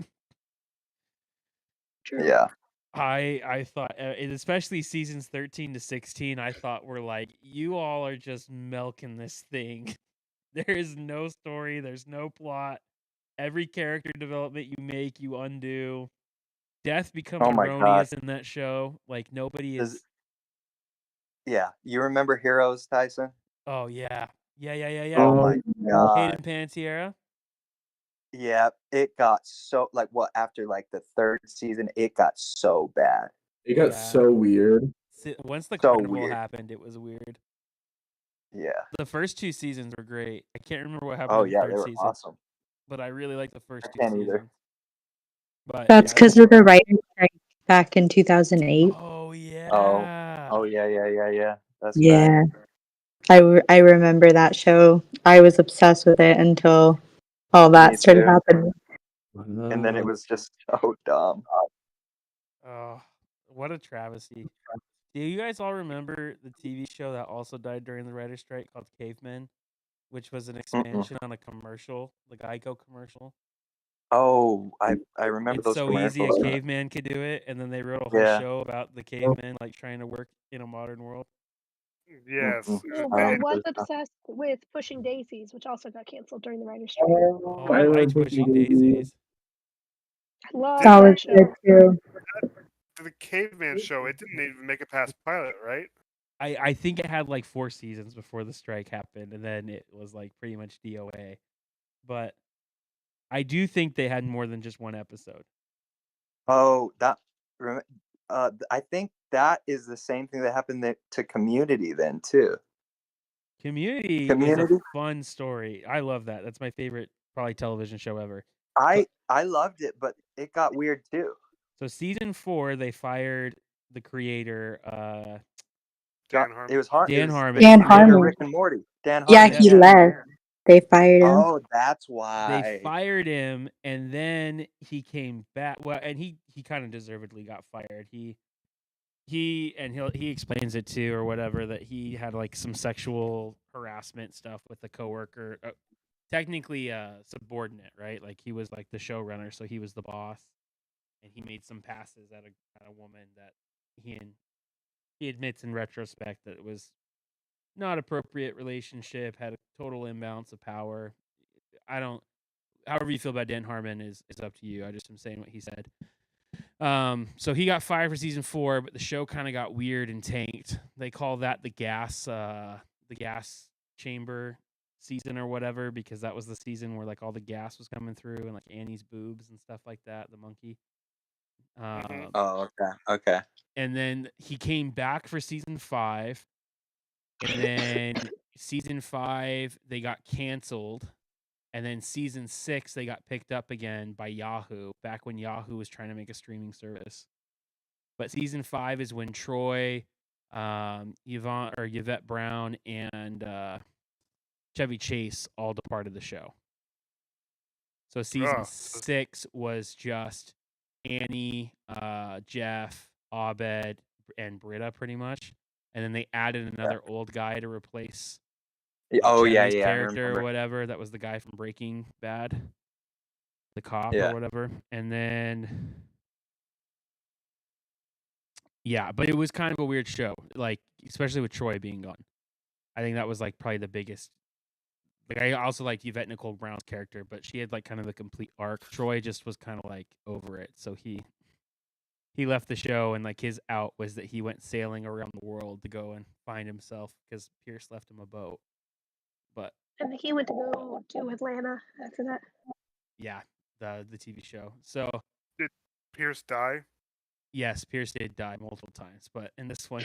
True. Yeah. I thought, especially seasons 13 to 16, I thought were like, you all are just milking this thing. There is no story. There's no plot. Every character development you make, you undo. Death becomes Oh my god. erroneous in that show. Like nobody Does- is. Yeah. You remember Heroes, Tyson? Oh yeah, yeah. Oh my god. Hayden Panettiere. Yeah, it got so like what after like the 3rd season, it got so bad. It got Yeah. so weird. Once the So carnival weird. happened, it was weird. Yeah. The first 2 seasons were great. I can't remember what happened Oh in the yeah, 3rd they were season, awesome. but I really liked the first I 2 can't seasons. either. But That's yeah, because of the writer's strike back in 2008. oh yeah. Oh yeah. That's right. Yeah. I remember that show. I was obsessed with it until all Me that started too. happening. And then it was just so dumb. Oh, what a travesty. Do you guys all remember the TV show that also died during the writer's strike called Cavemen, which was an expansion on a commercial, the Geico commercial? Oh, I remember It's those so easy a commercials. caveman could do it, and then they wrote a whole Yeah. show about the cavemen like trying to work in a modern world. Yes. Well, I was obsessed with Pushing Daisies, which also got canceled during the writer's strike. Oh, I remember liked Pushing Daisies. I love That that was show. good too. The Caveman show, it didn't even make it past pilot, right? I think it had like 4 seasons before the strike happened, and then it was like pretty much DOA. But I do think they had more than just one episode. Oh, I think that is the same thing that happened to Community then too. Community is Community? a fun story. I love that. That's my favorite probably television show ever. I loved it, but it got weird too. So season 4, they fired the creator, Dan Harmon. It was hard. Dan it was Harmon. the Dan creator of Harmon. Rick and Morty. Dan Yeah, Harmon. he left. They fired him. Oh, that's why. They fired him, and then he came back. Well, and he kind of deservedly got fired. He explains it too, or whatever, that he had like some sexual harassment stuff with a coworker, technically subordinate, right? Like he was like the showrunner, so he was the boss, and he made some passes at a woman that he admits in retrospect that it was not appropriate relationship, had a total imbalance of power. However you feel about Dan Harmon is up to you. I just am saying what he said. So he got fired for season 4, but the show kind of got weird and tanked. They call that the gas chamber season or whatever, because that was the season where like all the gas was coming through and like Annie's boobs and stuff like that, the monkey. Oh, okay. And then he came back for season 5, and then season 5 they got canceled, and then season 6 they got picked up again by Yahoo back when Yahoo was trying to make a streaming service. But season 5 is when Troy, Yvette Brown, and Chevy Chase all departed the show. So season 6 was just Annie, Jeff, Abed, and Britta pretty much, and then they added another old guy to replace Oh yeah, Chevy's yeah. I character or remember. whatever. That was the guy from Breaking Bad, the cop Yeah. or whatever. And then yeah, but it was kind of a weird show, like especially with Troy being gone. I think that was like probably the biggest. Like I also liked Yvette Nicole Brown's character, but she had like kind of a complete arc. Troy just was kind of like over it, so he left the show, and like his out was that he went sailing around the world to go and find himself because Pierce left him a boat. But And he went to go to Atlanta after that. yeah, the TV show. So Did Pierce die? yes, Pierce did die multiple times, but in this one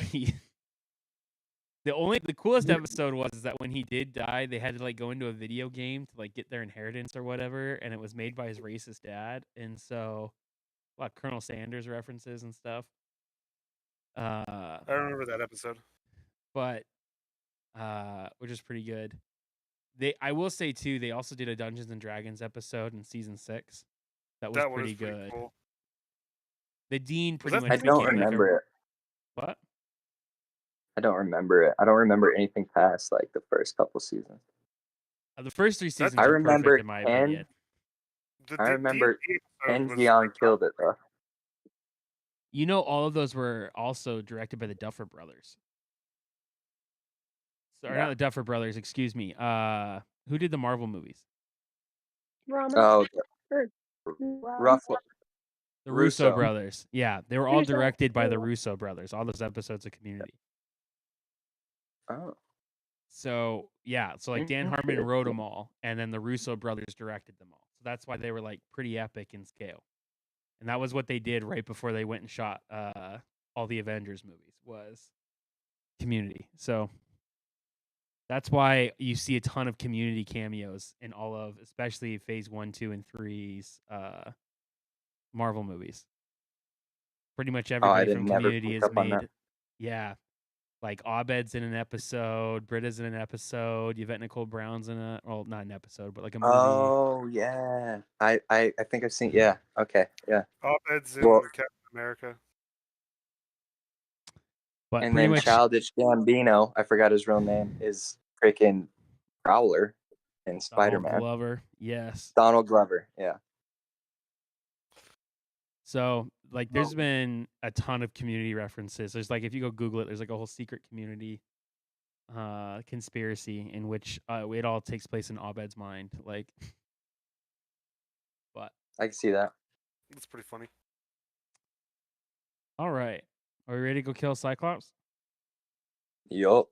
the coolest episode was that when he did die, they had to like go into a video game to like get their inheritance or whatever, and it was made by his racist dad, and so a lot of Colonel Sanders references and stuff. I remember that episode. But which is pretty good. I will say too, they also did a Dungeons and Dragons episode in season 6. That was pretty good. Cool. The Dean pretty much I don't remember it. What? I don't remember it. I don't remember anything past like the first couple seasons. The first 3 seasons I are remember perfect in my opinion. I remember Enzion killed it though. You know, all of those were also directed by the Duffer Brothers. Sorry, not the Duffer Brothers. Excuse me. Who did the Marvel movies? Oh, Ruffalo. The Russo brothers. Yeah, they were all directed by the Russo brothers. All those episodes of Community. Oh. So yeah, so like Dan Harmon wrote them all, and then the Russo brothers directed them all. So that's why they were like pretty epic in scale. And that was what they did right before they went and shot all the Avengers movies was Community. So that's why you see a ton of Community cameos in all of, especially Phase 1, 2, and 3's Marvel movies. Pretty much everybody from Community is made. Yeah. Like Abed's in an episode, Britta's in an episode, Yvette Nicole Brown's in not an episode, but like a movie. Oh yeah. I think I've seen okay. Yeah. Abed's in Captain America. But and then Childish Gambino, I forgot his real name, is freaking Prowler in Spider-Man. Donald Glover, yes. Donald Glover, yeah. So, like, there's been a ton of Community references. There's like, if you go Google it, there's like a whole secret Community conspiracy in which it all takes place in Abed's mind. Like, but I can see that. That's pretty funny. All right, are we ready to go kill Cyclops? Yup.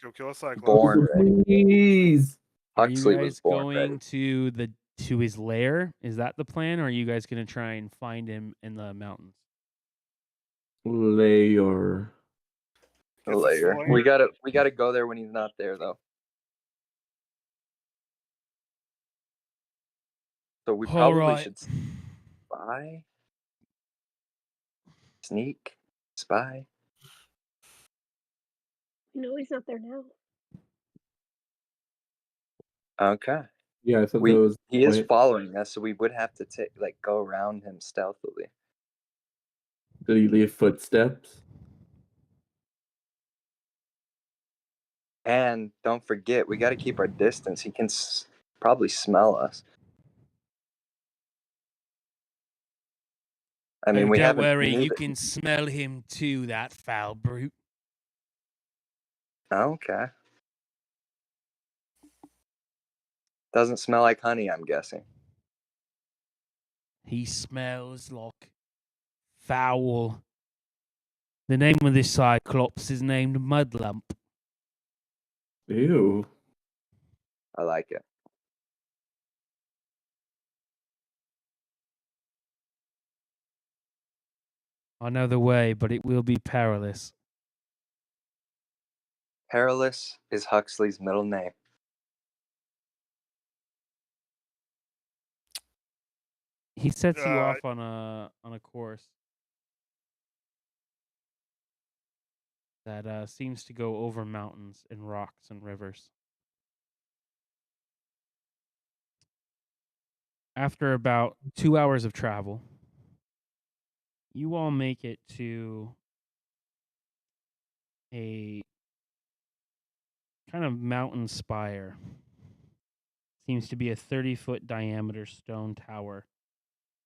Go kill a Cyclops. Born ready. Please. Huxley are you guys was born going ready. to his lair? Is that the plan, or are you guys going to try and find him in the mountains? Layer. We gotta go there when he's not there though. So we probably should spy, sneak, spy. No, he's not there now. Okay. Yeah, I thought that was. He is following us, so we would have to go around him stealthily. Did he leave footsteps? And don't forget, we got to keep our distance. He can probably smell us. I mean, don't worry, you can smell him too, that foul brute. Okay. Doesn't smell like honey, I'm guessing. He smells like foul. The name of this Cyclops is named Mudlump. Ew. I like it. I know the way, but it will be perilous. Perilous is Huxley's middle name. He sets you off on a course that seems to go over mountains and rocks and rivers. After about 2 hours of travel, you all make it to a kind of mountain spire. Seems to be a 30-foot diameter stone tower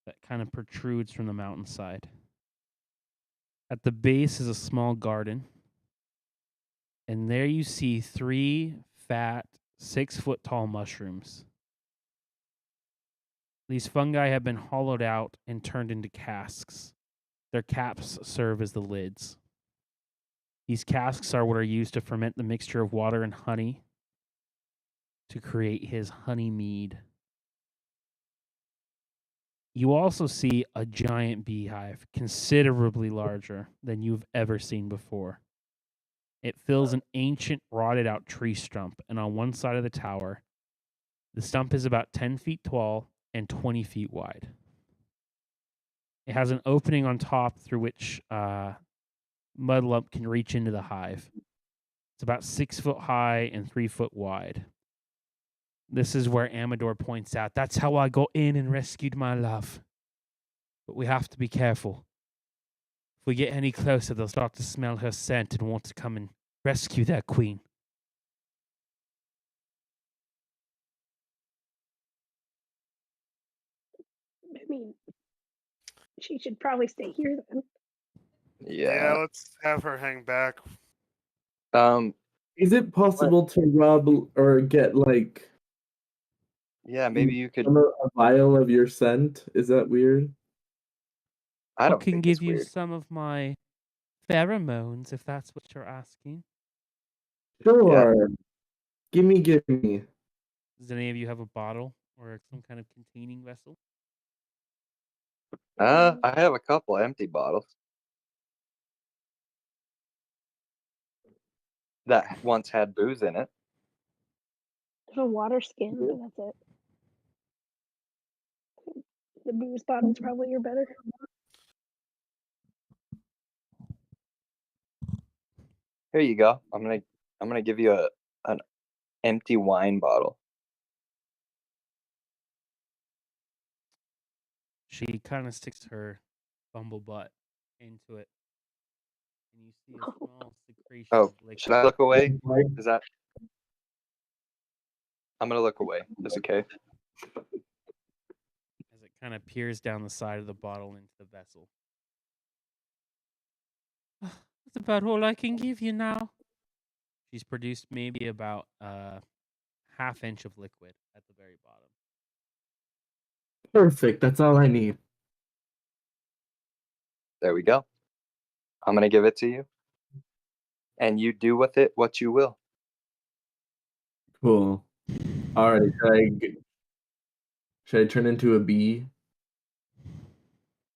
that kind of protrudes from the mountainside. At the base is a small garden, and there you see 3 fat, 6-foot-tall mushrooms. These fungi have been hollowed out and turned into casks. Their caps serve as the lids. These casks are what are used to ferment the mixture of water and honey to create his honey mead. You also see a giant beehive, considerably larger than you've ever seen before. It fills an ancient, rotted-out tree stump, and on one side of the tower, the stump is about 10 feet tall and 20 feet wide. It has an opening on top through which Mudlump can reach into the hive. It's about 6 foot high and 3 foot wide. This is where Amador points out, "That's how I got in and rescued my love. But we have to be careful. If we get any closer, they'll start to smell her scent and want to come and rescue their queen." I mean, she should probably stay here then. Yeah. Let's have her hang back. Is it possible to rob or get like Yeah, maybe you could. a vial of your scent? Is that weird? I don't can think give it's you weird. some of my pheromones if that's what you're asking. Sure. Give me. Does any of you have a bottle or some kind of containing vessel? I have a couple empty bottles that once had booze in it. There's a water skin, but that's it. The booze bottles probably are better. Here you go. I'm gonna give you an empty wine bottle. She kind of sticks her bumble butt into it, and you see a small secretion Oh, of liquid. should I look away? Is that? I'm gonna look away. Is it okay? As it kind of peers down the side of the bottle into the vessel. That's about all I can give you now. She's produced maybe about a half-inch of liquid at the very bottom. Perfect. That's all I need. There we go. I'm gonna give it to you, and you do with it what you will. Cool. All right. Should I turn into a bee?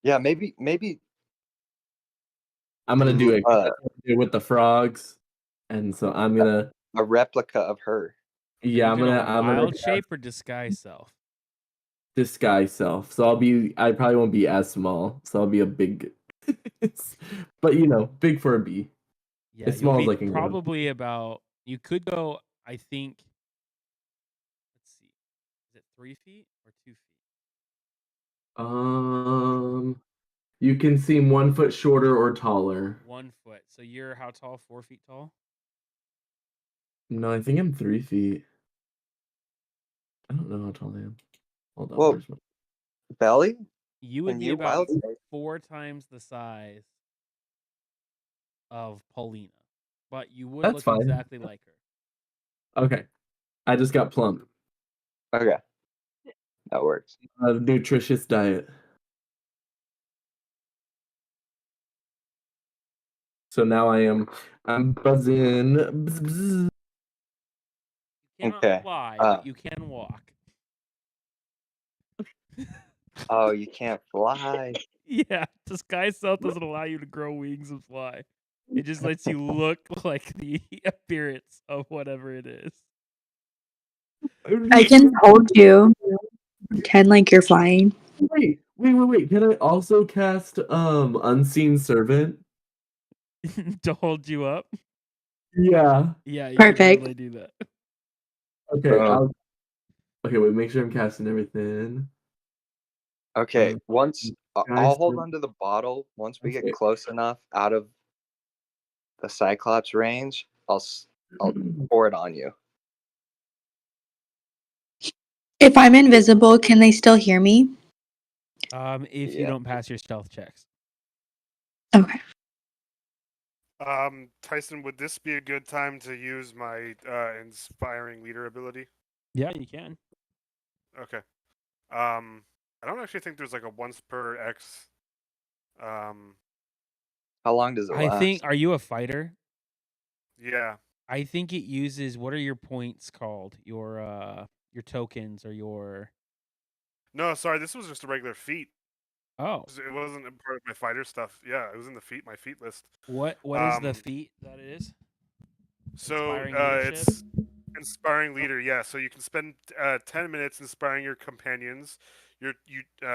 Yeah, maybe. I'm gonna do it with the frogs, and so I'm gonna a replica of her. Yeah, I'm gonna wild shape or disguise self. Disguise self. So I probably won't be as small. So I'll be a big, but big for a bee. Yeah, as small as I can can probably about. You could go. I think. Let's see. Is it 3 feet or 2 feet? You can seem 1 foot shorter or taller. 1 foot. So you're how tall? 4 feet tall? No, I think I'm 3 feet. I don't know how tall I am. Hold on. Well, Belly? You would be about 4 times the size of Paulina, but you would That's look fine. exactly like her. Okay. I just got plump. Okay. That works. A nutritious diet. So now I'm buzzing. Bzz, bzz. You cannot fly, but you can walk. Oh, you can't fly. Yeah, disguise self doesn't allow you to grow wings and fly. It just lets you look like the appearance of whatever it is. I can hold you. Pretend like you're flying. Wait. Can I also cast Unseen Servant? To hold you up? Yeah. Yeah, you can Perfect. totally do that. Okay, Um, okay, wait, make sure I'm casting everything. Okay, once I'll guys, hold onto the bottle. Once we get Okay. close enough out of the Cyclops range, I'll pour it on you. If I'm invisible, can they still hear me? If you Yeah. don't pass your stealth checks. Okay. Tyson, would this be a good time to use my inspiring leader ability? Yeah, you can. Okay. I don't actually think there's like a once per X. How long does it I last? think. Are you a fighter? Yeah. I think it uses. What are your points called? Your tokens or your. No, sorry, this was just a regular feat. Oh, It wasn't a part of my fighter stuff. Yeah, it was in my feat list. what is the feat that it is? So Inspiring leadership? it's inspiring leader. Yeah, so you can spend 10 minutes inspiring your companions. You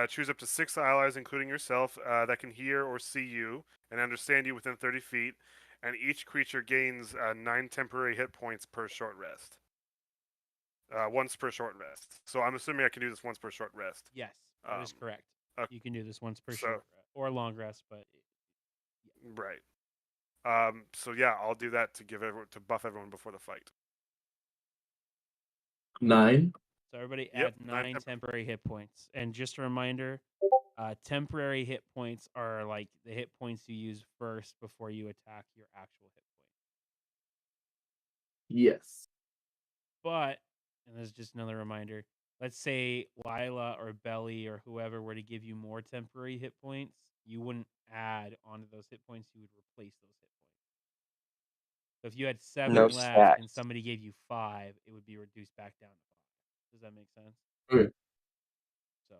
choose up to 6 allies, including yourself, that can hear or see you and understand you within 30 feet. And each creature gains 9 temporary hit points per short rest. Once per short rest. So I'm assuming I can do this once per short rest. Yes, that is correct. okay. You can do this once per So- short rest or long rest, but Right. So yeah, I'll do that to buff everyone before the fight. 9. so everybody Yep, add 9 9 temporary hit points. And just a reminder, temporary hit points are like the hit points you use first before you attack your actual hit point. Yes. But, and this is just another reminder, let's say Lila or Belly or whoever were to give you more temporary hit points, you wouldn't add onto those hit points, you would replace those hit points. So if you had 7 No left stats. and somebody gave you 5, it would be reduced back down to 5. Does that make sense? Okay. So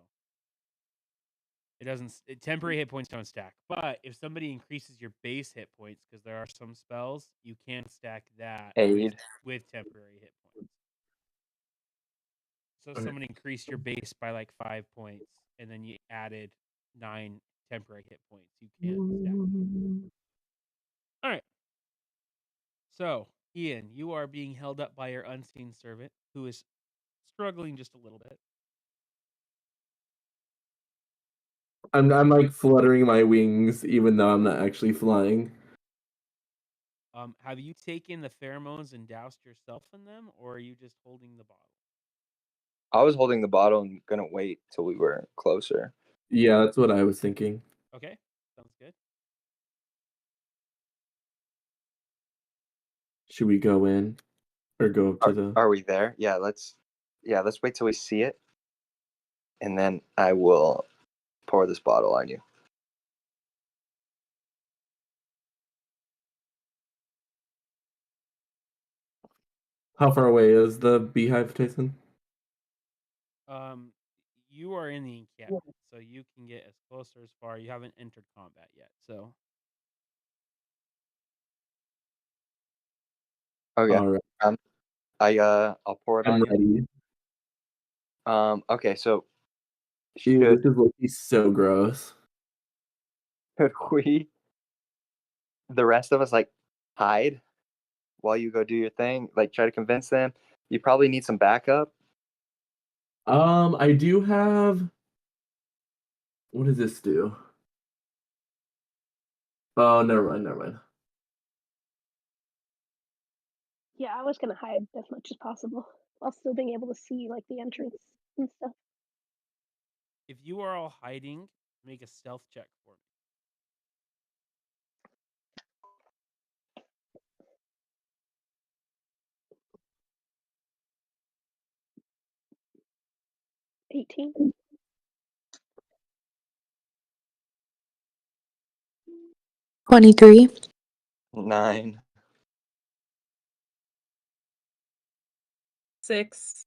it doesn't. Temporary hit points don't stack. But if somebody increases your base hit points, because there are some spells, you can stack that Aid. with temporary hit points. So if Okay. someone increased your base by like 5 points, and then you added 9 temporary hit points, you can stack that. All right. So, Ian, you are being held up by your unseen servant, who is struggling just a little bit. I'm like fluttering my wings even though I'm not actually flying. Have you taken the pheromones and doused yourself in them, or are you just holding the bottle? I was holding the bottle and gonna wait till we were closer. Yeah, that's what I was thinking. Okay, sounds good. Should we go in or go up to the Are we there? Yeah, let's wait till we see it. And then I will pour this bottle on you. How far away is the beehive, Tyson? You are in the encampment, so you can get as close or as far. You haven't entered combat yet, so Okay. All right. I'll pour it I'm on you. ready. Okay, so Ew, should this is looking so gross. we, the rest of us, like hide while you go do your thing? Like try to convince them. You probably need some backup. I do have. What does this do? Oh, never mind, never mind. Yeah, I was gonna hide as much as possible while still being able to see like the entrance and stuff. if you are all hiding, make a stealth check for me. 18. 23. 9. 6.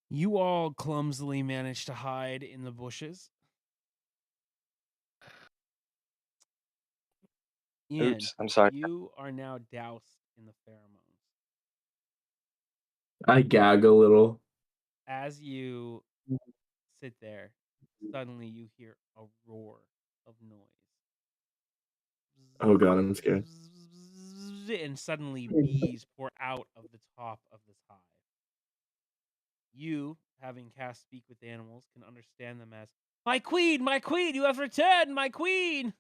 You all clumsily manage to hide in the bushes. Ian, Oops, I'm sorry. you are now doused in the pheromones. I gag a little. As you sit there, suddenly you hear a roar of noise. Oh god, I'm scared. And suddenly bees pour out of the top of this hive. You, having cast Speak with Animals, can understand them as, my queen, you have returned, my queen!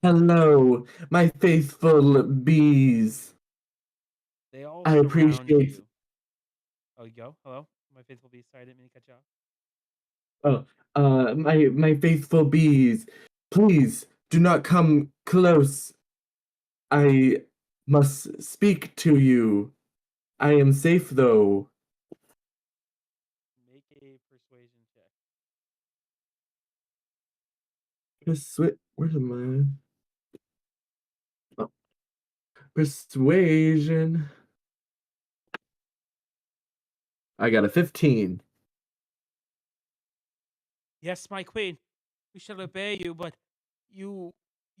Hello, my faithful bees. They all I surround appreciate. you. Oh, you go? Hello? My faithful bees. Sorry, I didn't mean to cut you off. My faithful bees, please do not come close. I must speak to you. I am safe though. Make a persuasion check. Where am I? Oh. Persuasion. I got a 15. Yes, my queen, we shall obey you, but you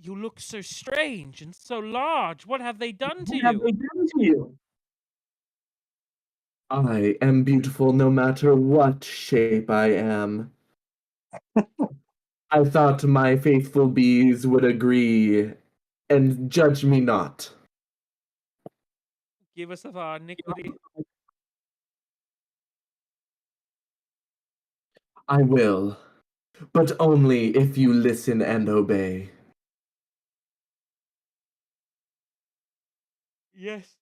look so strange and so large. What have they done to What have you? they done to you? I am beautiful no matter what shape I am. I thought my faithful bees would agree and judge me not. Give us of our iniquity. I will, but only if you listen and obey. Yes,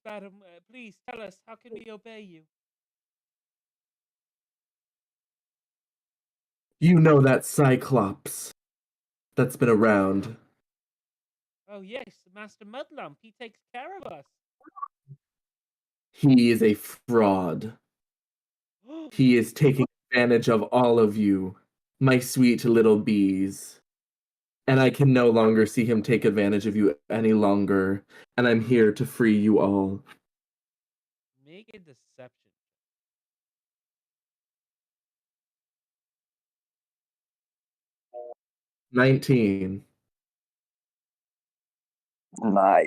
madam. Please tell us, how can we obey you? You know that Cyclops that's been around. Oh, yes, Master Mudlump. He takes care of us. He is a fraud. He is taking advantage of all of you, my sweet little bees. And I can no longer see him take advantage of you any longer, and I'm here to free you all. Make a deception. 19. Nice.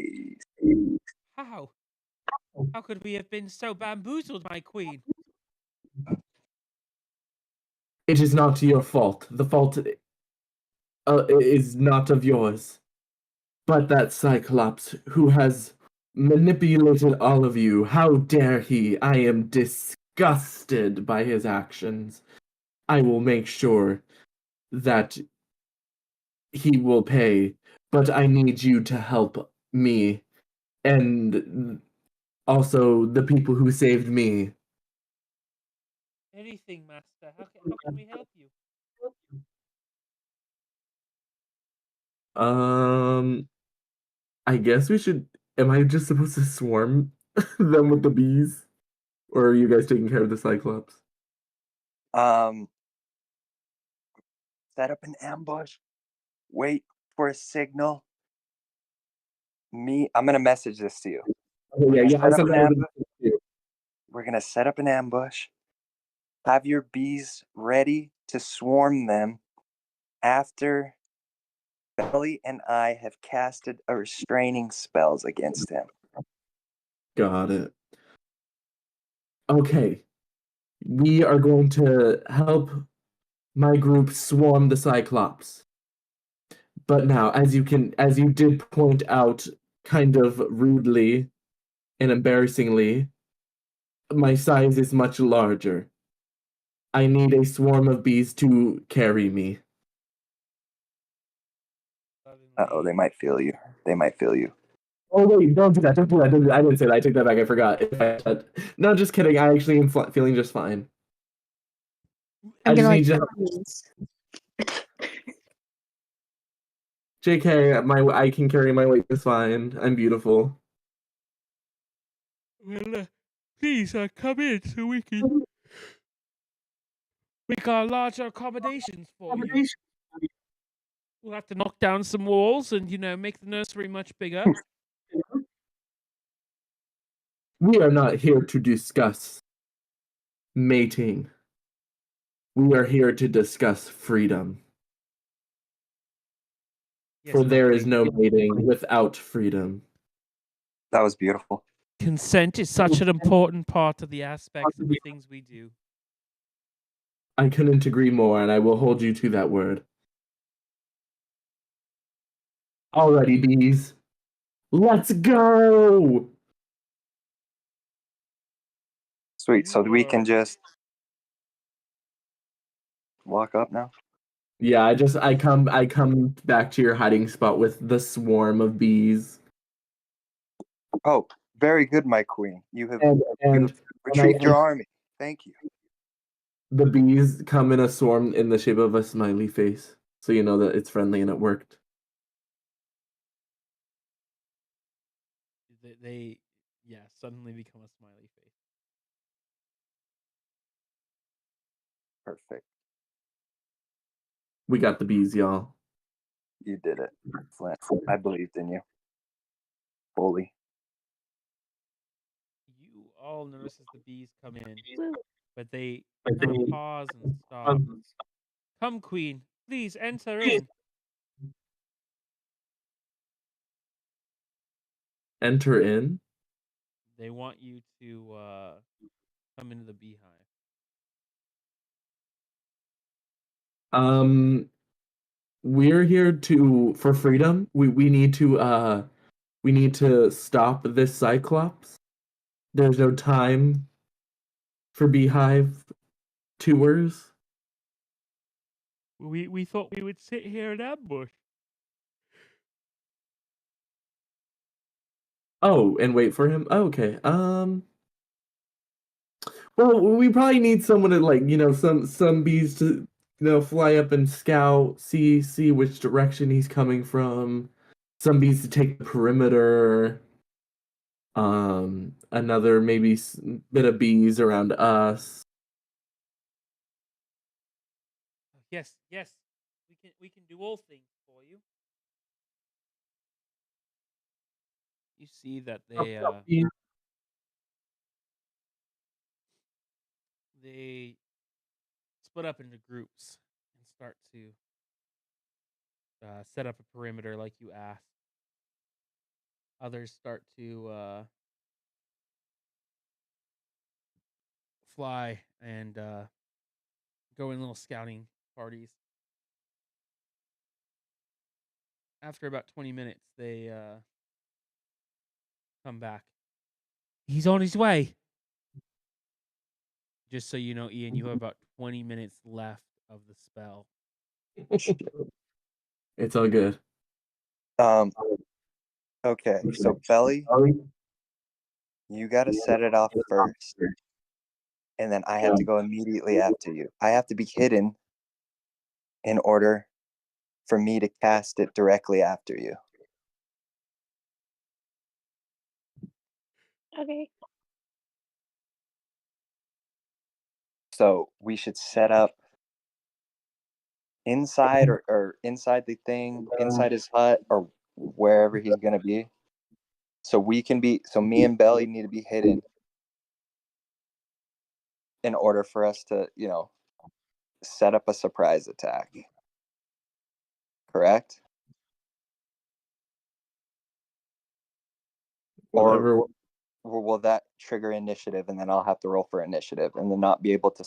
How? How could we have been so bamboozled, my queen? It is not your fault. The fault is not of yours, but that Cyclops who has manipulated all of you. How dare he? I am disgusted by his actions. I will make sure that he will pay, but I need you to help me and also the people who saved me. Anything, master. How can we help you? I guess we should. Am I just supposed to swarm them with the bees? Or are you guys taking care of the Cyclops? Set up an ambush. Wait for a signal. I'm gonna message this to you. Oh, yeah, I said that. We're gonna set up an ambush. Have your bees ready to swarm them after Belly and I have casted a restraining spells against him. Got it. Okay. We are going to help my group swarm the Cyclops. But now, as you did point out kind of rudely and embarrassingly, my size is much larger. I need a swarm of bees to carry me. Uh-oh, they might feel you. Oh wait, don't do that. Don't do that. I didn't say that. I take that back. I forgot. No, just kidding. I actually am feeling just fine. I'm gonna need to. JK, I can carry my weight just fine. I'm beautiful. Well, please come in so we can make our larger accommodations for you. We'll have to knock down some walls and, make the nursery much bigger. We are not here to discuss mating. We are here to discuss freedom. Yes, For but there is no mating without freedom. That was beautiful. consent is such an important part of the aspects of the things we do. I couldn't agree more, and I will hold you to that word. Alrighty, bees. Let's go! Sweet. So we You can are- just walk up now. Yeah, I come back to your hiding spot with the swarm of bees. Oh, very good, my queen. You have And retrieved your army. Thank you. the bees come in a swarm in the shape of a smiley face. So you know that it's friendly and it worked. they suddenly become a smiley face. Perfect. We got the bees, y'all. You did it, Flint. I believed in you. Fully. You all notice as the bees come in, Woo. but they kind of pause and stop. Come, Queen, please enter in. Enter in. They want you to come into the beehive. We're here for freedom. We need to stop this Cyclops. There's no time for beehive tours. We thought we would sit here and ambush. Oh, and wait for him. Okay. Well, we probably need someone to some bees to fly up and scout, see which direction he's coming from. Some bees to take the perimeter. Another maybe bit of bees around us. Yes, we can do all things for you. You see that they split up into groups and start to set up a perimeter like you asked. Others start to fly and go in little scouting parties. After about 20 minutes, they come back. He's on his way. Just so you know, Ian, you have about 20 minutes left of the spell. It's all good. Okay, so Belly, you got to set it off first, and then I have to go immediately after you. I have to be hidden in order for me to cast it directly after you. Okay. So we should set up inside or inside the thing, inside his hut or wherever he's gonna be. So me and Belly need to be hidden in order for us to, set up a surprise attack. Correct? Whatever. Or will that trigger initiative and then I'll have to roll for initiative and then not be able to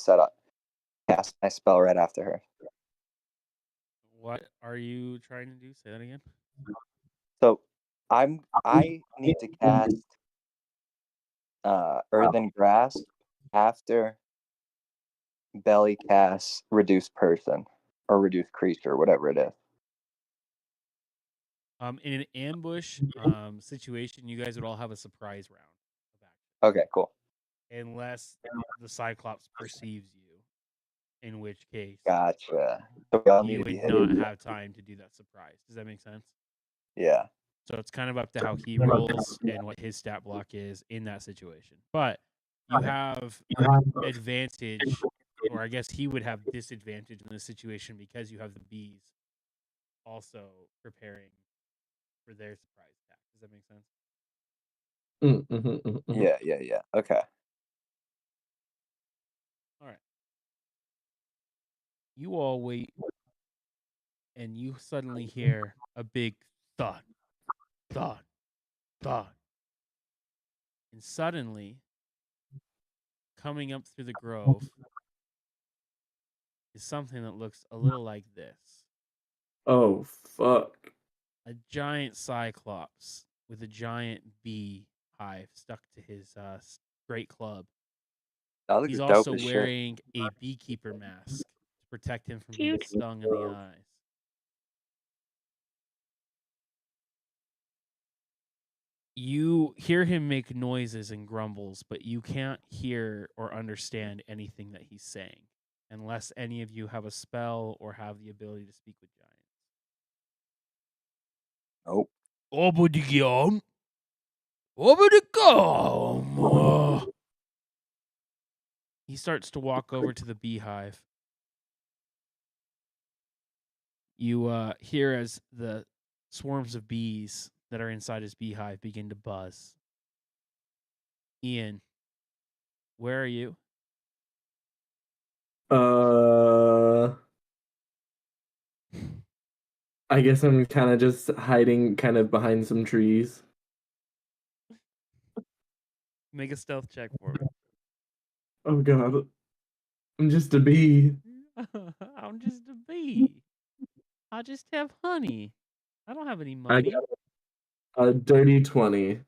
cast my spell right after her? What are you trying to do? Say that again. So I need to cast Earthen Grasp after Belly casts Reduce Person or Reduce Creature, whatever it is. In an ambush situation, you guys would all have a surprise round of action. Okay, cool. Unless the Cyclops perceives you, in which case Gotcha. So we all need you to be would hidden. not have time to do that surprise. Does that make sense? Yeah. So it's kind of up to how he rolls and what his stat block is in that situation. But you have advantage, or I guess he would have disadvantage in this situation because you have the bees also preparing for their surprise attack. Does that make sense? Mhm. Yeah. Okay. All right. You all wait, and you suddenly hear a big thud, thud, thud. And suddenly, coming up through the grove is something that looks a little like this: Oh, fuck. a giant cyclops with a giant bee hive stuck to his great club. That He's looks dope also as shit. wearing a beekeeper mask to protect him from being Cute. stung in the eyes. You hear him make noises and grumbles, but you can't hear or understand anything that he's saying, unless any of you have a spell or have the ability to speak with giants. Nope. Obadigion. Obadigion. He starts to walk over to the beehive. You hear as the swarms of bees that are inside his beehive begin to buzz. Ian, where are you? I guess I'm kind of just hiding kind of behind some trees. Make a stealth check for me. Oh god. I'm just a bee. I'm just a bee. I just have honey. I don't have any I money. got a dirty 20.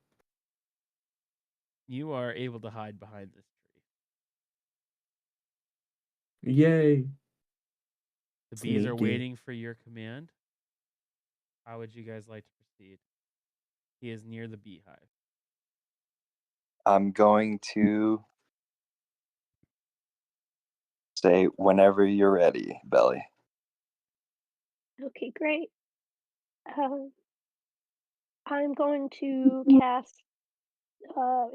You are able to hide behind this tree. Yay. The bees are Sneaky. waiting for your command. How would you guys like to proceed? He is near the beehive. I'm going to say whenever you're ready, Belly. Okay, great. I'm going to cast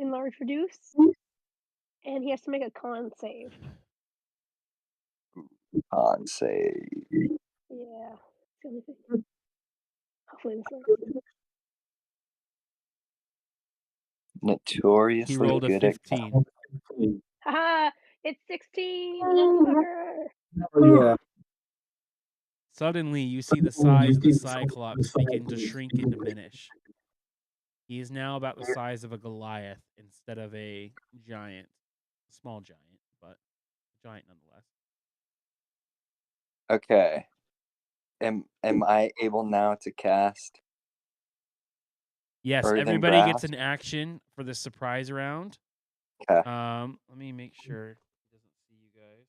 Enlarge Reduce, and he has to make a con save. On say Yeah, it's the only thing. Hopefully this works. He notoriously rolled a good at 15. Haha! It's 16, motherfucker! Oh, yeah. Suddenly, you see the size of the Cyclops begin to shrink and diminish. He is now about the size of a Goliath instead of a giant. A small giant, but a giant nonetheless. Okay. Am I able now to cast Yes, Earth and everybody gets Grass? an action for the surprise round. Okay. Let me make sure he doesn't see you guys.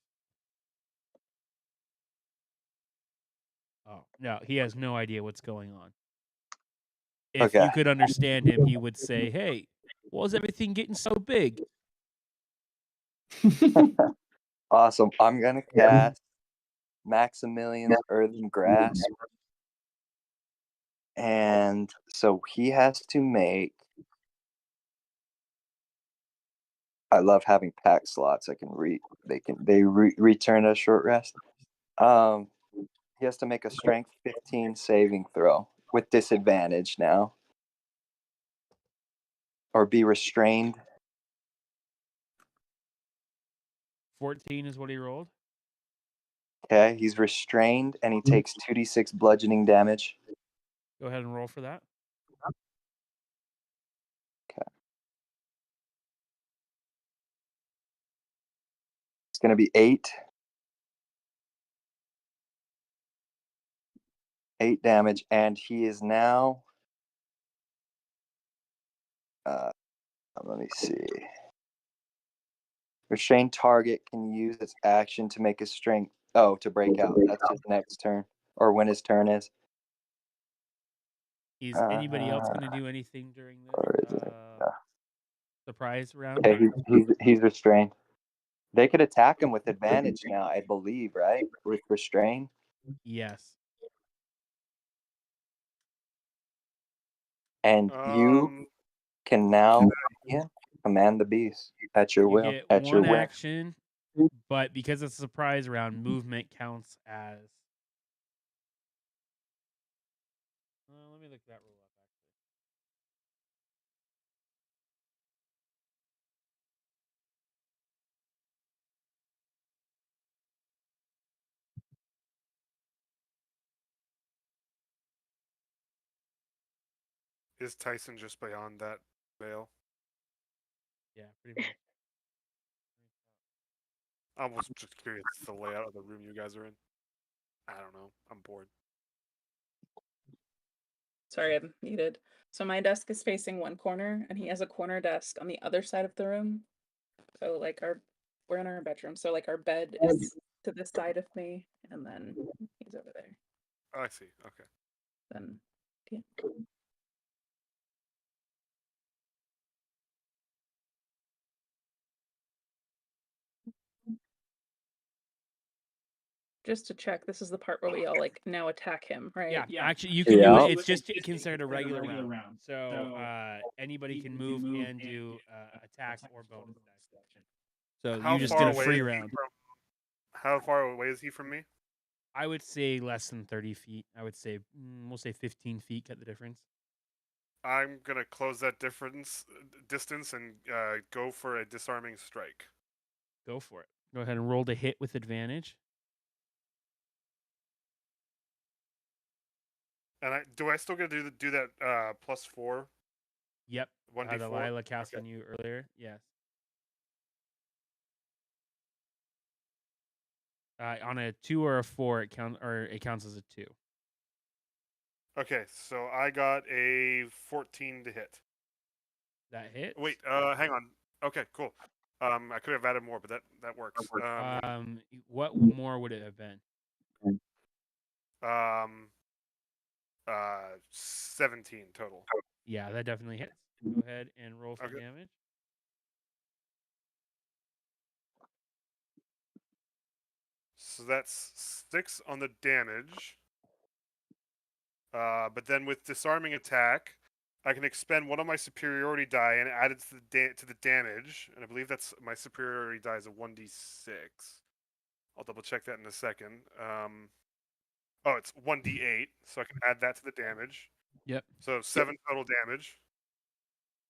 Oh, no, he has no idea what's going on. If Okay. you could understand him, he would say, "Hey, why is everything getting so big?" Awesome. I'm gonna cast Maximilian's Earthen Grasp. And so he has to make. I love having pack slots. They return a short rest. He has to make a strength 15 saving throw with disadvantage now. Or be restrained. 14 is what he rolled. Okay, he's restrained and he takes 2d6 bludgeoning damage. Go ahead and roll for that. Okay. It's going to be 8. 8 damage, and he is now. Let me see. Restrained target can use its action to make a strength. Oh, to break out. That's his next turn, or when his turn is. Is anybody else going to do anything during Or is this it? Yeah. surprise round? Okay, he's restrained. They could attack him with advantage now, I believe, right? With restrain. Yes. And you can now command the beast at your You will. get At your one will. action, but because it's a surprise round, movement counts as. Let me look that rule up. Is Tyson just beyond that veil? Yeah, pretty much. I was just curious the layout of the room you guys are in. I don't know. I'm bored. Sorry, I'm muted. So my desk is facing one corner, and he has a corner desk on the other side of the room. So like we're in our bedroom. So like our bed is to this side of me, and then he's over there. Oh, I see. Okay. Then yeah. Just to check, this is the part where we all like now attack him, right? Yeah, actually, you can do Yeah. it. It's just considered a regular round. So anybody can move and do attack or bonus attack. So How you just far did a away free is he round. How far away is he from me? I would say less than 30 feet. I would say we'll say 15 feet. Cut the difference. I'm gonna close that distance and go for a disarming strike. Go for it. Go ahead and roll to hit with advantage. And do I still get to do that +4? Yep. 1d4? Delilah cast Okay. on you earlier. Yes. On a 2 or a 4, it counts as a 2. Okay, so I got a 14 to hit. That hits. Wait, hang on. Okay, cool. I could have added more, but that works. What more would it have been? 17 total. Yeah, that definitely hits. Go ahead and roll for Okay. damage. So that's 6 on the damage. But then with disarming attack, I can expend one of my superiority die and add it to the damage, and I believe that's my superiority die is a 1d6. I'll double check that in a second. It's 1d8, so I can add that to the damage. Yep. So 7 total damage.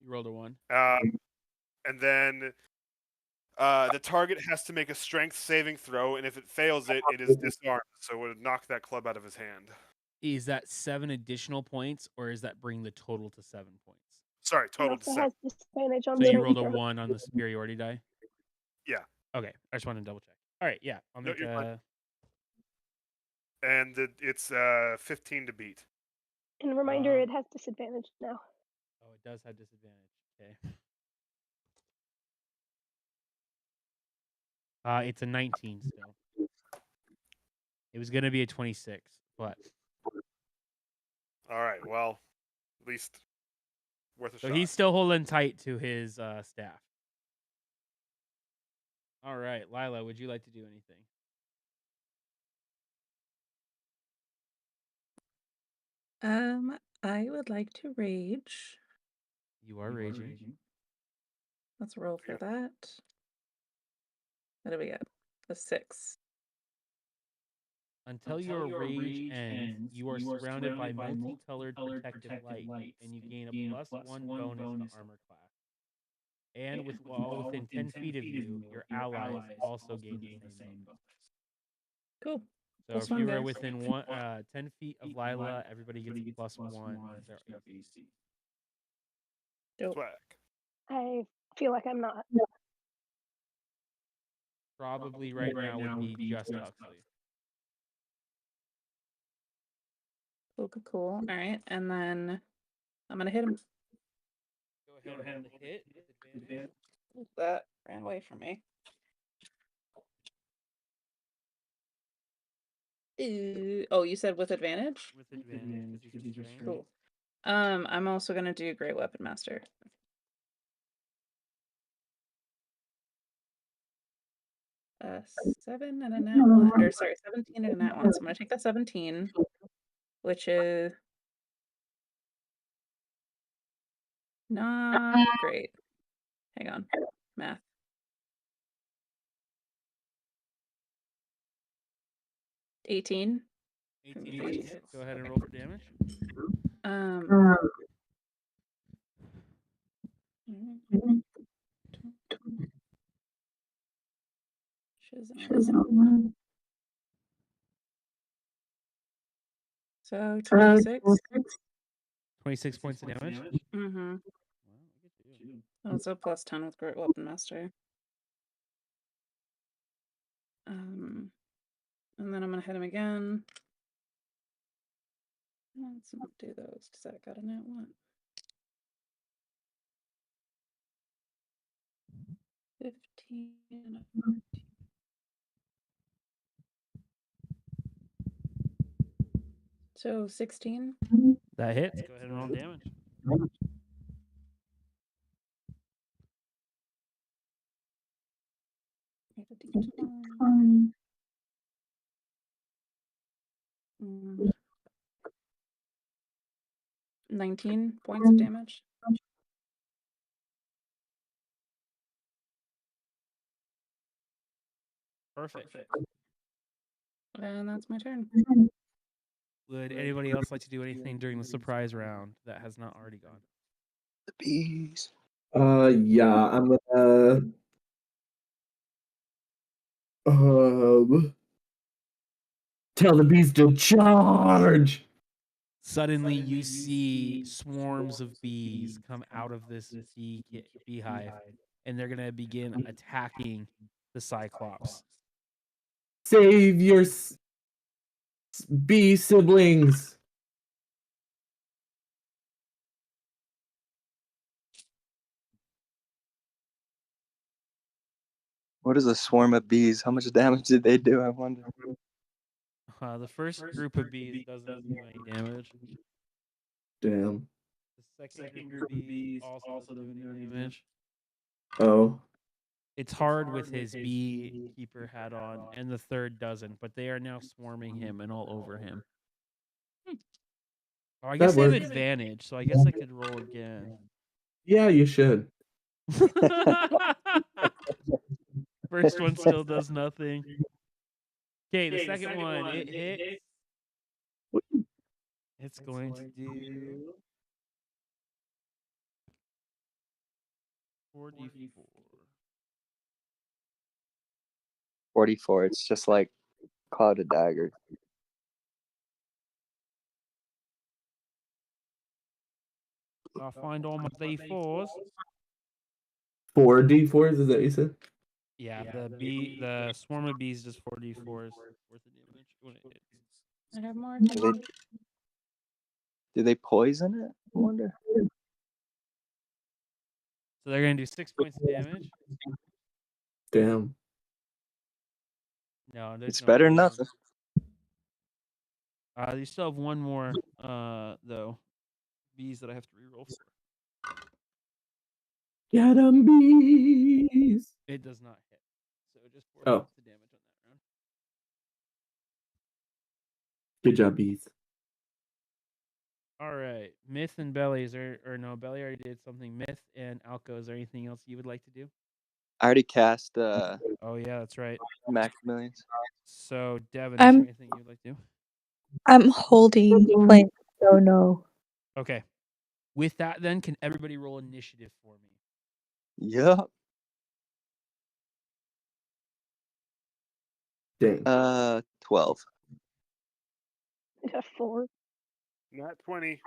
You rolled a 1. And then the target has to make a strength saving throw, and if it fails it, it is disarmed. So it would knock that club out of his hand. Is that 7 additional points, or is that bring the total to 7 points? Sorry, He total to also 7. has disadvantage on So you saving rolled a throws. 1 on the superiority die? Yeah. Okay, I just wanted to double check. All right, yeah, I'll No, make you're fine. a... And it's 15 to beat. And reminder, it has disadvantage now. Oh, it does have disadvantage. Okay. It's a 19 still. It was gonna be a 26, but All right. Well, at least worth a so shot. he's still holding tight to his staff. All right, Lila, would you like to do anything? I would like to rage. You are raging. Let's roll for that. What do we get? A 6. Until your rage ends, you are surrounded by multicolored protective light, and you gain a +1 bonus to armor class. And while within 10 feet of you, your allies also gain the same bonus. Cool. So if you were within 10 feet of Lila, everybody gets a +1 to their AC. Dope. Swag. I feel like I'm not. Probably right now would be just Huxley. Cool. All right, and then I'm gonna hit him. Go ahead and roll the hit with advantage. That ran away from me. Oh, you said with advantage? With advantage, because he's restrained. Cool. I'm also gonna do Great Weapon Master. A 7 and a nat 1, or sorry, 17 and a nat 1. So I'm gonna take that 17, which is not great. Hang on, math. 18. 18 hits. Go ahead and roll for damage. So 26. 26 points of damage. Mm-hmm. Wow, look at you. Also plus 10 with Great Weapon Master. And then I'm gonna hit him again. Let's not do those because I got a nat 1. 15 and a 14. So 16. That hits. Go ahead and roll damage. I have a D20. 19 points of damage. Perfect. And that's my turn. Would anybody else like to do anything during the surprise round that has not already gone? The bees. Yeah, I'm gonna tell the bees to charge. Suddenly, you see swarms of bees come out of this beehive, and they're gonna begin attacking the Cyclops. Save your bee siblings. What is a swarm of bees? How much damage did they do? I wonder. The first group of bees doesn't do any damage. Damn. The second group of bees also doesn't do any damage. Oh. It's hard with his beekeeper hat on, and the third doesn't, but they are now swarming him and all over him. Oh, I guess they have advantage, so I guess I could roll again. Yeah, you should. First one still does nothing. Okay, the second one, it hits. It's going to do 4d4. 44. It's just like Cloud of Dagger. I'll find all my d4s. 4 d4s, is that what you said? Yeah, the swarm of bees does 4d4s worth of damage when it hits. I have more. Do they poison it? I wonder. So they're gonna do 6 points of damage. Damn. No, It's better than nothing. You still have one more, though. Bees that I have to reroll for. Get 'em, bees. It does not hit. So just 4 Oh. points of damage on that round. Good job, bees. All right, Myth and Belly. No? Belly already did something. Myth and Alco. Is there anything else you would like to do? I already cast Oh yeah, that's right. Maximilians. So Devin, is there anything you would like to do? I'm holding Flint, so no. Okay. With that, then, can everybody roll initiative for me? Yep. Dang. 12. I got 4. Not 20.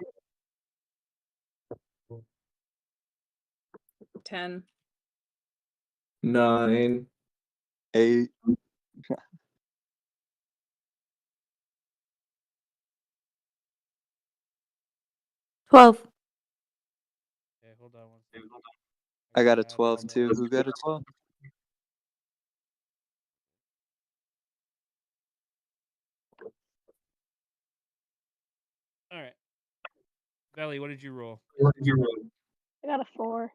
10. 9. 8. 12. Okay, hold on one second. I got a 12 too. Who got a 12? All right. Belly, what did you roll? I got a 4.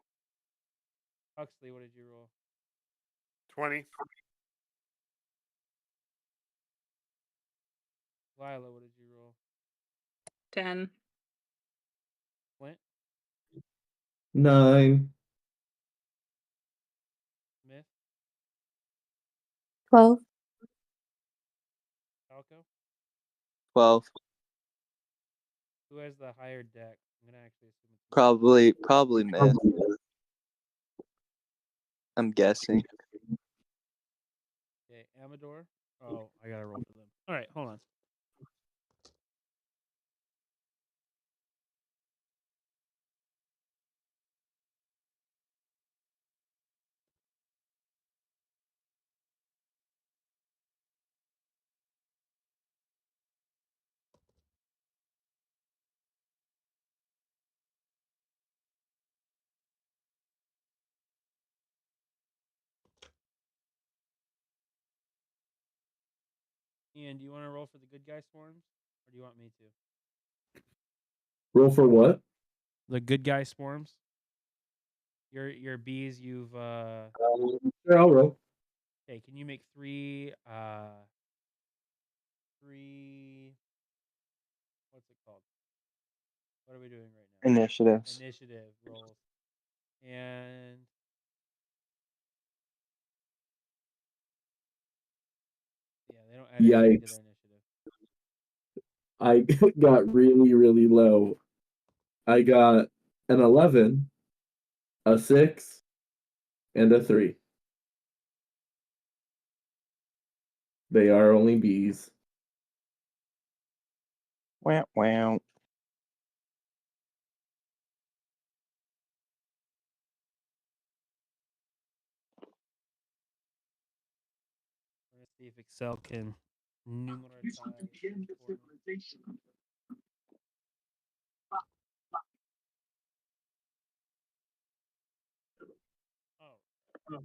Huxley, what did you roll? 20. Lila, what did you roll? 10. Flint? 9. Myth? 12. Falco? 12. Who has the higher deck? I'm gonna actually assume it's Probably Myth. I'm guessing. Okay, Amador. Oh, I gotta roll for them. All right, hold on. Ian, do you want to roll for the good guy swarms, or do you want me to? Roll for what? The good guy swarms. Your bees. You've Sure, I'll roll. Hey, can you make three? What's it called? What are we doing right now? Initiatives. Initiative rolls, and yeah, they don't add anything to Yikes. their initiative. I got really, really low. I got an 11, a 6, and a 3. They are only bees. Wow, wow. Let's see if Excel can This was numeratize. the end of civilization. Oh,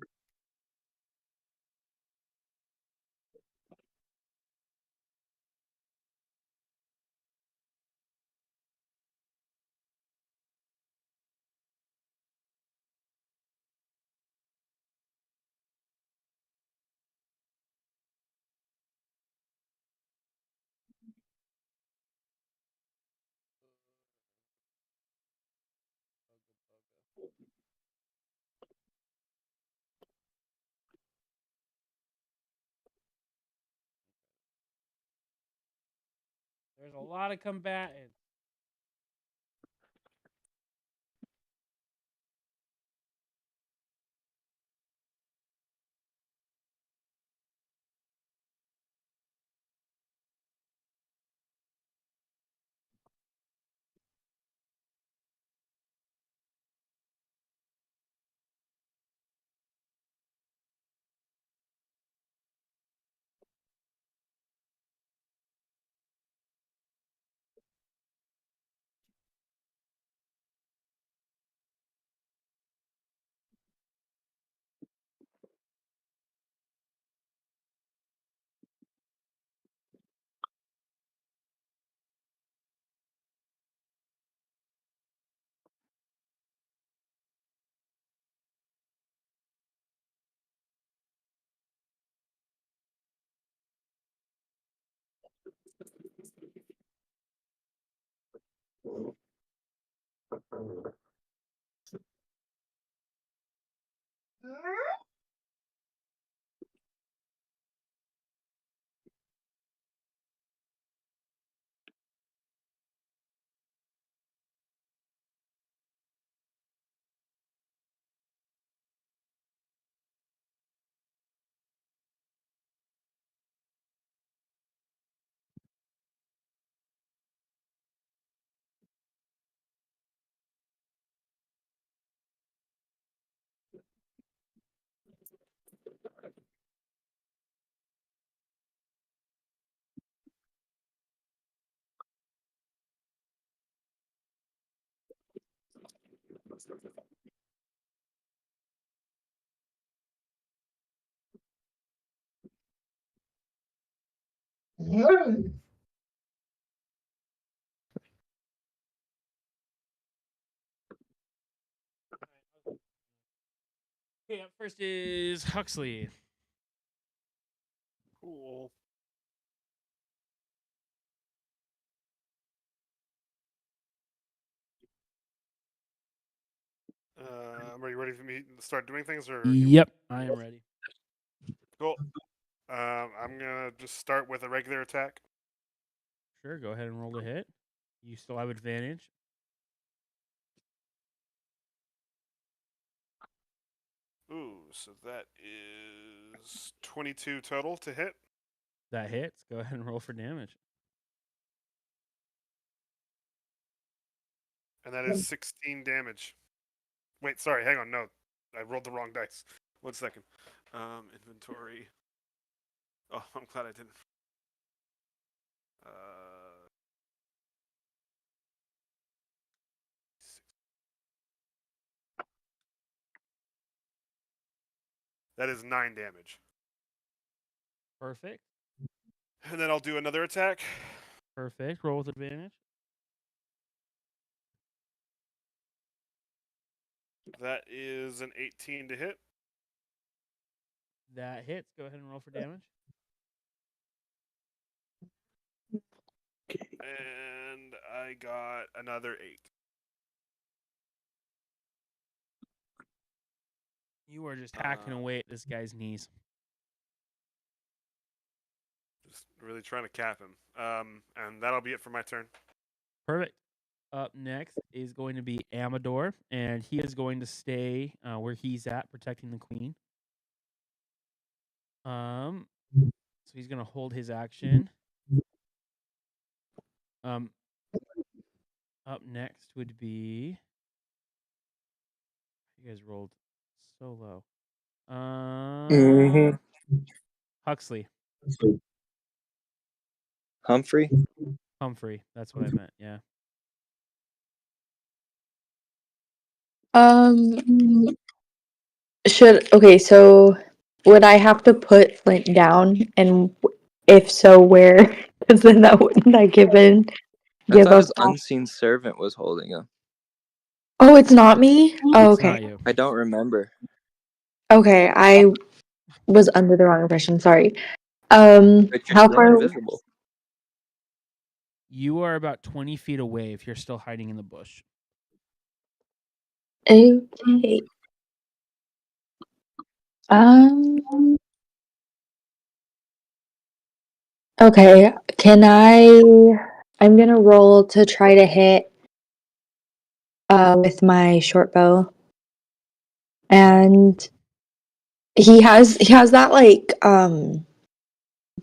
there's a lot of combatants. Okay, up first is Huxley. Cool. Are you ready for me to start doing things, or? Yep, I am ready. Cool. I'm gonna just start with a regular attack. Sure, go ahead and roll to hit. You still have advantage. Ooh, so that is 22 total to hit. That hits. Go ahead and roll for damage. And that is 16 damage. Wait, sorry, hang on. No, I rolled the wrong dice. 1 second. Inventory. Oh, I'm glad I didn't. That is 9 damage. Perfect. And then I'll do another attack. Perfect. Roll with advantage. That is an 18 to hit. That hits. Go ahead and roll for damage. And I got another 8. You are just hacking away at this guy's knees. Just really trying to cap him. And that'll be it for my turn. Perfect. Up next is going to be Amador, and he is going to stay where he's at, protecting the queen. So he's going to hold his action. Up next would be. You guys rolled so low. Huxley. Humphrey. Humphrey. That's what I meant. Yeah. So would I have to put Flint down, and if so, where? Because then that wouldn't I I give thought up? his unseen servant was holding him. Oh, it's not me. Oh, It's not okay. you. I don't remember. Okay, I was under the wrong impression. Sorry. But you're How still far? invisible. You are about 20 feet away if you're still hiding in the bush. Okay. Okay. Can I'm gonna roll to try to hit with my short bow. And he has that like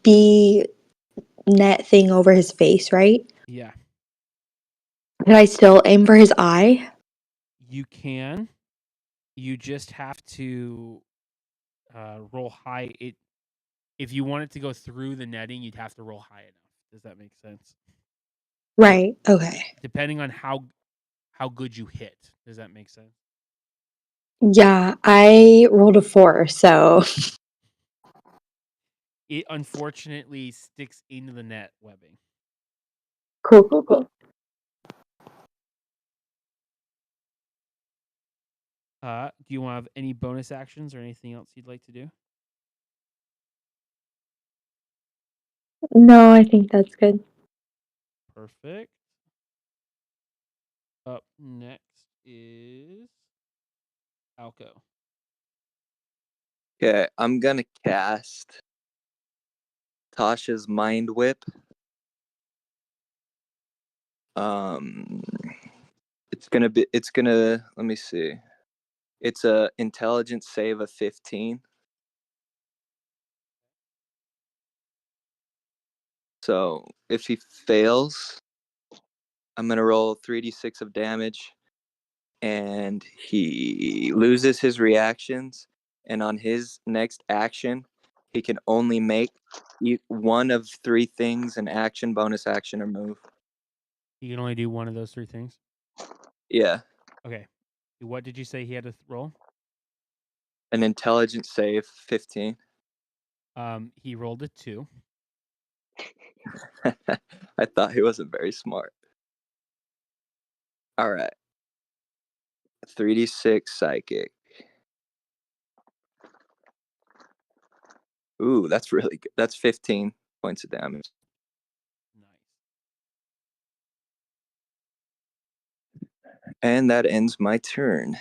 bee net thing over his face, right? Yeah. Can I still aim for his eye? You can. You just have to roll high. If you want it to go through the netting, you'd have to roll high enough. Does that make sense? Right. Okay. Depending on how good you hit. Does that make sense? Yeah, I rolled a 4, so It unfortunately sticks into the net webbing. cool. Do you want to have any bonus actions or anything else you'd like to do? No, I think that's good. Perfect. Up next is Alco. Okay, I'm gonna cast Tasha's Mind Whip. It's gonna let me see. It's a intelligence save of 15. So if he fails, I'm gonna roll 3d6 of damage, and he loses his reactions. And on his next action, he can only make one of 3 things: an action, bonus action, or move. You can only do one of those 3 things. Yeah, Okay. What did you say he had to roll? an intelligence save 15. He rolled a 2. I thought he wasn't very smart. All right. 3d6 psychic. Ooh, that's really good. That's 15 points of damage. Nice. And that ends my turn.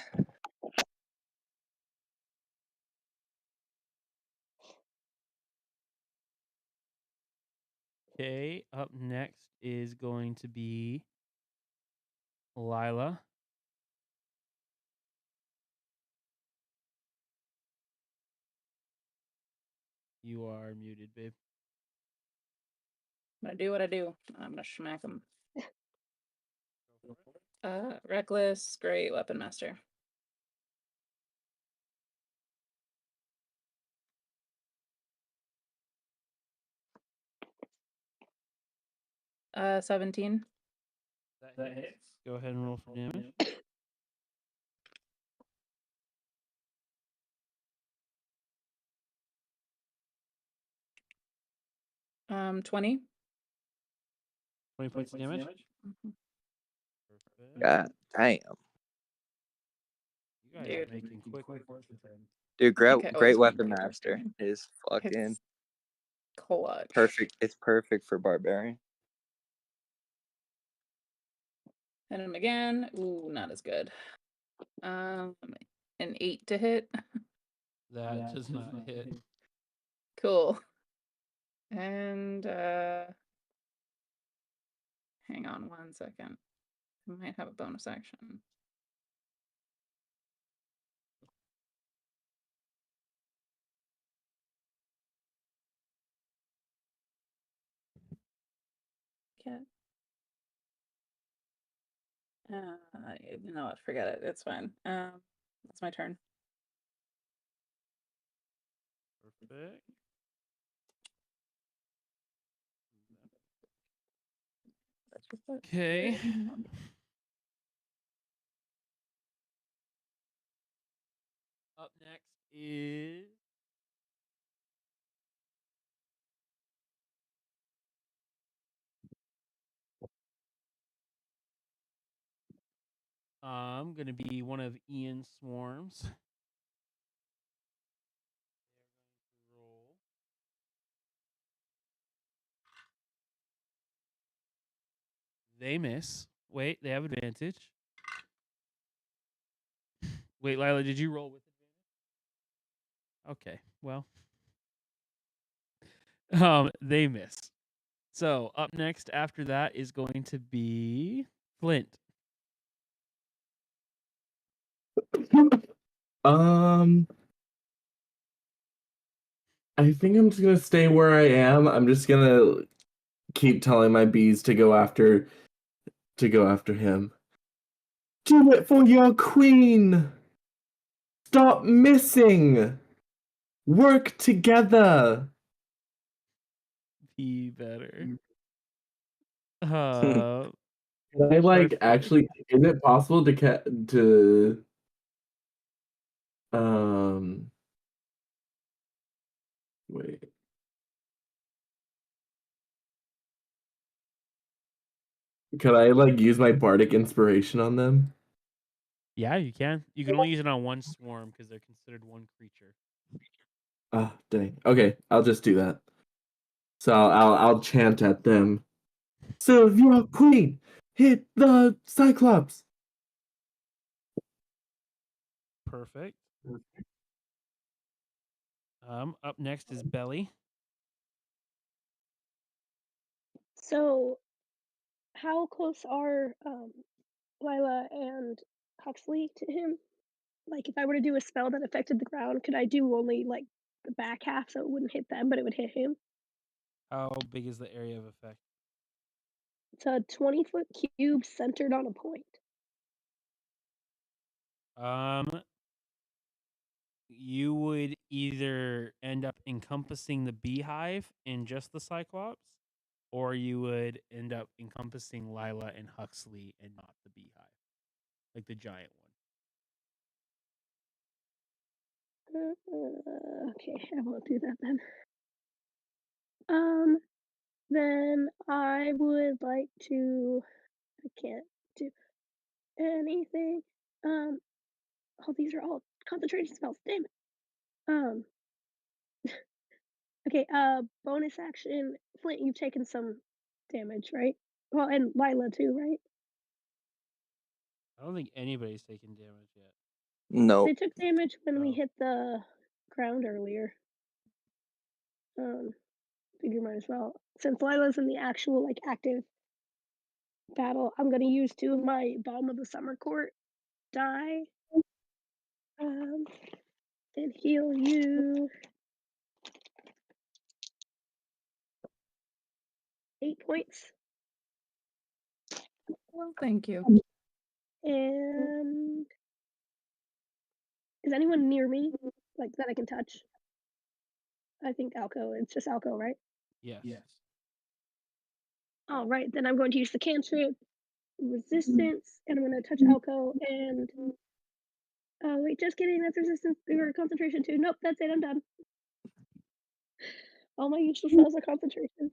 Okay, up next is going to be Lila. You are muted, babe. I'm gonna do what I do. I'm gonna smack him. Reckless, great weapon master. Uh, 17. That hits. Go ahead and roll for damage. 20. 20 points of damage. Mhm. Perfect. God damn. You guys are Dude. making quick work of them. Dude, I think I great always weapon make it master turn. is fucking It's clutch. perfect. It's perfect for barbarian. Hit him again. Ooh, not as good. An 8 to hit. That does not hit. Cool. And hang on 1 second. I might have a bonus action. Cat. You know what? Forget it. It's fine. That's my turn. Perfect. Okay. Up next is gonna be one of Ian's swarms. Roll. They miss. Wait, they have advantage. Wait, Lila, did you roll with advantage? Okay, well. They miss. So up next after that is going to be Flint. I think I'm just gonna stay where I am. I'm just gonna keep telling my bees to go after him. Do it for your queen. Stop missing. Work together. Be better. Can I like Perfect. actually? Is it possible to wait? Could I like use my bardic inspiration on them? Yeah, you can. You can only use it on one swarm because they're considered one creature. Ah, dang. Okay, I'll just do that. So I'll chant at them. Serve your queen. Hit the Cyclops. Perfect. Up next is Belly. So, how close are Lila and Huxley to him? Like, if I were to do a spell that affected the ground, could I do only like the back half so it wouldn't hit them, but it would hit him? How big is the area of effect? It's a 20-foot cube centered on a point. You would either end up encompassing the beehive in just the Cyclops, or you would end up encompassing Lila and Huxley and not the beehive, like the giant one. Okay, I won't do that then. Then I would like to. I can't do anything. Oh, these are all concentration spells. Damn it. Okay. Bonus action. Flint, you've taken some damage, right? Well, and Lila too, right? I don't think anybody's taken damage yet. No. They took damage when we Oh. hit the ground earlier. Figure might as well. Since Lila's in the actual like active battle, I'm gonna use 2 of my Balm of the Summer Court die. And heal you 8 points. Well, thank you. And is anyone near me, like that I can touch? I think Alco. It's just Alco, right? Yes. All right, then I'm going to use the cantrip resistance, and I'm going to touch Alco. And wait, just kidding. That's resistance or concentration too. Nope, that's it. I'm done. All my usual spells are concentration.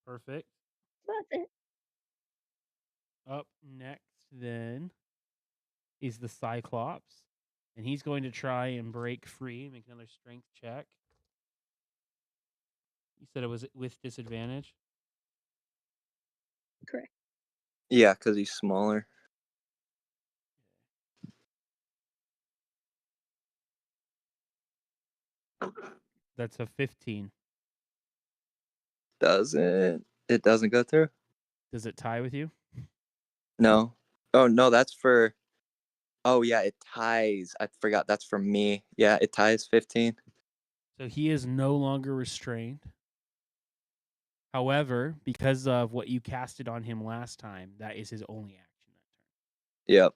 Perfect. That's it. Up next, then, is the Cyclops. And he's going to try and break free. Make another strength check. You said it was with disadvantage? Correct. Yeah, because he's smaller. That's a 15. It doesn't go through? Does it tie with you? No. Oh, no, that's for. Oh, yeah, it ties. I forgot that's for me. Yeah, it ties 15. So he is no longer restrained. However, because of what you casted on him last time, that is his only action that turn. Yep.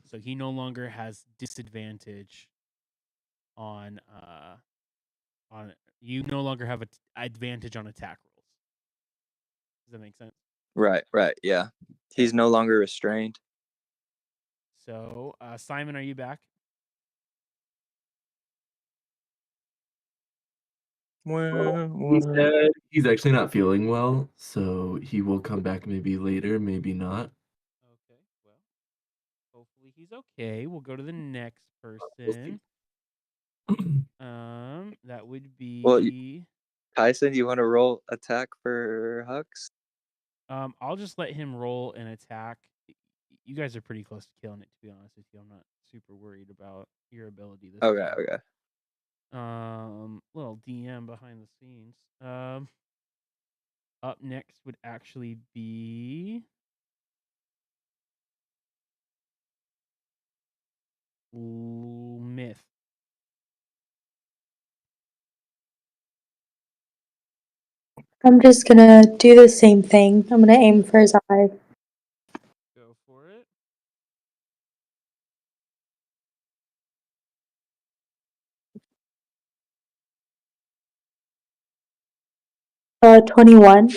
So he no longer has disadvantage on you no longer have an advantage on attack rolls. Does that make sense? Right, yeah. He's no longer restrained. So, Simon, are you back? He said he's actually not feeling well, so he will come back maybe later, maybe not. Okay, well, hopefully he's okay. We'll go to the next We'll see. person. That would Well, be. Tyson, you want to roll attack for Hux? I'll just let him roll an attack. You guys are pretty close to killing it, to be honest with you. I'm not super worried about your ability this Okay, time. okay. Little DM behind the scenes. Up next would actually be Myth. I'm just gonna do the same thing. I'm gonna aim for his eye. Go for it. Uh, 21.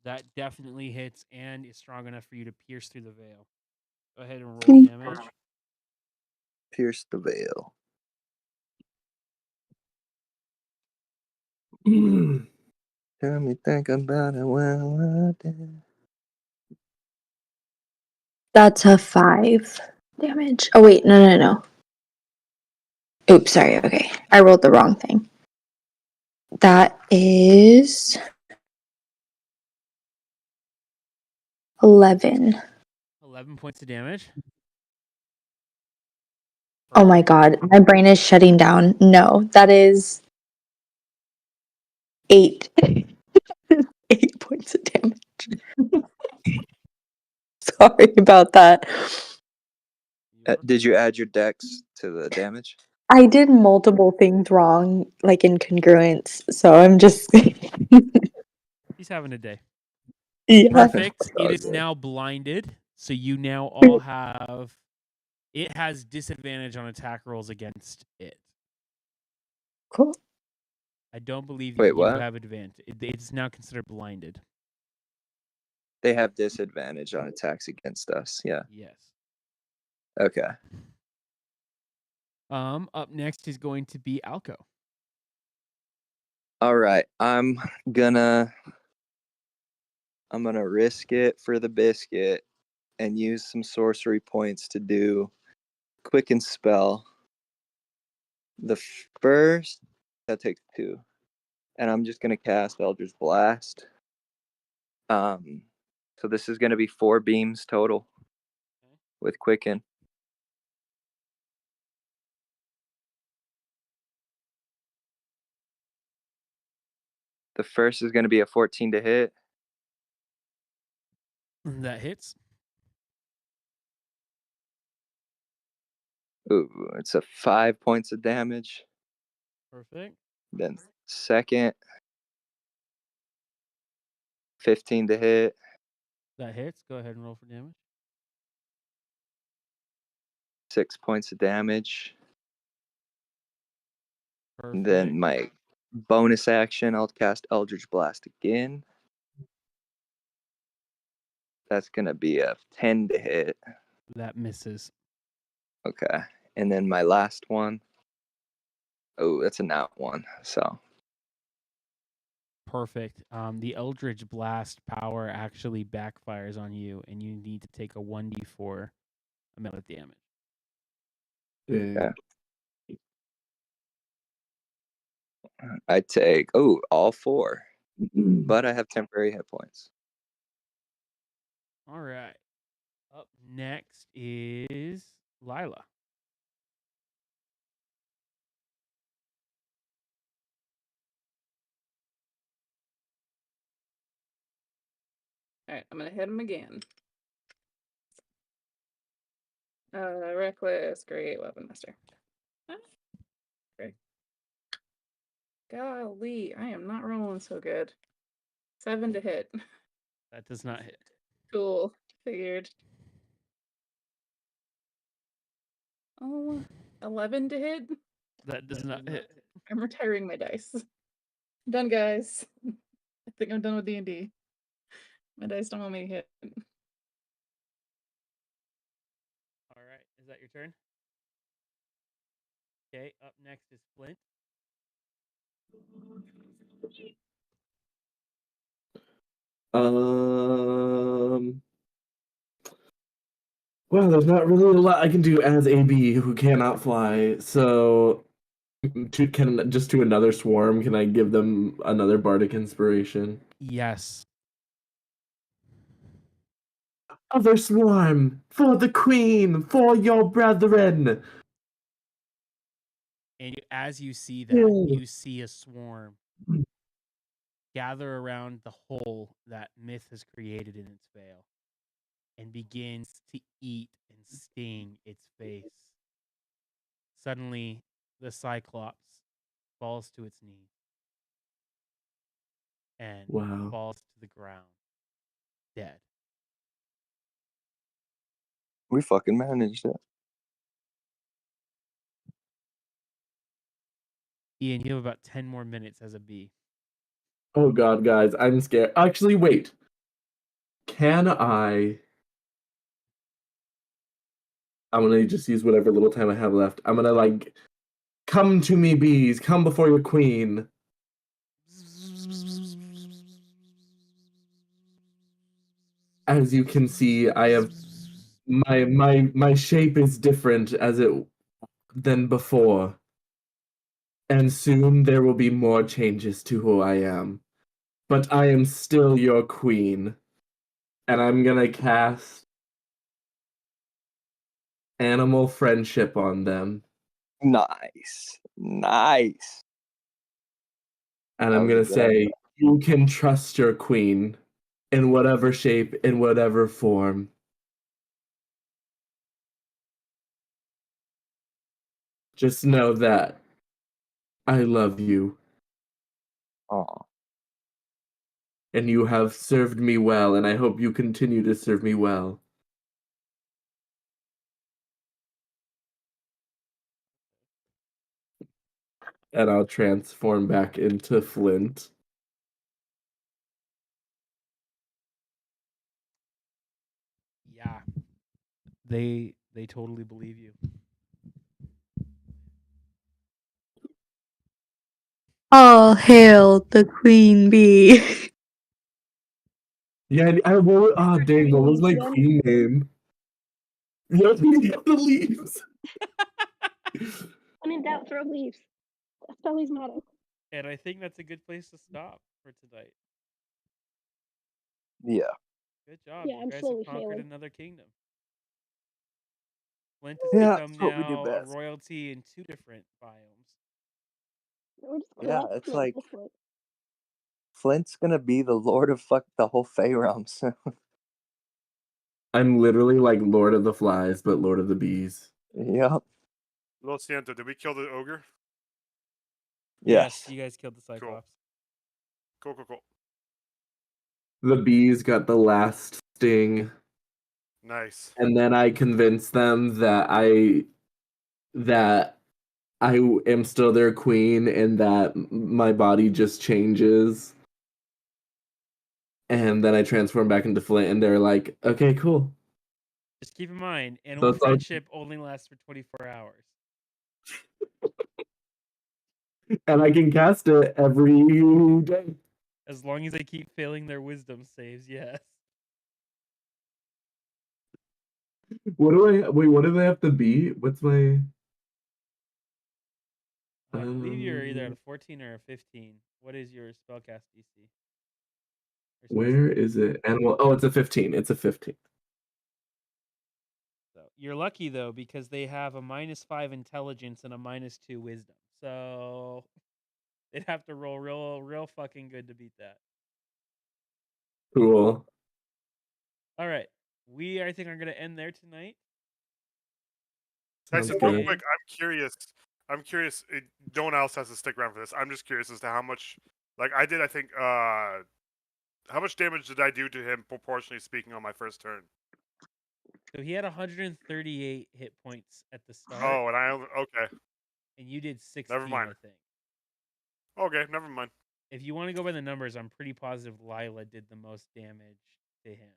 That definitely hits and is strong enough for you to pierce through the veil. Go ahead and roll damage. Pierce the veil. Tell me, think about it when I did. That's a 5 damage. Oh wait, no. Oops, sorry. Okay, I rolled the wrong thing. That is 11. 11 points of damage. Oh my god, my brain is shutting down. No, that is 8. 8 points of damage. Sorry about that. Did you add your dex to the damage? I did multiple things wrong, like incongruence, so I'm just. He's having a day. Yeah. Perfect. It is now blinded, so you now all have. It has disadvantage on attack rolls against it. Cool. I don't believe Wait, you what? have advantage. It's now considered blinded. They have disadvantage on attacks against us. Yeah. Yes. Okay. Up next is going to be Alco. All right. I'm gonna risk it for the biscuit and use some sorcery points to do quicken spell. The first that takes 2, and I'm just gonna cast Eldritch Blast. So this is gonna be 4 beams total with quicken. The first is gonna be a 14 to hit. That hits. Ooh, it's a 5 points of damage. Perfect. Then second, 15 to hit. That hits. Go ahead and roll for damage. 6 points of damage. Perfect. Then my bonus action, I'll cast Eldritch Blast again. That's gonna be a 10 to hit. That misses. Okay. And then my last one, Oh, that's a nat one. So Perfect. The Eldritch Blast power actually backfires on you, and you need to take a 1d4 amount of damage. yeah. I take all 4, but I have temporary hit points. All right. Up next is Lila. All right, I'm gonna hit him again. Reckless, great weapon master. Ah, great. Golly, I am not rolling so good. 7 to hit. That does not hit. Cool. Figured. Oh, 11 to hit. That does not hit. I'm retiring my dice. Done, guys. I think I'm done with D&D. My dice don't want me to hit. All right. Is that your turn? Okay. Up next is Flint. Well, there's not really a lot I can do as AB who cannot fly. So, to another swarm, can I give them another bardic inspiration? Yes. Other swarm, for the queen, for your brethren. And as you see that, you see a swarm gather around the hole that Myth has created in its veil and begins to eat and sting its face. Suddenly, the Cyclops falls to its knees and Wow. falls to the ground, dead. We fucking managed it. Ian, you have about 10 more minutes as a bee. Oh god, guys, I'm scared. Actually, wait. Can I'm gonna just use whatever little time I have left. I'm gonna come to me, bees, come before your queen. As you can see, I have my shape is different than before. And soon there will be more changes to who I am. But I am still your queen. And I'm gonna cast animal friendship on them. Nice. Nice. And That I'm was a gonna good say, you can trust your queen in whatever shape, in whatever form. Just know that I love you. Aw. And you have served me well, and I hope you continue to serve me well. And I'll transform back into Flint. Yeah. They totally believe you. All hail the queen bee. Yeah, dang, what was my queen name? Yeah, the leaves. When in doubt, throw leaves. That's Belly's motto. And I think that's a good place to stop for tonight. Yeah. Good job. Yeah, You I'm guys slowly have conquered failing. another kingdom. Flint has Yeah, become that's what we do now a best. royalty in 2 different biomes. We're just Yeah, collecting it's at like this point. Flint's gonna be the lord of the whole Fey realm soon. I'm literally like Lord of the Flies, but Lord of the Bees. Yep. Lo siento, did we kill the ogre? Yes. You guys killed the Cyclops. Cool. The bees got the last sting, Nice. and then I convinced them that I am still their queen and that my body just changes. And then I transform back into Flint, and they're like, "Okay, cool." Just keep in mind, animal it's like- friendship only lasts for 24 hours. And I can cast it every day. As long as they keep failing their wisdom saves, yes. What do they have to be? What's my I believe you're either at a 14 or a 15. What is your spellcast DC? where is it? Animal. Oh, it's a 15. It's a 15. So you're lucky though, because they have a -5 intelligence and a -2 wisdom. So they'd have to roll real fucking good to beat that. Cool. All right. We, I think, are going to end there tonight. Sounds Tyson, real good. quick, I'm curious. No one else has to stick around for this. I'm just curious as to how much, like I did. I think, how much damage did I do to him, proportionally speaking, on my first turn? So he had 138 hit points at the start. Oh, and I okay. And you did 16, Never mind. I think. Okay, never mind. If you want to go by the numbers, I'm pretty positive Lila did the most damage to him.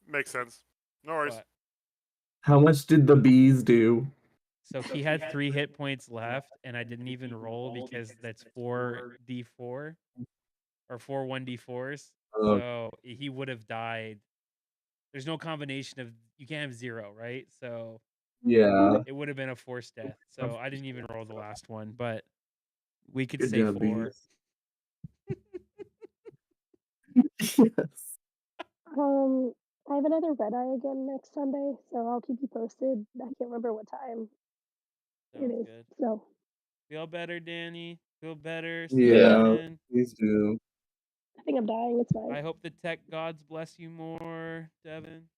Makes sense. No worries. But, How much did the bees do? so he had 3 hit points left, and I didn't even roll because that's 4d4 or 4 1d4s. Oh. So he would have died. There's no combination of, you can't have 0, right? So Yeah. it would have been a forced death. So I didn't even roll the last one, but we could Good say job, 4. bees. Yes. I have another red eye again next Sunday, so I'll keep you posted. I can't remember what time it Sounds is. good. So Feel better, Danny. Feel better. Yeah. Steven. Please do. I think I'm dying. It's fine. I hope the tech gods bless you more, Devin.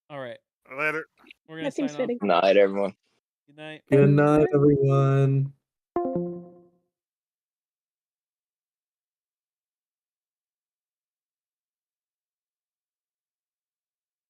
All right. Later. We're going That to seems sign off. fitting. Night, everyone. Good night. Good night, everyone.